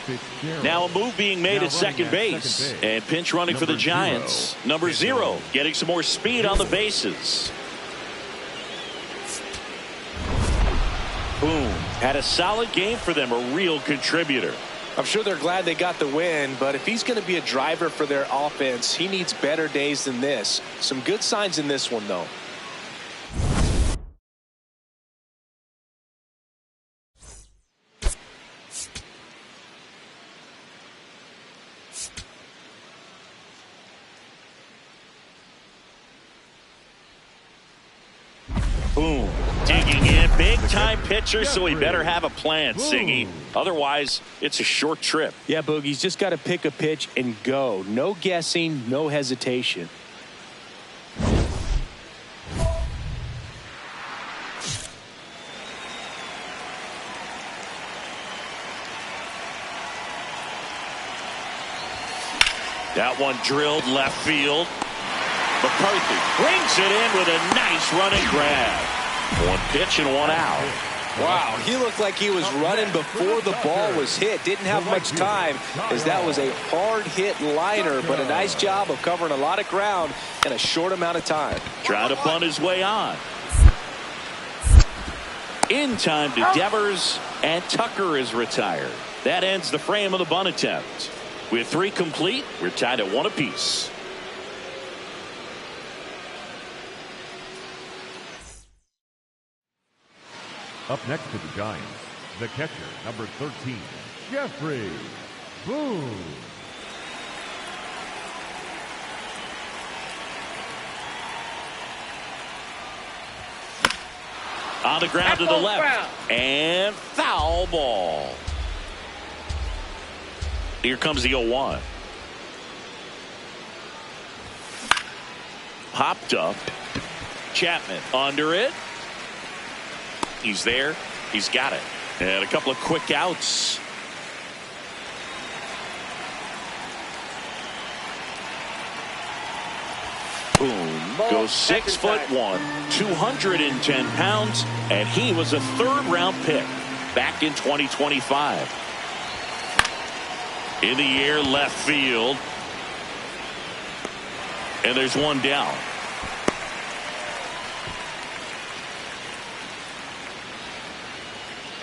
Speaker 2: Fitzgerald.
Speaker 1: Now a move being made at second base. And pinch running for the Giants. Number 0 getting some more speed on the bases. Boom. Had a solid game for them, a real contributor.
Speaker 3: I'm sure they're glad they got the win, but if he's going to be a driver for their offense, he needs better days than this. Some good signs in this one, though.
Speaker 1: Boom. Digging in. Big-time pitcher, so he better have a plan, Siggy. Otherwise, it's a short trip.
Speaker 3: Yeah, Boogie's just got to pick a pitch and go. No guessing, no hesitation.
Speaker 1: That one drilled left field. McCarthy brings it in with a nice running grab. One pitch and one out.
Speaker 3: Wow, he looked like he was running before the ball was hit. Didn't have much time as that was a hard hit liner, but a nice job of covering a lot of ground in a short amount of time.
Speaker 1: Trying to bunt his way on. In time to Devers, and Tucker is retired. That ends the frame of the bunt attempt. With 3 complete, we're tied at 1 apiece.
Speaker 2: Up next to the Giants, the catcher, number 13, Jeffrey Boone.
Speaker 1: On the ground to the left. And foul ball. Here comes the 0-1. Popped up. Chapman under it. He's there. He's got it. And a couple of quick outs. Boom. Goes 6'1", 210 pounds, and he was a third-round pick back in 2025. In the air, left field. And there's one down.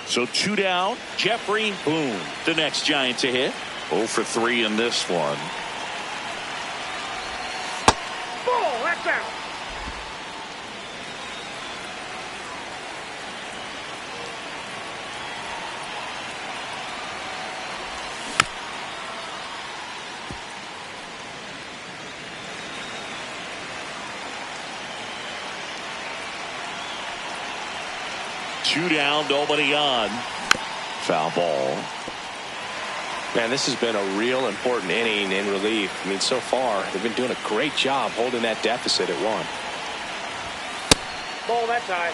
Speaker 1: So 2 down. Jeffrey Boone, the next Giant to hit. 0 for 3 in this one.
Speaker 4: Ball, that's out.
Speaker 1: Two down, nobody on. Foul ball.
Speaker 3: Man, this has been a real important inning in relief. I mean, so far, they've been doing a great job holding that deficit at 1.
Speaker 4: Ball, that's high.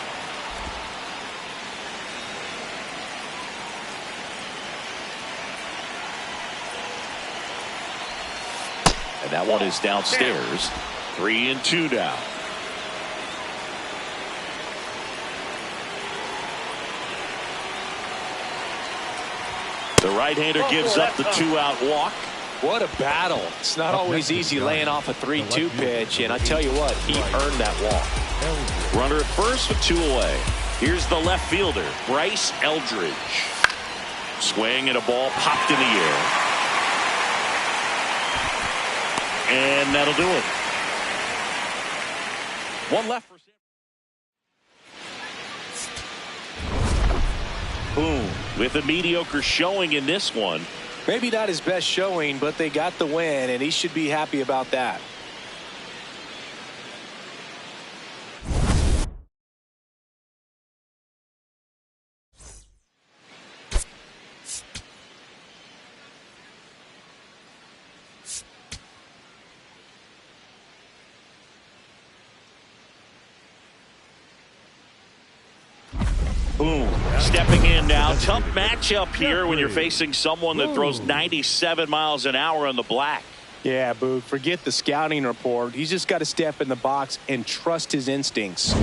Speaker 1: And that one is downstairs. 3-2 down. The right-hander gives up the 2-out walk.
Speaker 3: What a battle. It's not always easy laying off a 3-2 pitch, and I tell you what, he earned that walk.
Speaker 1: Runner at first with 2 away. Here's the left fielder, Bryce Eldridge. Swing and a ball popped in the air. And that'll do it. One left for Boom. With a mediocre showing in this one.
Speaker 3: Maybe not his best showing, but they got the win, and he should be happy about that.
Speaker 1: Boom. Stepping in now. Tough matchup here when you're facing someone that throws 97 miles an hour on the black.
Speaker 3: Yeah, Boog, forget the scouting report. He's just got to step in the box and trust his instincts.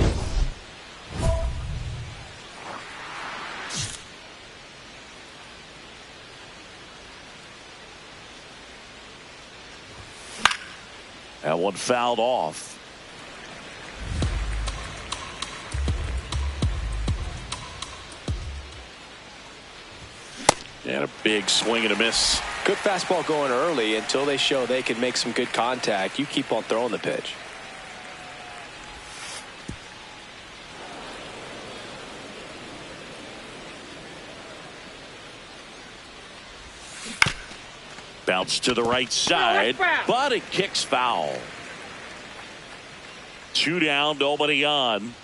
Speaker 1: That one fouled off. And a big swing and a miss.
Speaker 3: Good fastball going early until they show they can make some good contact. You keep on throwing the pitch.
Speaker 1: Bounce to the right side, but it kicks foul. 2 down, nobody on.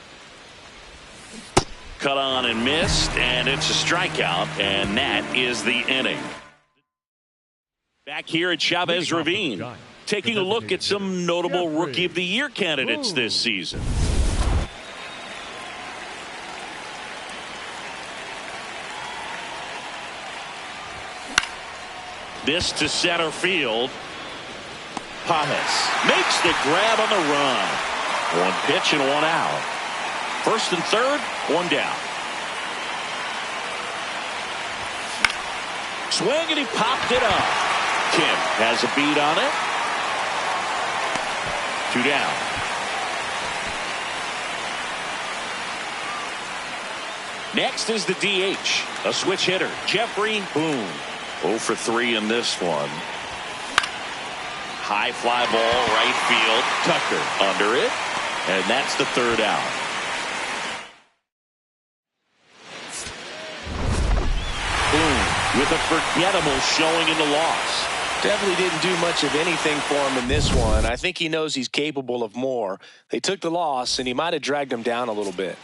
Speaker 1: Cut on and missed, and it's a strikeout, and that is the inning. Back here at Chavez Ravine, taking a look at some notable Rookie of the Year candidates this season. This to center field. Pajes makes the grab on the run. 1 pitch and 1 out. First and third, 1 down. Swing and he popped it up. Kim has a beat on it. 2 down. Next is the DH, a switch hitter, Jeffrey Boone. 0 for 3 in this one. High fly ball, right field. Tucker under it, and that's the 3rd out. Boone with a forgettable showing in the loss.
Speaker 3: Definitely didn't do much of anything for him in this one. I think he knows he's capable of more. They took the loss, and he might have dragged him down a little bit.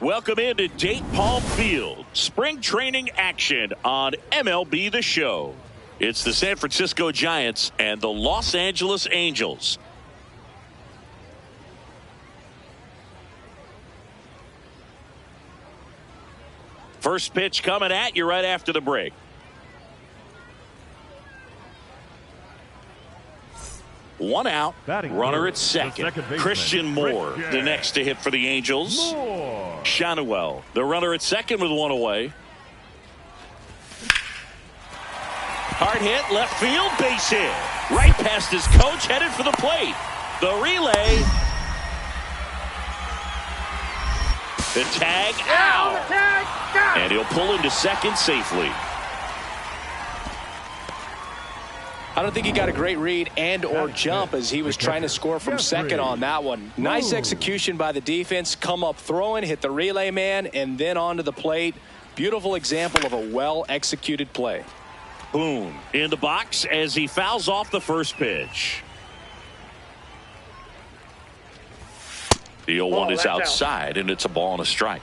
Speaker 1: Welcome into Dayton Palm Field. Spring training action on MLB The Show. It's the San Francisco Giants and the Los Angeles Angels. First pitch coming at you right after the break. One out, runner at second. Christian Moore, the next to hit for the Angels. Shanuel, the runner at second with one away. Hard hit, left field, base hit. Right past his coach, headed for the plate. The relay. The tag out. And he'll pull into second safely.
Speaker 3: I don't think he got a great read and or jump as he was trying to score from second on that one. Nice execution by the defense. Come up throwing, hit the relay man, and then onto the plate. Beautiful example of a well-executed play.
Speaker 1: Boone in the box as he fouls off the first pitch. The 0-1 is outside, and it's a ball and a strike.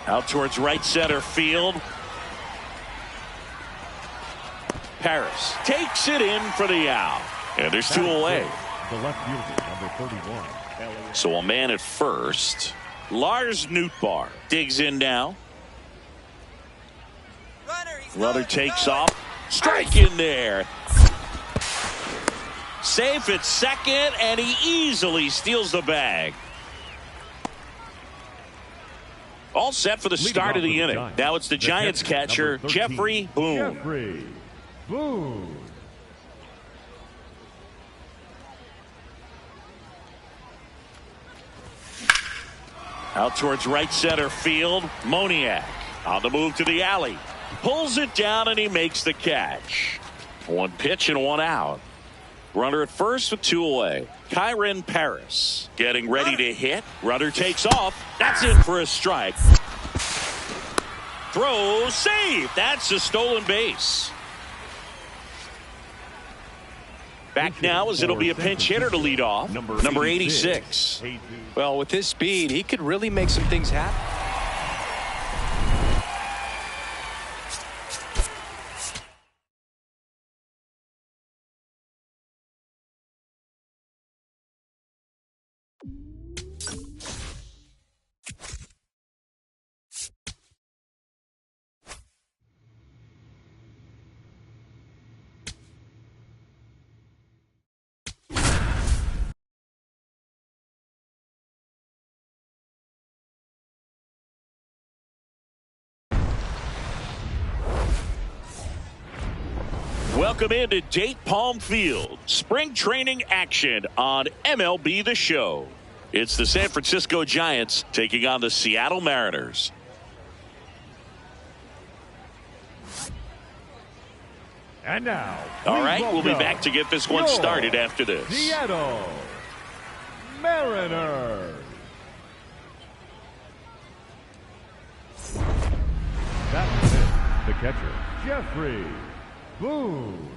Speaker 1: Out towards right center field. Paris takes it in for the out. And there's two away.
Speaker 2: The left fielder, number 31.
Speaker 1: So a man at first. Lars Nootbaar digs in now. Runner takes off. Strike in there. Safe at second, and he easily steals the bag. All set for the start of the inning. Now it's the Giants catcher, Jeffrey Boone. Out towards right center field. Moniak on the move to the alley. Pulls it down, and he makes the catch. One pitch and one out. Runner at first with two away. Kyren Paris getting ready to hit. Runner takes off. That's in for a strike. Throw, save. That's a stolen base. Back now as it'll be a pinch hitter to lead off. Number 86.
Speaker 3: Well, with his speed, he could really make some things happen.
Speaker 1: Welcome into Dayton Palm Field. Spring training action on MLB The Show. It's the San Francisco Giants taking on the Seattle Mariners.
Speaker 2: And now,
Speaker 1: all right, we'll be back to get this one started after this.
Speaker 2: Seattle Mariners. That's it. The catcher, Jeffrey Boone.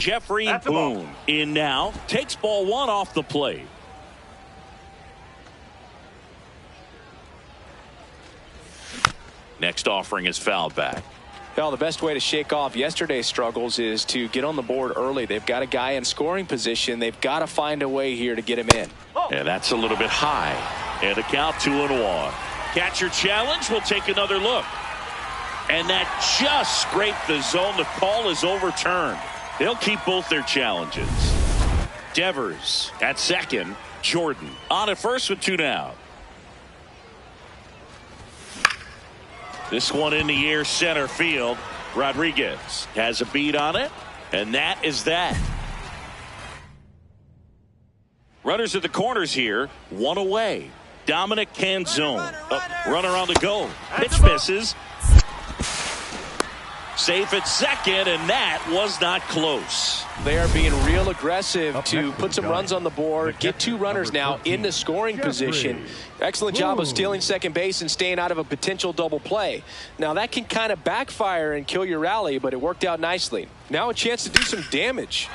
Speaker 1: Jeffrey Boone in now. Takes ball one off the plate. Next offering is fouled back.
Speaker 3: Well, the best way to shake off yesterday's struggles is to get on the board early. They've got a guy in scoring position. They've got to find a way here to get him in.
Speaker 1: And that's a little bit high. And the count 2-1. Catcher challenge. We'll take another look. And that just scraped the zone. The call is overturned. They'll keep both their challenges. Devers at second. Jordan on at first with two down. This one in the air center field. Rodriguez has a beat on it, and that is that. Runners at the corners here, one away. Dominic Canzone. Runner on the go. Pitch misses. Safe at second, and that was not close.
Speaker 3: They are being real aggressive to put some runs on the board, get 2 runners now in the scoring position. Excellent job of stealing second base and staying out of a potential double play. Now, that can kind of backfire and kill your rally, but it worked out nicely. Now a chance to do some damage.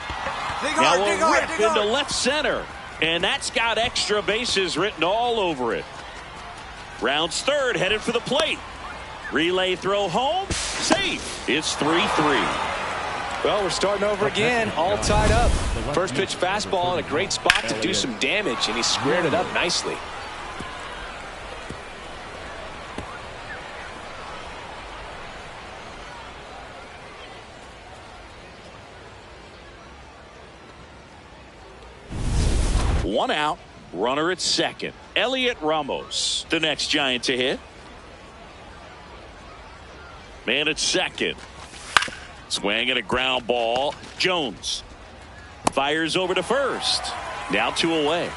Speaker 1: Now a rip into left center, and that's got extra bases written all over it. Rounds third, headed for the plate. Relay throw home, safe. It's 3-3.
Speaker 3: Well, we're starting over again, all tied up. First pitch fastball in a great spot to do some damage, and he squared it up nicely.
Speaker 1: One out, runner at second. Elliot Ramos, the next Giant to hit. Man at second. Swing and a ground ball. Jones fires over to first. Now 2 away.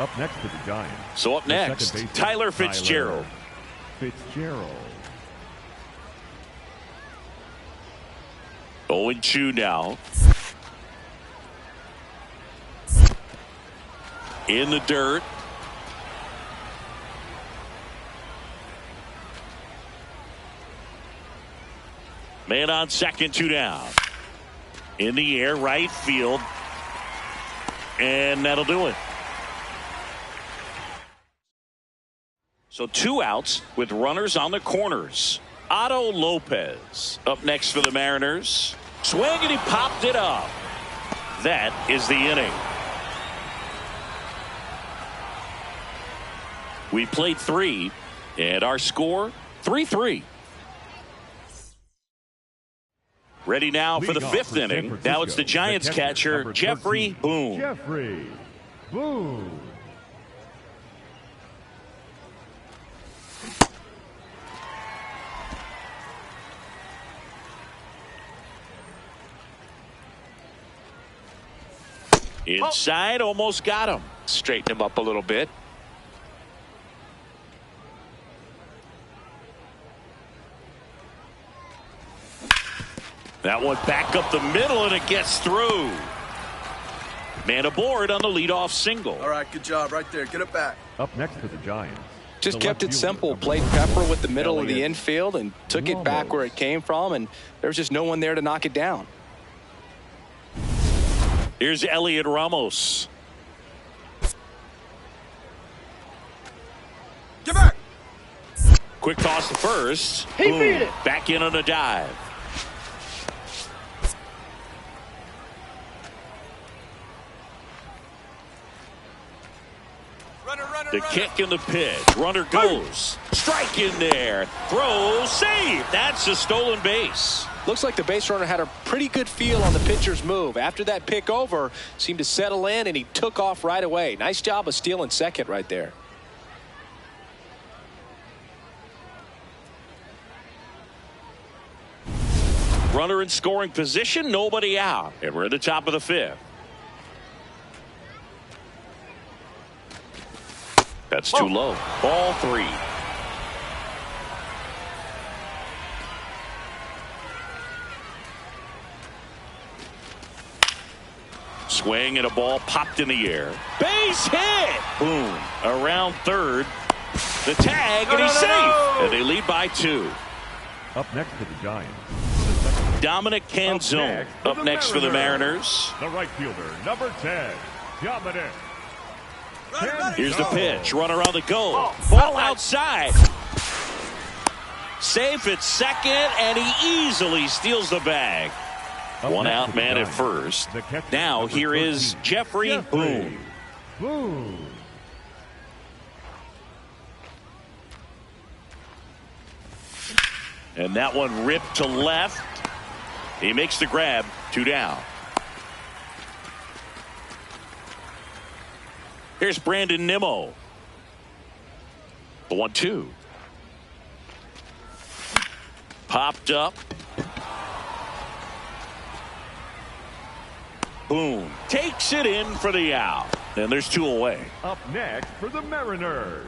Speaker 2: Up next to the Giants.
Speaker 1: So up next, Tyler Fitzgerald.
Speaker 2: Fitzgerald.
Speaker 1: 0-2 now. In the dirt. Man on second, 2 down. In the air, right field. And that'll do it. So 2 outs with runners on the corners. Otto Lopez up next for the Mariners. Swing and he popped it up. That is the inning. We played 3, and our score 3-3. Ready now for the 5th inning. Now it's the Giants catcher, Jeffrey Boone.
Speaker 2: Jeffrey Boone.
Speaker 1: Inside, almost got him.
Speaker 3: Straighten him up a little bit.
Speaker 1: That one back up the middle, and it gets through. Man aboard on the leadoff single.
Speaker 5: All right, good job right there. Get it back.
Speaker 2: Up next to the Giants.
Speaker 3: Just kept it simple. Played Pepper with the middle of the infield and took it back where it came from, and there was just no one there to knock it down.
Speaker 1: Here's Elliot Ramos.
Speaker 5: Get back.
Speaker 1: Quick toss to first.
Speaker 4: He beat it.
Speaker 1: Back in on a dive. The kick and the pitch. Runner goes. Strike in there. Throws. Save. That's a stolen base.
Speaker 3: Looks like the base runner had a pretty good feel on the pitcher's move. After that pick over, seemed to settle in, and he took off right away. Nice job of stealing second right there.
Speaker 1: Runner in scoring position. Nobody out. And we're at the top of the 5th. That's too low. Ball 3. Swing and a ball popped in the air. Base hit. Boom. Around third. The tag, and he's safe. And they lead by 2.
Speaker 2: Up next to the Giants.
Speaker 1: Dominic Canzone up next for the Mariners.
Speaker 2: The right fielder, number 10, Dominic.
Speaker 1: Here's the pitch. Runner on the go. Ball outside. Safe at second, and he easily steals the bag. One out, man at first. Now here is Jeffrey Boone.
Speaker 2: Boone.
Speaker 1: And that one ripped to left. He makes the grab. 2 down. Here's Brandon Nimmo. The 1-2. Popped up. Boone takes it in for the out. And there's 2 away.
Speaker 2: Up next for the Mariners,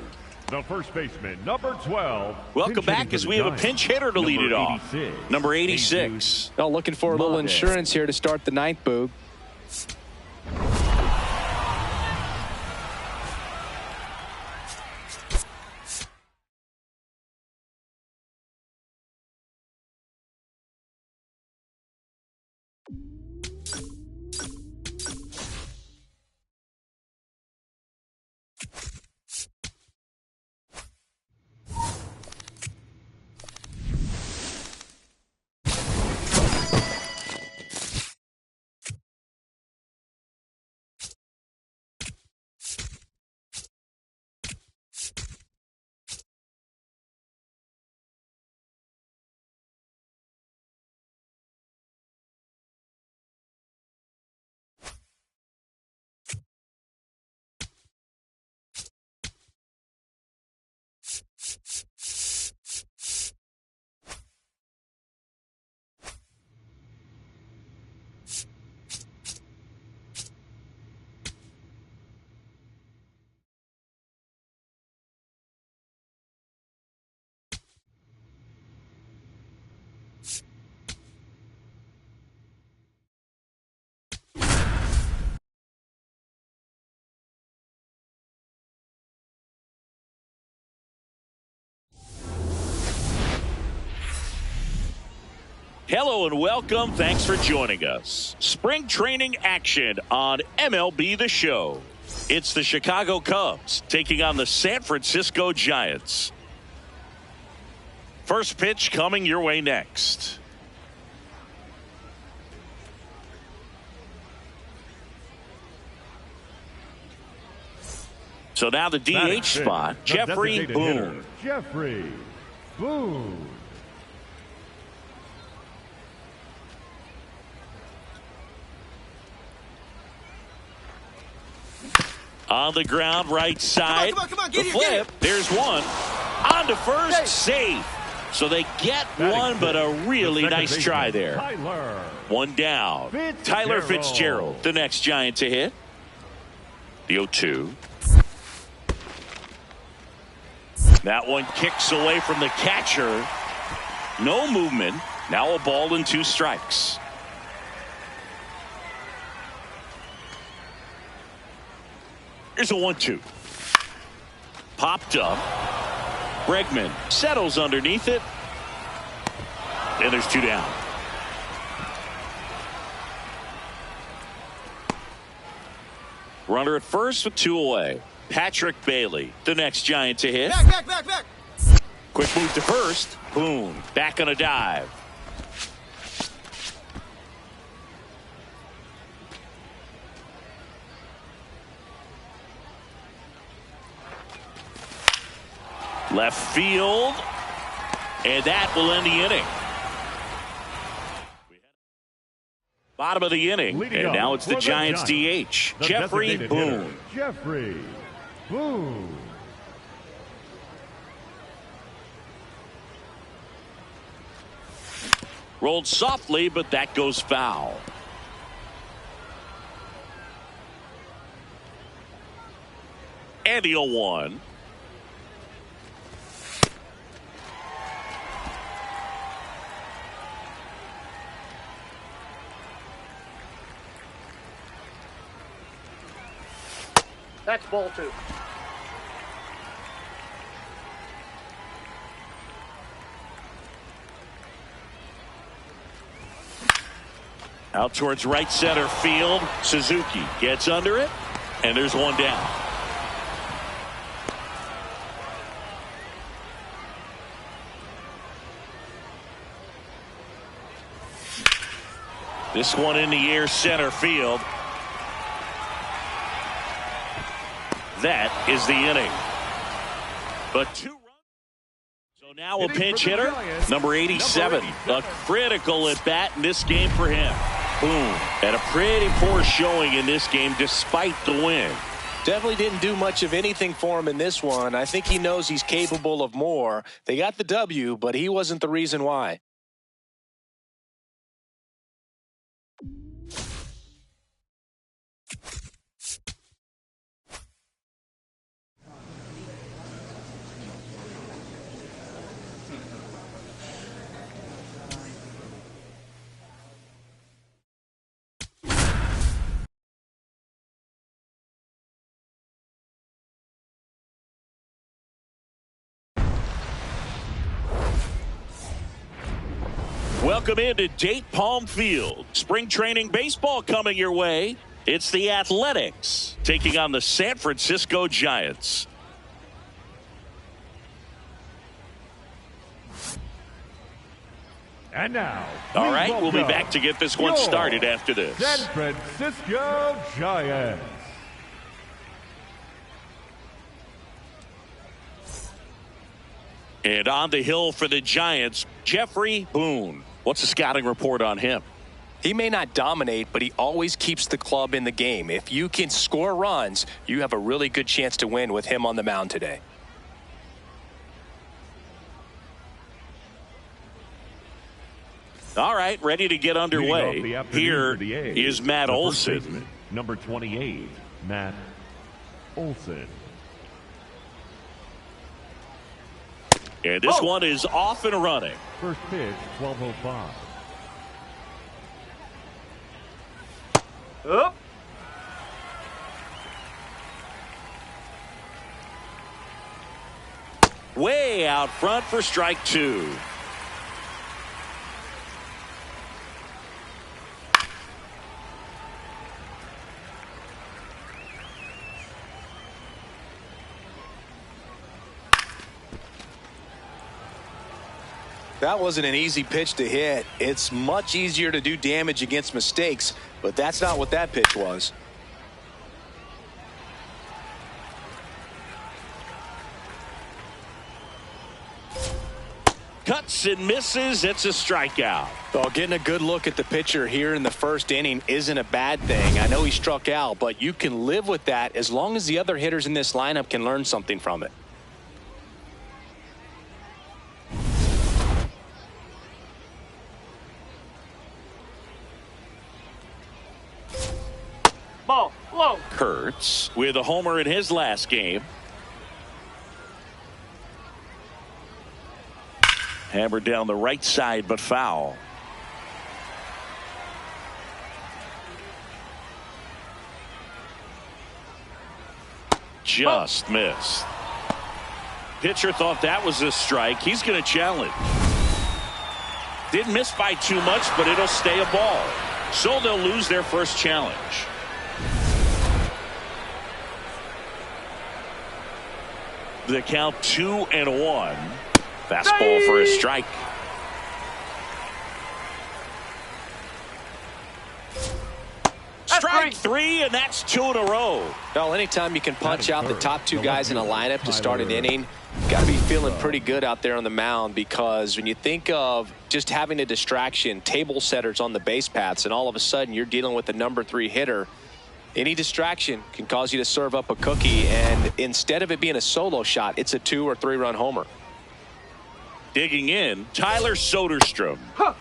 Speaker 2: The first baseman, number 12.
Speaker 1: Welcome back as we have a pinch hitter to lead it off. Number 86.
Speaker 3: Well, looking for a little insurance here to start the ninth, Boog.
Speaker 1: Hello and welcome. Thanks for joining us. Spring training action on MLB The Show. It's the Chicago Cubs taking on the San Francisco Giants. First pitch coming your way next. So now the DH spot, Jeffrey Boone.
Speaker 2: Jeffrey Boone.
Speaker 1: On the ground, right side.
Speaker 5: Come on,
Speaker 1: the flip. There's one. On to first, safe. So they get one, but a really nice try there. One down. Tyler Fitzgerald, the next Giant to hit. The 0-2. That one kicks away from the catcher. No movement. Now a ball and 2 strikes. Here's a 1-2. Popped up. Bregman settles underneath it. And there's 2 down. Runner at first with 2 away. Patrick Bailey, the next Giant to hit.
Speaker 5: Back.
Speaker 1: Quick move to first. Boom. Back on a dive. Left field. And that will end the inning. Bottom of the inning. And now it's the Giants DH. Jeffrey Boone.
Speaker 2: Jeffrey Boone.
Speaker 1: Rolled softly, but that goes foul. And the 0-1.
Speaker 4: That's ball 2.
Speaker 1: Out towards right center field. Suzuki gets under it, and there's 1 down. This one in the air center field. That is the inning. But 2 runs. So now a pinch hitter, number 87. A critical at bat in this game for him. Boom. Had a pretty poor showing in this game despite the win.
Speaker 3: Definitely didn't do much of anything for him in this one. I think he knows he's capable of more. They got the W, but he wasn't the reason why.
Speaker 1: Welcome into Date Palm Field. Spring training baseball coming your way. It's the Athletics taking on the San Francisco Giants.
Speaker 2: And now,
Speaker 1: all right, we'll be back to get this one started after this.
Speaker 2: San Francisco Giants.
Speaker 1: And on the hill for the Giants, Jeffrey Boone. What's the scouting report on him?
Speaker 3: He may not dominate, but he always keeps the club in the game. If you can score runs, you have a really good chance to win with him on the mound today.
Speaker 1: All right, ready to get underway. Here is Matt Olson.
Speaker 2: Number 28, Matt Olson.
Speaker 1: And this one is off and running.
Speaker 2: First pitch, 12:05.
Speaker 4: Up.
Speaker 1: Way out front for strike two.
Speaker 3: That wasn't an easy pitch to hit. It's much easier to do damage against mistakes, but that's not what that pitch was.
Speaker 1: Cuts and misses. It's a strikeout.
Speaker 3: Well, getting a good look at the pitcher here in the first inning isn't a bad thing. I know he struck out, but you can live with that as long as the other hitters in this lineup can learn something from it.
Speaker 4: Ball. Low.
Speaker 1: Kurtz with a homer in his last game. Hammered down the right side, but foul. Just missed. Pitcher thought that was a strike. He's going to challenge. Didn't miss by too much, but it'll stay a ball. So they'll lose their first challenge. The count 2-1. Fastball for a strike. Strike three, and that's two in a row.
Speaker 3: Well, anytime you can punch out the top two guys in a lineup to start an inning, you got to be feeling pretty good out there on the mound, because when you think of just having a distraction, table setters on the base paths, and all of a sudden you're dealing with the number 3 hitter, any distraction can cause you to serve up a cookie, and instead of it being a solo shot, it's a 2 or 3 run homer.
Speaker 1: Digging in, Tyler Soderstrom.
Speaker 4: Huh.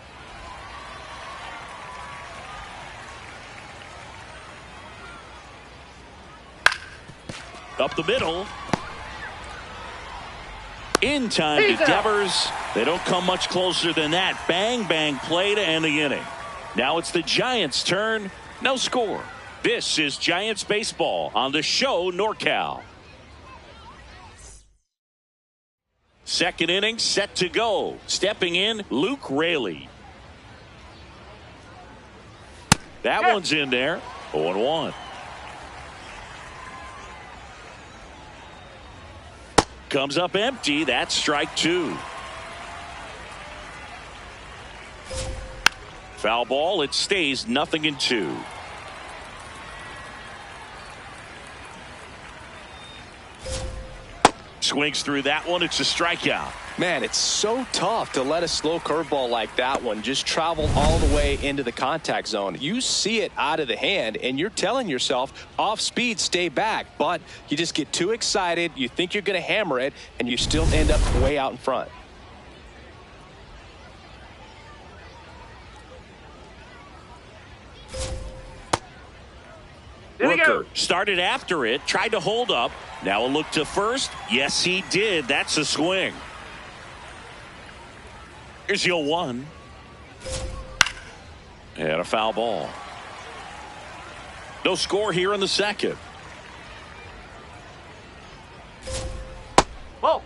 Speaker 1: Up the middle. In time to Devers. They don't come much closer than that. Bang, bang play to end the inning. Now it's the Giants' turn. No score. This is Giants baseball on the show NorCal. Second inning set to go. Stepping in, Luke Raley. That one's in there. 0-1. Comes up empty. That's strike two. Foul ball. It stays 0-2. Swings through that one. It's a strikeout.
Speaker 3: Man, it's so tough to let a slow curveball like that one just travel all the way into the contact zone. You see it out of the hand, and you're telling yourself, off speed, stay back. But you just get too excited. You think you're going to hammer it, and you still end up way out in front.
Speaker 1: Rooker started after it, tried to hold up. Now a look to first. Yes, he did. That's a swing. Here's 0-1. And a foul ball. No score here in the second.
Speaker 4: Ball.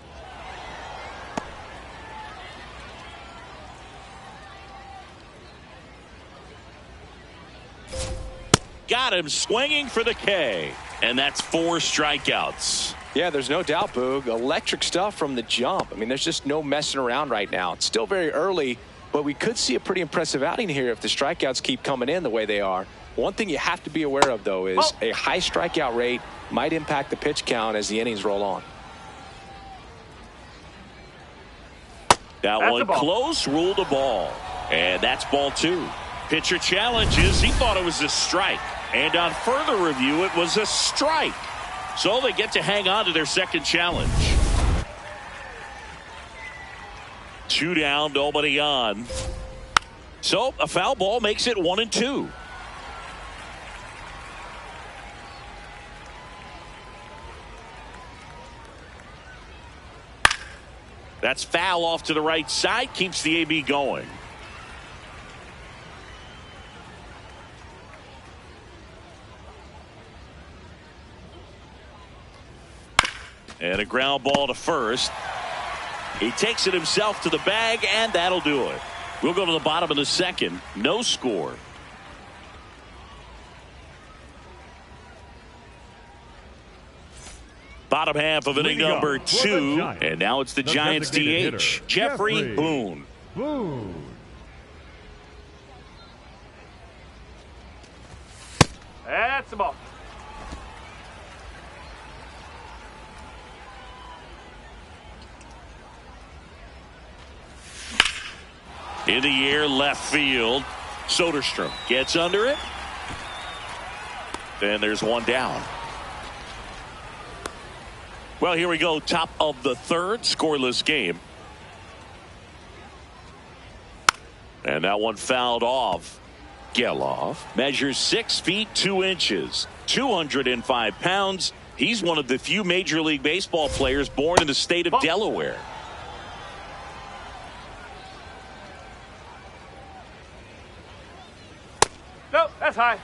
Speaker 1: got him swinging for the K. And that's 4 strikeouts.
Speaker 3: Yeah, there's no doubt, Boog. Electric stuff from the jump. I mean, there's just no messing around right now. It's still very early, but we could see a pretty impressive outing here if the strikeouts keep coming in the way they are. One thing you have to be aware of, though, is a high strikeout rate might impact the pitch count as the innings roll on.
Speaker 1: That one close, ruled a ball. And that's ball 2. Pitcher challenges. He thought it was a strike. And on further review, it was a strike. So they get to hang on to their second challenge. 2 down, nobody on. So a foul ball makes it 1-2. That's foul off to the right side. Keeps the AB going. And a ground ball to first. He takes it himself to the bag, and that'll do it. We'll go to the bottom of the second. No score. Bottom half of inning number 2. And now it's the Giants DH, Jeffrey Boone.
Speaker 4: That's the ball.
Speaker 1: In the air, left field. Soderstrom gets under it. And there's one down. Well, here we go. Top of the third. Scoreless game. And that one fouled off. Geloff measures 6 feet 2 inches. 205 pounds. He's one of the few Major League Baseball players born in the state of Delaware.
Speaker 4: Nope, that's high.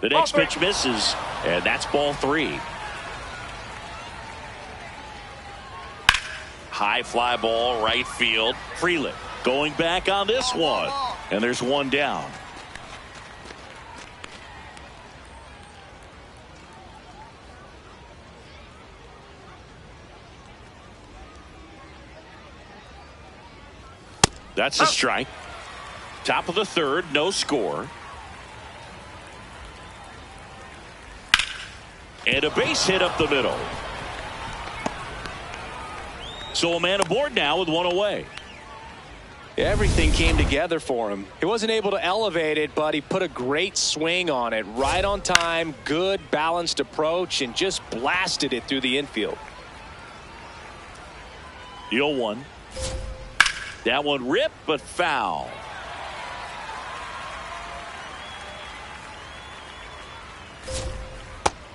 Speaker 1: The next pitch misses, and that's ball 3. High fly ball, right field. Freeland going back on this one, and there's one down. That's a strike. Top of the third, no score. And a base hit up the middle. So a man aboard now with one away.
Speaker 3: Everything came together for him. He wasn't able to elevate it, but he put a great swing on it. Right on time, good balanced approach, and just blasted it through the infield.
Speaker 1: The 0-1. That one ripped, but foul.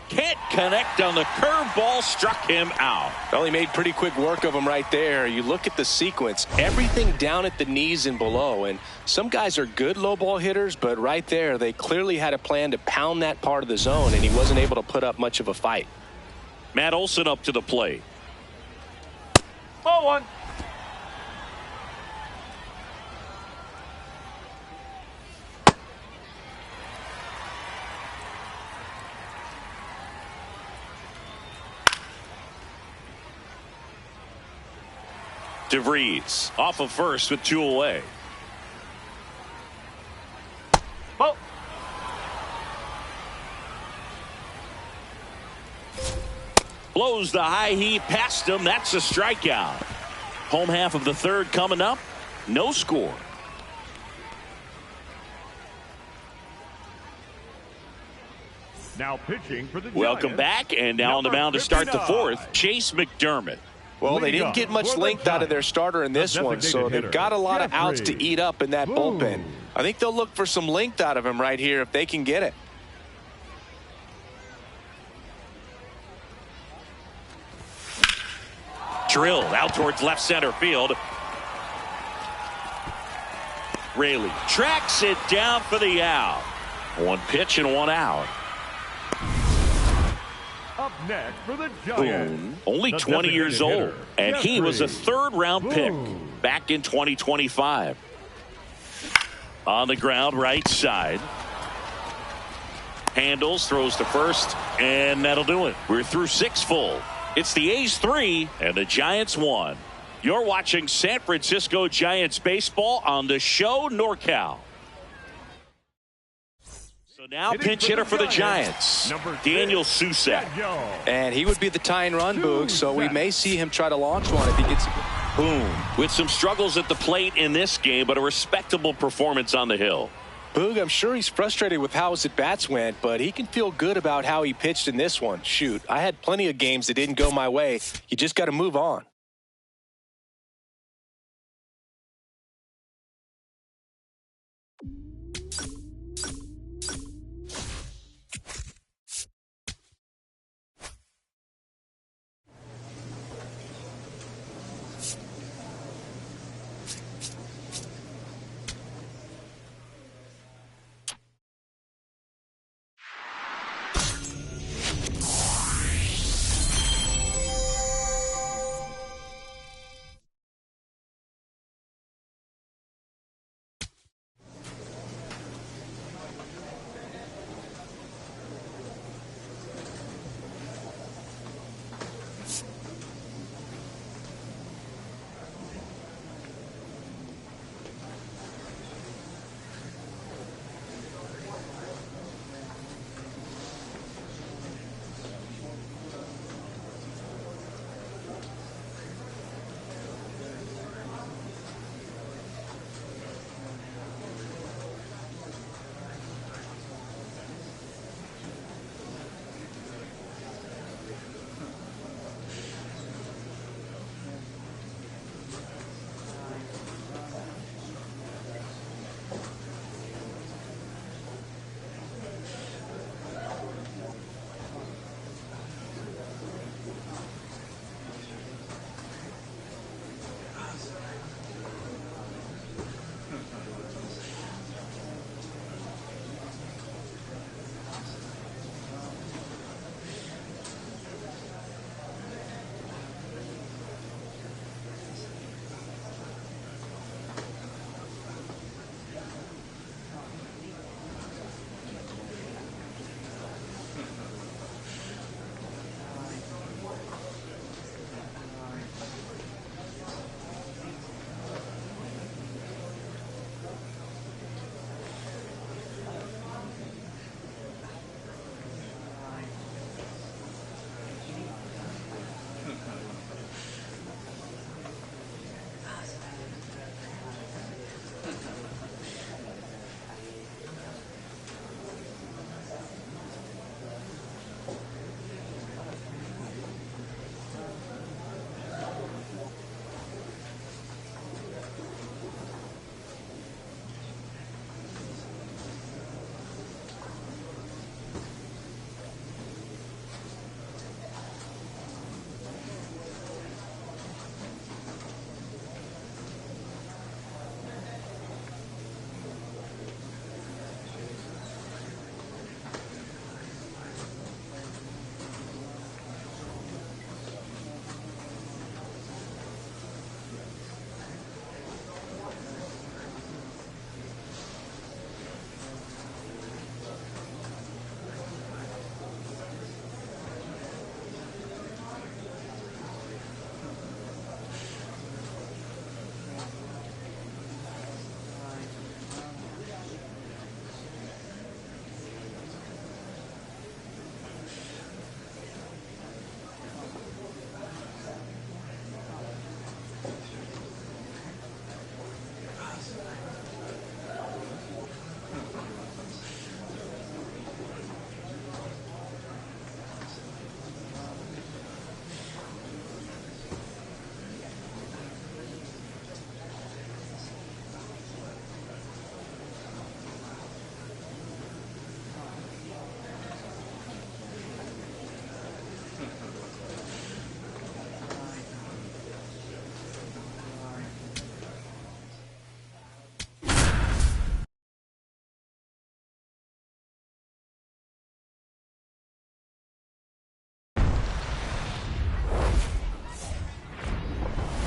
Speaker 1: Can't connect on the curveball, struck him out.
Speaker 3: Well, he made pretty quick work of him right there. You look at the sequence, everything down at the knees and below, and some guys are good low ball hitters, but right there they clearly had a plan to pound that part of the zone, and he wasn't able to put up much of a fight.
Speaker 1: Matt Olson up to the plate.
Speaker 4: Ball 1.
Speaker 1: DeVries off of first with 2 away.
Speaker 4: Ball.
Speaker 1: Blows the high heat past him. That's a strikeout. Home half of the third coming up. No score.
Speaker 2: Now pitching for the
Speaker 1: Welcome
Speaker 2: Giants,
Speaker 1: back, and now on the mound to start the fourth, Chase McDermott.
Speaker 3: Well, they didn't get much length out of their starter in this one, so they've got a lot of outs to eat up in that bullpen. I think they'll look for some length out of him right here if they can get it.
Speaker 1: Drilled out towards left center field. Raley tracks it down for the out. One pitch and one out.
Speaker 2: Up next for the Giants.
Speaker 1: Boone, only
Speaker 2: the
Speaker 1: 20 years old,
Speaker 2: hitter,
Speaker 1: and he was a
Speaker 2: Jeffrey
Speaker 1: third-round pick
Speaker 2: Boone.
Speaker 1: back in 2025. On the ground, right side. Handles, throws to first, and that'll do it. We're through 6 full. It's the A's 3 and the Giants 1. You're watching San Francisco Giants baseball on the show NorCal. So now pinch hitter for the Giants, Daniel Susak.
Speaker 3: And he would be the tying run, Boog, so we may see him try to launch one if he gets it.
Speaker 1: Boone with some struggles at the plate in this game, but a respectable performance on the hill.
Speaker 3: Boog, I'm sure he's frustrated with how his at-bats went, but he can feel good about how he pitched in this one. Shoot, I had plenty of games that didn't go my way. You just got to move on.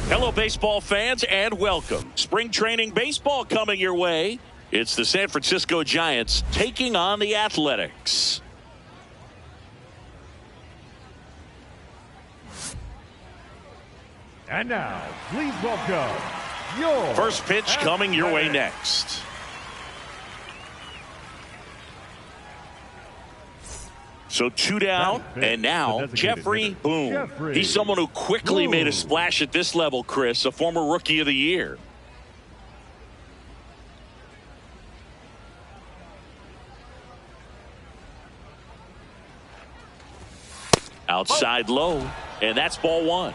Speaker 1: Hello, baseball fans, and welcome. Spring training baseball coming your way. It's the San Francisco Giants taking on the Athletics.
Speaker 2: And now, please welcome your
Speaker 1: first pitch coming your way next. So 2 down, and now Jeffrey Boone. He's someone who quickly made a splash at this level, Chris, a former Rookie of the Year. Outside low, and that's ball 1.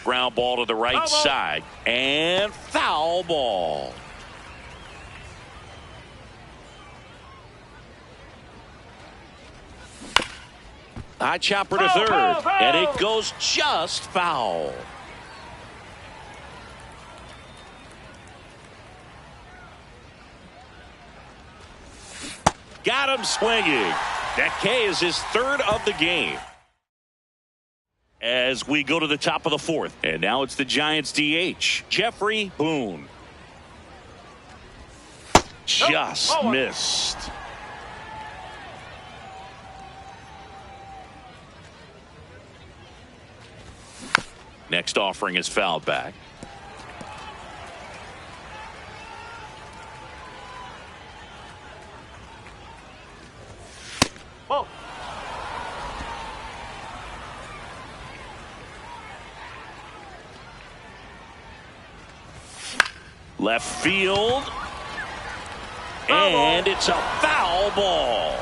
Speaker 1: Ground ball to the right side, and foul ball. High chopper to third, and it goes just foul. Got him swinging. That K is his 3rd of the game. As we go to the top of the 4th, and now it's the Giants DH, Jeffrey Boone. Just missed. Next offering is fouled back.
Speaker 4: Whoa.
Speaker 1: Left field, and it's a foul ball.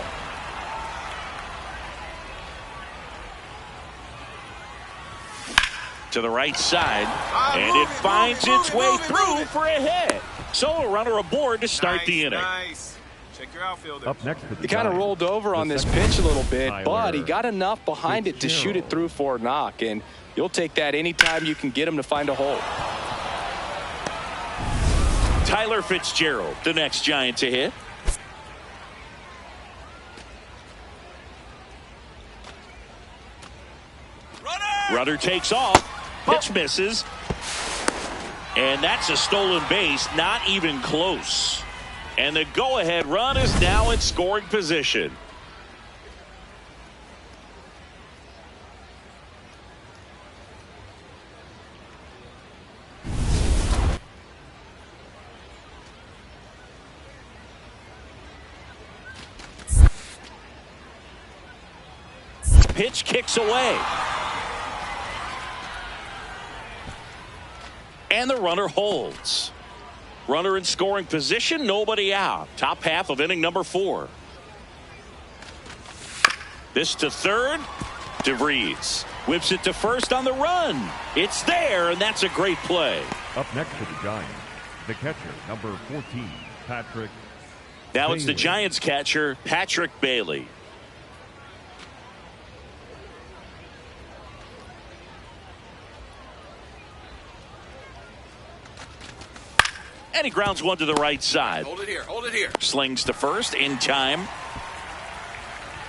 Speaker 1: To the right side, and it finds its way through for a hit. So a runner aboard to start the inning.
Speaker 5: Nice. Check your outfielder.
Speaker 2: Up next for the
Speaker 3: He kind of
Speaker 2: Giants,
Speaker 3: rolled over on this pitch a little bit, but he got enough behind it to shoot it through for a knock, and you'll take that anytime you can get him to find a hole.
Speaker 1: Tyler Fitzgerald, the next Giant to hit. Runner takes off. Pitch misses. And that's a stolen base, not even close. And the go-ahead run is now in scoring position. Pitch kicks away. And the runner holds. Runner in scoring position, nobody out. Top half of inning number 4. This to third. DeVries whips it to first on the run. It's there, and that's a great play.
Speaker 2: Up next for the Giants, the catcher, number 14, Patrick
Speaker 1: Now it's the
Speaker 2: Bailey.
Speaker 1: Giants catcher, Patrick Bailey. And he grounds one to the right side.
Speaker 5: Hold it here. Hold it here.
Speaker 1: Slings to first in time.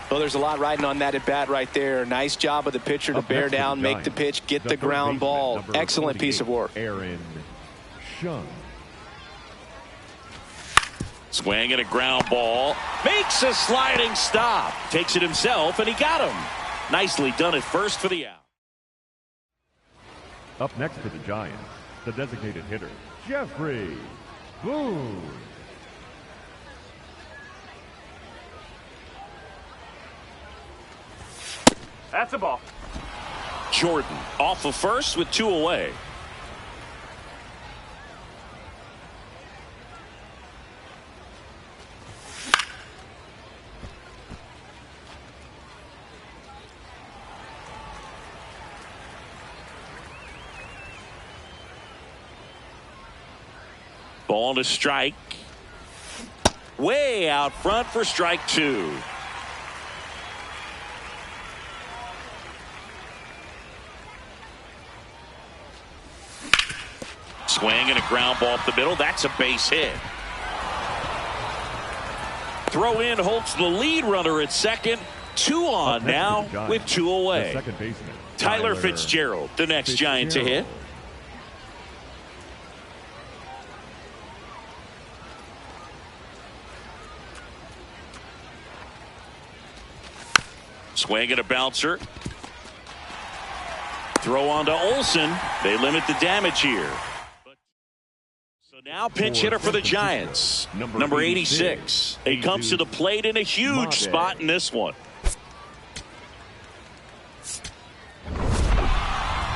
Speaker 3: Well, there's a lot riding on that at bat right there. Nice job of the pitcher to
Speaker 2: Up
Speaker 3: bear
Speaker 2: next for
Speaker 3: down,
Speaker 2: the
Speaker 3: make the
Speaker 2: Giants,
Speaker 3: pitch, get the
Speaker 2: third
Speaker 3: ground
Speaker 2: baseman,
Speaker 3: ball.
Speaker 2: number
Speaker 3: Excellent piece of
Speaker 2: 48,
Speaker 3: work.
Speaker 2: Aaron Shung.
Speaker 1: Swing and a ground ball. Makes a sliding stop. Takes it himself, and he got him. Nicely done at first for the out.
Speaker 2: Up next for the Giants, the designated hitter, Jeffrey Boone.
Speaker 4: That's a ball.
Speaker 1: Jordan off of first with 2 away. Ball to strike. Way out front for strike 2. Swing and a ground ball up the middle. That's a base hit. Throw throw in holds the lead runner at second. 2 on now with 2 away.
Speaker 2: Second baseman,
Speaker 1: Tyler Fitzgerald, the next Giant to hit. Swing and a bouncer. Throw on to Olsen. They limit the damage here. So now pinch hitter for the Giants. Number 86. He comes to the plate in a huge spot in this one.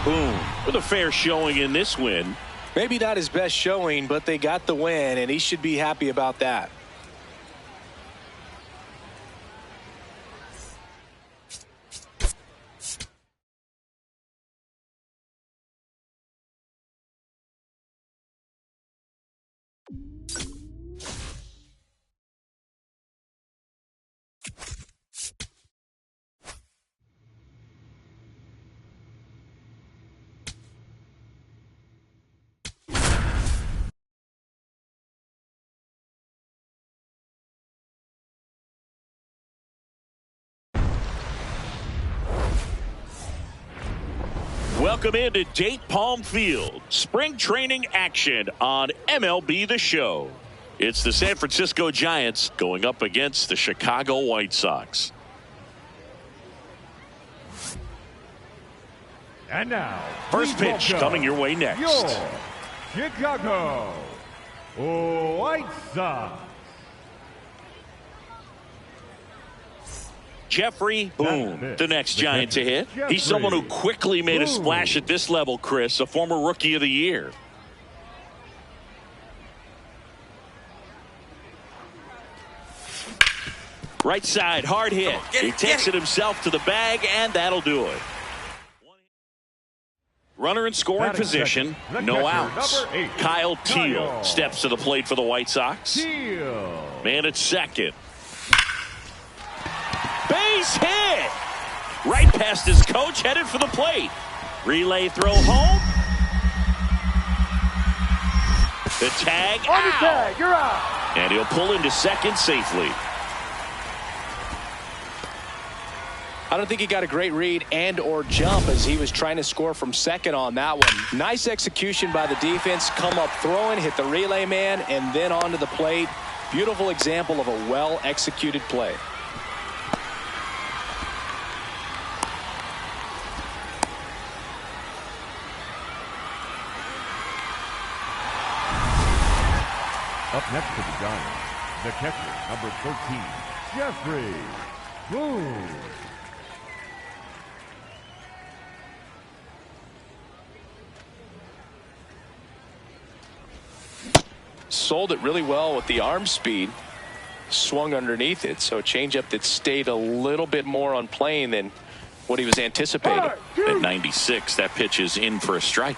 Speaker 1: Boom. With a fair showing in this win.
Speaker 3: Maybe not his best showing, but they got the win, and he should be happy about that.
Speaker 1: Welcome into Date Palm Field. Spring training action on MLB The Show. It's the San Francisco Giants going up against the Chicago White Sox.
Speaker 2: And now,
Speaker 1: first pitch coming your way next.
Speaker 2: Your Chicago White Sox.
Speaker 1: Jeffrey Boone, the next Giant to hit. He's someone who quickly made a splash at this level, Chris, a former Rookie of the Year. Right side, hard hit. He takes it himself to the bag, and that'll do it. Runner in scoring position, no outs. Kyle Teal steps to the plate for the White Sox. Man at second. Base hit! Right past his coach, headed for the plate. Relay throw home. The tag out.
Speaker 4: On the tag, you're out.
Speaker 1: And he'll pull into second safely.
Speaker 3: I don't think he got a great read and or jump as he was trying to score from second on that one. Nice execution by the defense. Come up throwing, hit the relay man, and then onto the plate. Beautiful example of a well-executed play.
Speaker 2: Up next for the Giants, the catcher, number 13, Jeffrey Boone.
Speaker 3: Sold it really well with the arm speed. Swung underneath it, so a changeup that stayed a little bit more on plane than what he was anticipating.
Speaker 1: At 96, that pitch is in for a strike.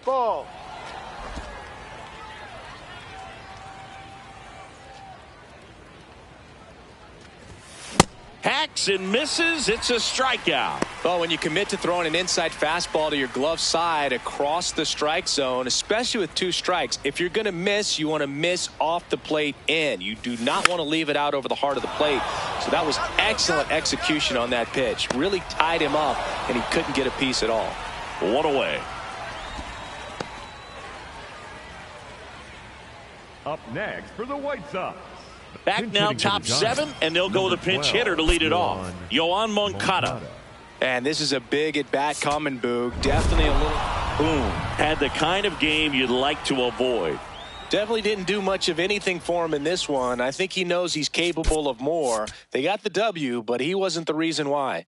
Speaker 4: Ball.
Speaker 1: Hacks and misses. It's a strikeout.
Speaker 3: Well, when you commit to throwing an inside fastball to your glove side across the strike zone, especially with 2 strikes, if you're going to miss, you want to miss off the plate in. You do not want to leave it out over the heart of the plate. So that was excellent execution on that pitch. Really tied him up, and he couldn't get a piece at all.
Speaker 1: 1 away.
Speaker 2: Up next for the White Sox.
Speaker 1: Back now, top 7, and they'll go with a pinch hitter to lead it off. Yoan Moncada.
Speaker 3: And this is a big at-bat coming, Boog. Definitely a little...
Speaker 1: Boom. Had the kind of game you'd like to avoid.
Speaker 3: Definitely didn't do much of anything for him in this one. I think he knows he's capable of more. They got the W, but he wasn't the reason why.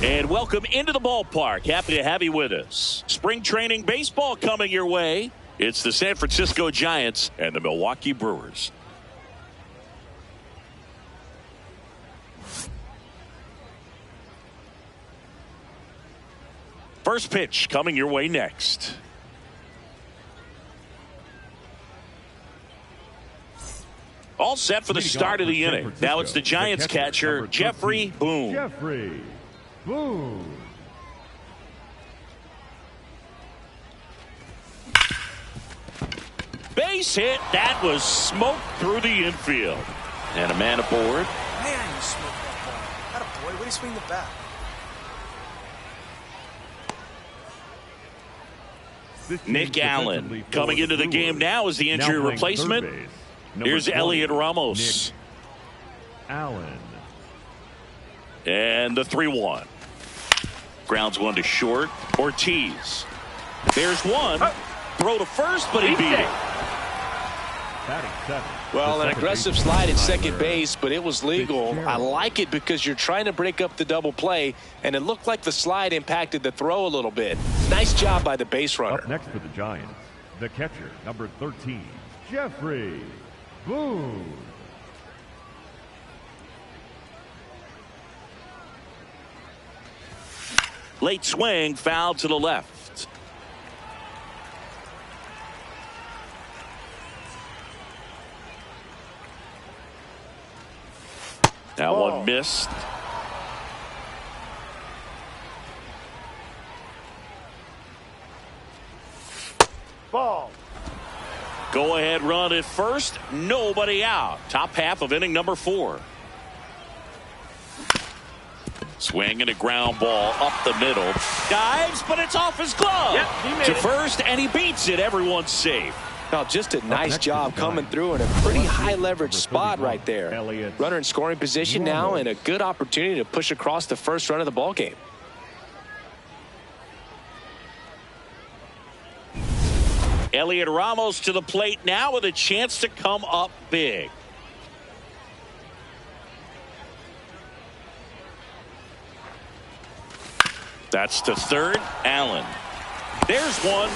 Speaker 1: And welcome into the ballpark. Happy to have you with us. Spring training baseball coming your way. It's the San Francisco Giants and the Milwaukee Brewers. First pitch coming your way next. All set for the start of the inning. Now it's the Giants catcher, Jeffrey Boone.
Speaker 2: Jeffrey Boone.
Speaker 1: Base hit. That was smoked through the infield. And a man aboard.
Speaker 5: Man, you smoked that ball. Attaboy, way to swing the bat.
Speaker 1: Nick Allen coming into the game now as the injury replacement. Here's Elliot Ramos.
Speaker 2: Allen.
Speaker 1: And the 3-1. Grounds one to short. Ortiz. There's one. Throw to first, but he beat it.
Speaker 3: Well, an aggressive slide at second base, but it was legal. I like it because you're trying to break up the double play, and it looked like the slide impacted the throw a little bit. Nice job by the base runner.
Speaker 2: Up next for the Giants, the catcher, number 13, Jeffrey Boone.
Speaker 1: Late swing, foul to the left. That one missed.
Speaker 4: Ball.
Speaker 1: Go ahead run at first. Nobody out. Top half of inning number 4. Swing and a ground ball up the middle. Dives, but it's off his glove.
Speaker 4: Yep,
Speaker 1: to first, and he beats it. Everyone's safe.
Speaker 3: Now, just a nice job coming through in a pretty high leverage spot right there. Runner in scoring position now, and a good opportunity to push across the first run of the ball game.
Speaker 1: Elliot Ramos to the plate now with a chance to come up big. That's to third. Allen. There's one.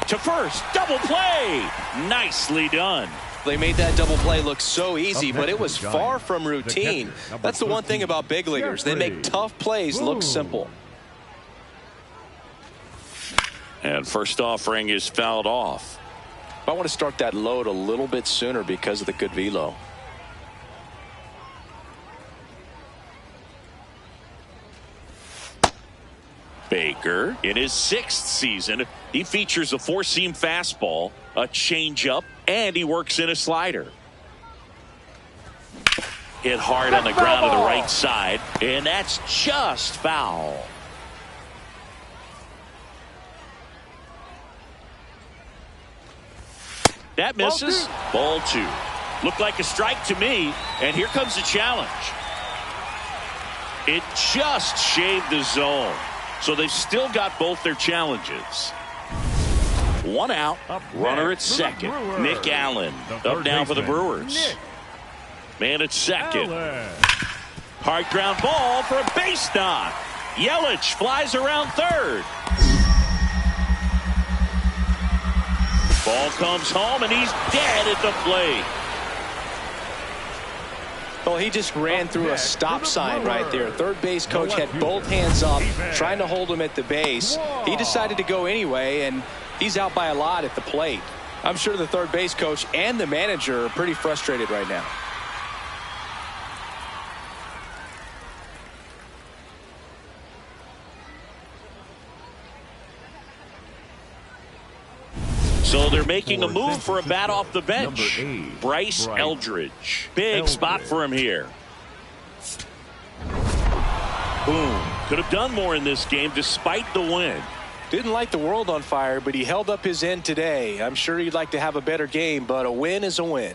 Speaker 1: To first. Double play. Nicely done.
Speaker 3: They made that double play look so easy, but it was far from routine. That's the one thing about big leaguers. They make tough plays look simple.
Speaker 1: And first offering is fouled off.
Speaker 3: I want to start that load a little bit sooner because of the good velo.
Speaker 1: Baker, in his 6th season, he features a 4-seam fastball, a changeup, and he works in a slider. Hit hard on the ground to the right side, and that's just foul. That misses. Ball 2. Looked like a strike to me, and here comes the challenge. It just shaved the zone. So they've still got both their challenges. One out. Runner at second. Nick Allen up now for the Brewers. Man at second. Hard ground ball for a base knock. Yelich flies around third. Ball comes home and he's dead at the plate.
Speaker 3: Well, he just ran through a stop sign right there. Third base coach had both hands up, trying to hold him at the base. He decided to go anyway, and he's out by a lot at the plate. I'm sure the third base coach and the manager are pretty frustrated right now.
Speaker 1: So they're making a move for a bat off the bench. Bryce Eldridge. Big spot for him here. Boom. Could have done more in this game despite the win.
Speaker 3: Didn't light the world on fire, but he held up his end today. I'm sure he'd like to have a better game, but a win is a win.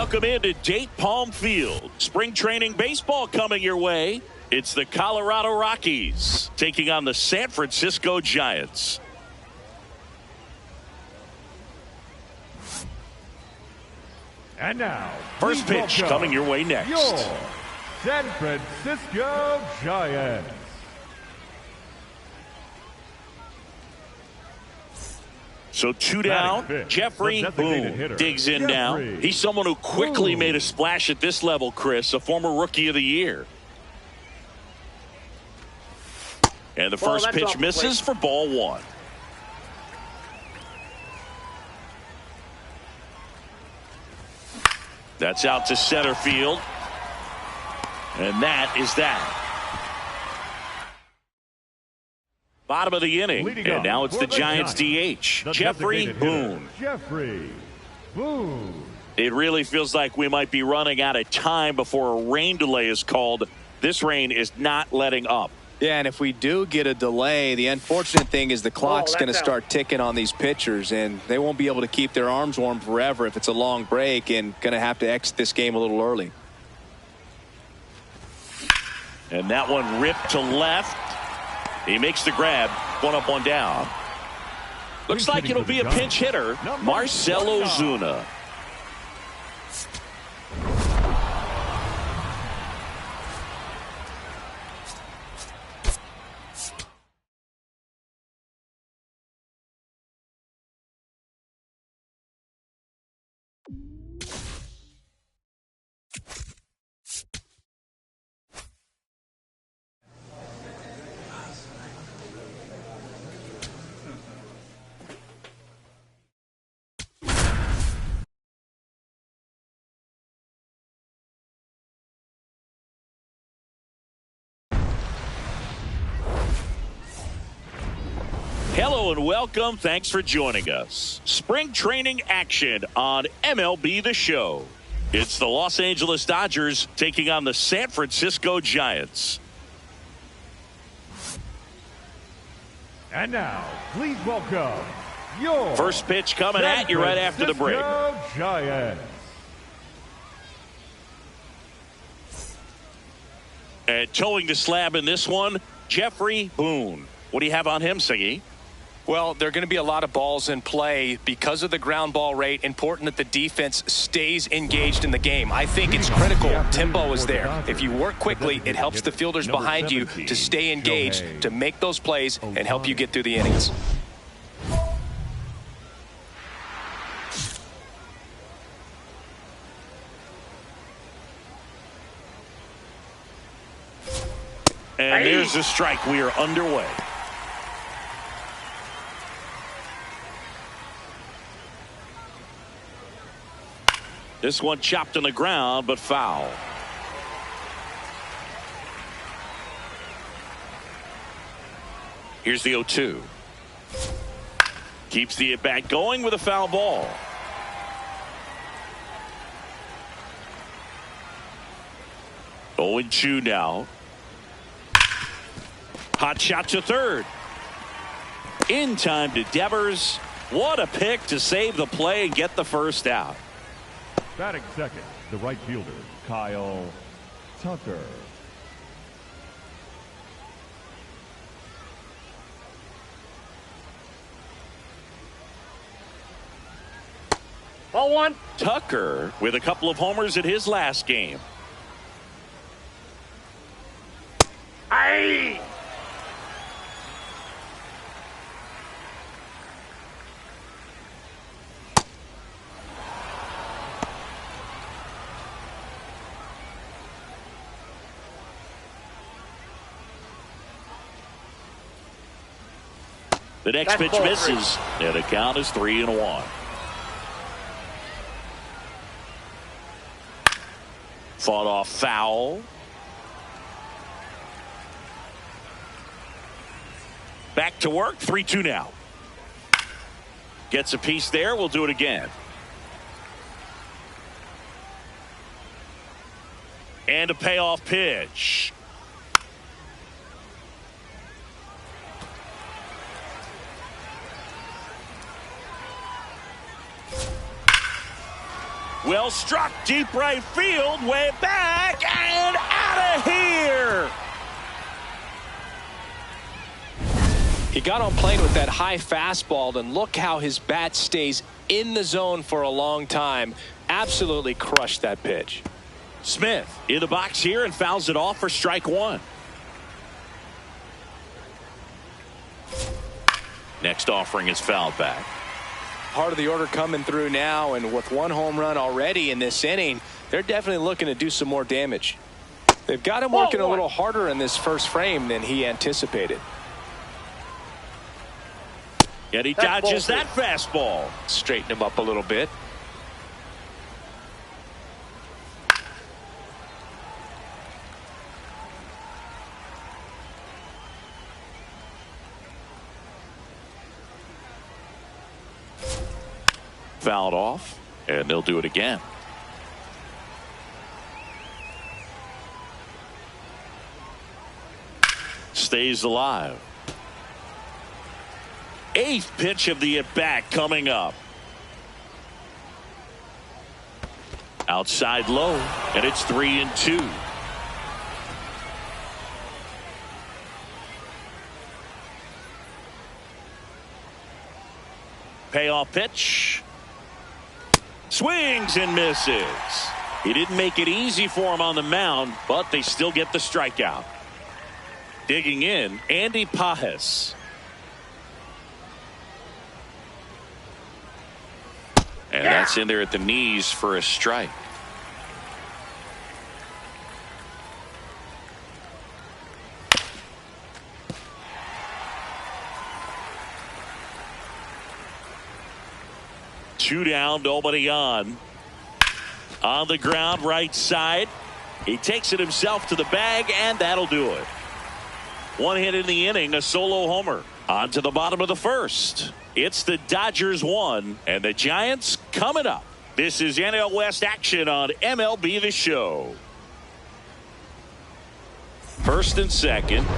Speaker 1: Welcome into Date Palm Field. Spring training baseball coming your way. It's the Colorado Rockies taking on the San Francisco Giants.
Speaker 2: And now,
Speaker 1: first pitch coming your way next.
Speaker 2: Your San Francisco Giants.
Speaker 1: So 2 down. Jeffrey Boone digs in now. He's someone who quickly made a splash at this level, Chris, a former Rookie of the Year. And the first pitch misses for ball 1. That's out to center field. And that is that. Bottom of the inning. And now it's the Giants DH, Jeffrey Boone.
Speaker 2: Jeffrey Boone.
Speaker 1: It really feels like we might be running out of time before a rain delay is called. This rain is not letting up.
Speaker 3: Yeah, and if we do get a delay, the unfortunate thing is the clock's going to start ticking on these pitchers, and they won't be able to keep their arms warm forever if it's a long break, and going to have to exit this game a little early.
Speaker 1: And that one ripped to left. He makes the grab. 1 up, 1 down. Looks like it'll be a pinch hitter, Marcell Ozuna. Hello and welcome. Thanks for joining us. Spring training action on MLB The Show. It's the Los Angeles Dodgers taking on the San Francisco Giants.
Speaker 2: And now, please welcome your
Speaker 1: first pitch coming at you right after the break.
Speaker 2: Giants.
Speaker 1: And towing the slab in this one, Jeffrey Boone. What do you have on him, Siggy?
Speaker 3: Well, there are going to be a lot of balls in play because of the ground ball rate. Important that the defense stays engaged in the game. I think it's critical. Tempo is there. If you work quickly, it helps the fielders behind you to stay engaged, to make those plays, and help you get through the innings.
Speaker 1: And there's a strike. We are underway. This one chopped on the ground, but foul. Here's the 0-2. Keeps the at-bat going with a foul ball. Oh, 0-2 now. Hot shot to third. In time to Devers. What a pick to save the play and get the first out.
Speaker 2: Batting second, the right fielder, Kyle Tucker.
Speaker 4: Ball 1.
Speaker 1: Tucker with a couple of homers in his last game.
Speaker 4: Aye.
Speaker 1: The next pitch misses, and the count is 3-1. Fought off foul. Back to work, 3-2 now. Gets a piece there, we'll do it again. And a payoff pitch. Well struck, deep right field, way back, and out of here.
Speaker 3: He got on plane with that high fastball, and look how his bat stays in the zone for a long time. Absolutely crushed that pitch.
Speaker 1: Smith in the box here and fouls it off for strike one. Next offering is fouled back.
Speaker 3: Part of the order coming through now, and with one home run already in this inning, they're definitely looking to do some more damage. They've got him working a little harder in this first frame than he anticipated.
Speaker 1: And he dodges that fastball.
Speaker 3: Straighten him up a little bit.
Speaker 1: Fouled off, and they'll do it again. Stays alive. Eighth pitch of the at-bat coming up. Outside low, and it's 3-2. Payoff pitch. Swings and misses. He didn't make it easy for him on the mound, but they still get the strikeout. Digging in, Andy Pajes. And that's in there at the knees for a strike. Two down, nobody on. On the ground, right side. He takes it himself to the bag, and that'll do it. One hit in the inning, a solo homer. On to the bottom of the first. It's the Dodgers 1 and the Giants coming up. This is NL West action on MLB The Show. First and second, 2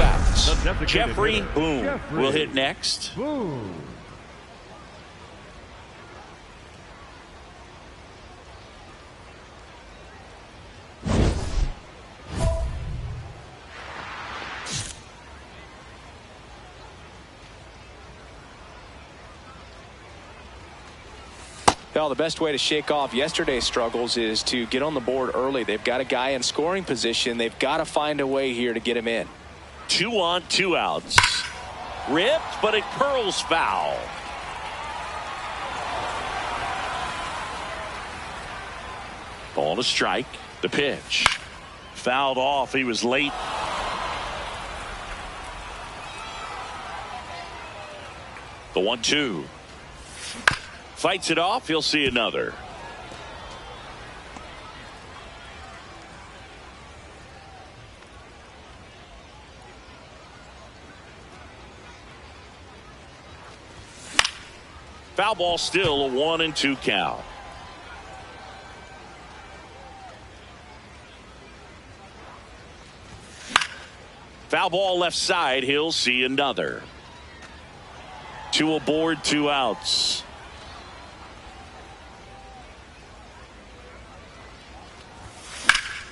Speaker 1: outs. Jeffrey Boone will hit next.
Speaker 2: Boom.
Speaker 3: Well, the best way to shake off yesterday's struggles is to get on the board early. They've got a guy in scoring position. They've got to find a way here to get him in.
Speaker 1: 2 on, 2 outs. Ripped, but it curls foul. Ball to strike. The pitch. Fouled off. He was late. The 1-2. Fights it off. He'll see another. Foul ball, still a 1-2 count. Foul ball left side. He'll see another. 2 aboard, 2 outs.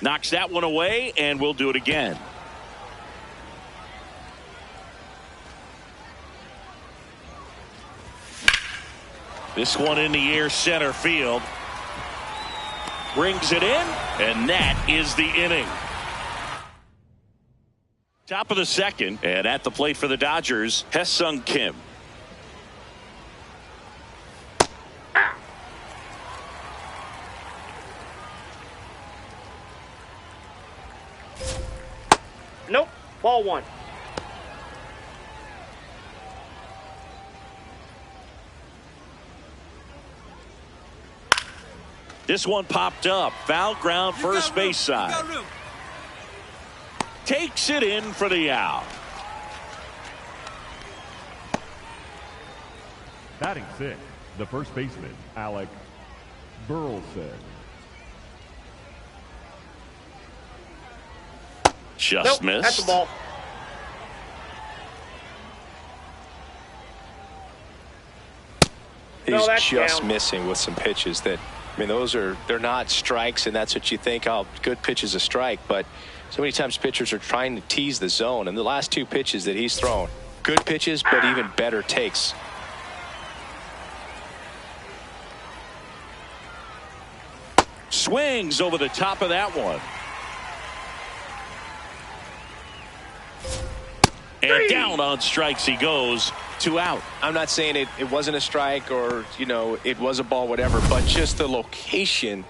Speaker 1: Knocks that one away, and we'll do it again. This one in the air, center field. Brings it in, and that is the inning. Top of the second, and at the plate for the Dodgers, Hye-Sung Kim.
Speaker 4: Nope. Ball 1.
Speaker 1: This one popped up. Foul ground, first base side. Takes it in for the out.
Speaker 2: Batting 6, the first baseman, Alec Burleson.
Speaker 1: Just missed.
Speaker 4: That's the ball.
Speaker 3: He's
Speaker 4: that's
Speaker 3: just
Speaker 4: down.
Speaker 3: missing with some pitches that I mean, they're not strikes, and that's what you think, oh, good pitch is a strike. But so many times pitchers are trying to tease the zone. And the last 2 pitches that he's thrown, good pitches, but even better takes.
Speaker 1: Swings over the top of that one. And down on strikes he goes. 2 out.
Speaker 3: I'm not saying it wasn't a strike or, you know, it was a ball, whatever, but just the location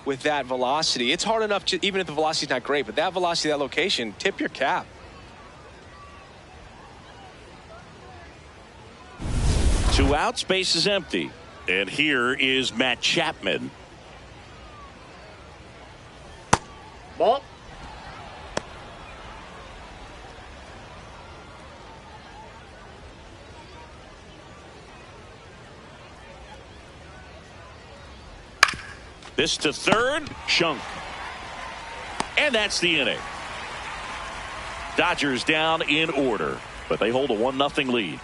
Speaker 3: with that velocity. It's hard enough, even if the velocity's not great, but that velocity, that location, tip your cap.
Speaker 1: Two outs, base is empty. And here is Matt Chapman.
Speaker 4: Ball.
Speaker 1: This to third, Shunk. And that's the inning. Dodgers down in order, but they hold a 1-0 lead.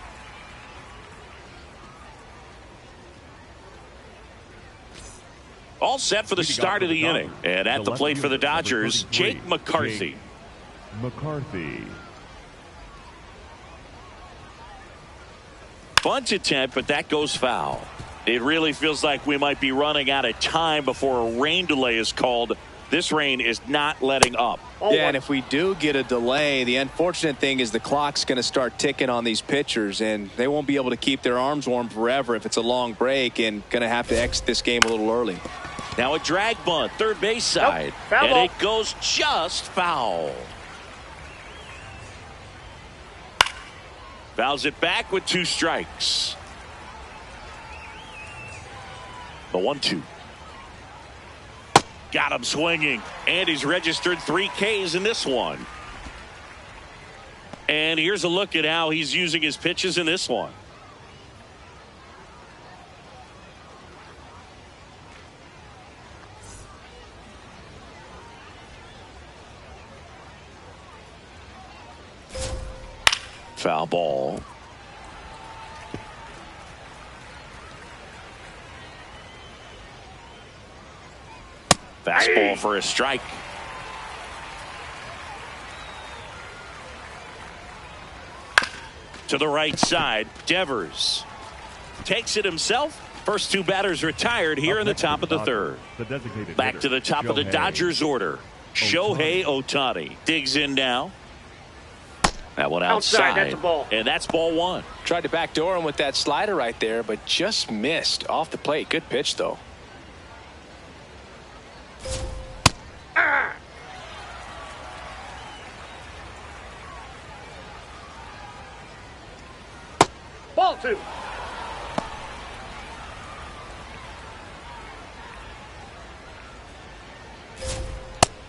Speaker 1: All set for the start of the inning. And at the plate for the Dodgers, Jake McCarthy. Bunt attempt, but that goes foul. It really feels like we might be running out of time before a rain delay is called. This rain is not letting up.
Speaker 3: Yeah, and if we do get a delay, the unfortunate thing is the clock's going to start ticking on these pitchers, and they won't be able to keep their arms warm forever if it's a long break, and going to have to exit this game a little early.
Speaker 1: Now a drag bunt, third base side.
Speaker 4: Nope.
Speaker 1: And it goes just foul. Fouls it back with 2 strikes. The 1-2. Got him swinging. And he's registered 3 Ks in this one. And here's a look at how he's using his pitches in this one. Foul ball. Fastball for a strike. To the right side, Devers takes it himself. First 2 batters retired here in the top of the third. Back to the top of the Dodgers order. Shohei Ohtani digs in now. That one outside.
Speaker 4: That's a ball.
Speaker 1: And that's ball 1.
Speaker 3: Tried to backdoor him with that slider right there, but just missed off the plate. Good pitch, though.
Speaker 4: Ball 2.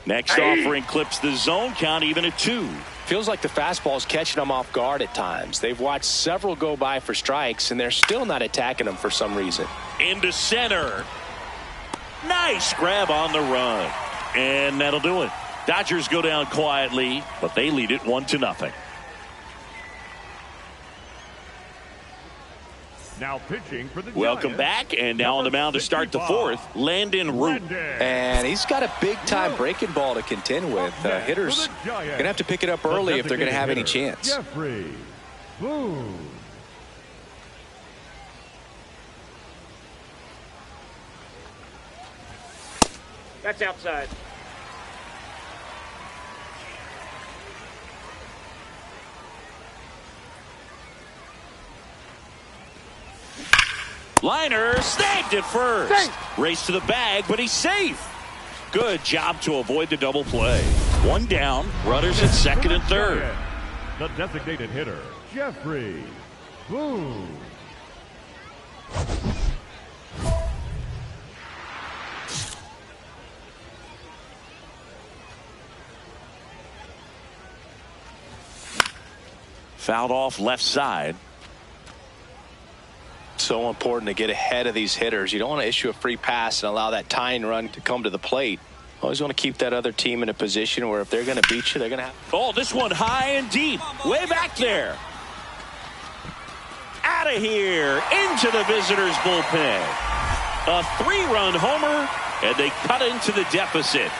Speaker 1: Next offering clips the zone count even at 2.
Speaker 3: Feels like the fastball's catching them off guard at times. They've watched several go by for strikes, and they're still not attacking them for some reason.
Speaker 1: Into center. Nice grab on the run. And that'll do it. Dodgers go down quietly, but they lead it 1-0.
Speaker 2: Now pitching for the
Speaker 1: Welcome
Speaker 2: Giants,
Speaker 1: back, and now on the mound to start the 4th, Landon Root.
Speaker 3: And he's got a big-time breaking ball to contend with. Hitters going to have to pick it up early if they're going to have any chance.
Speaker 2: Jeffrey Boone.
Speaker 4: That's outside.
Speaker 1: Liner snagged at first.
Speaker 4: Safe.
Speaker 1: Race to the bag, but he's safe. Good job to avoid the double play. 1 down, runners at second and third.
Speaker 2: The designated hitter, Jeffrey Boone.
Speaker 1: Fouled off left side.
Speaker 3: So important to get ahead of these hitters. You don't want to issue a free pass and allow that tying run to come to the plate. Always want to keep that other team in a position where if they're going to beat you, they're going to have.
Speaker 1: Oh, this one high and deep. Way back there. Out of here. Into the visitors' bullpen. A 3-run homer, and they cut into the deficit.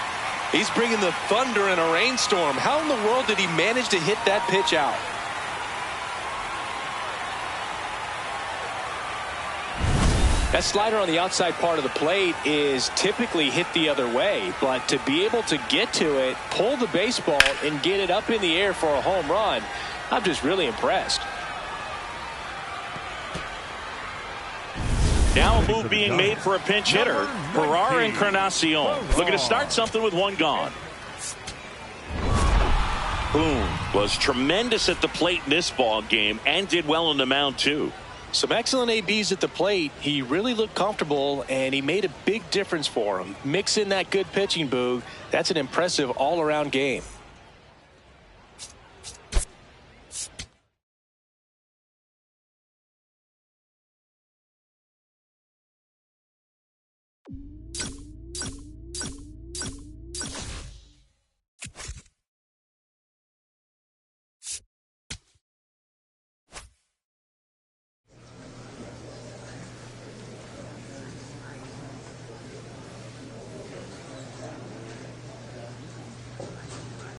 Speaker 3: He's bringing the thunder in a rainstorm. How in the world did he manage to hit that pitch out? That slider on the outside part of the plate is typically hit the other way, but to be able to get to it, pull the baseball, and get it up in the air for a home run, I'm just really impressed.
Speaker 1: Now a move being made for a pinch hitter, Ferrar Encarnacion. Looking to start something with one gone. Boone was tremendous at the plate in this ball game and did well on the mound too.
Speaker 3: Some excellent ABs at the plate. He really looked comfortable, and he made a big difference for him. Mix in that good pitching, Boog. That's an impressive all-around game.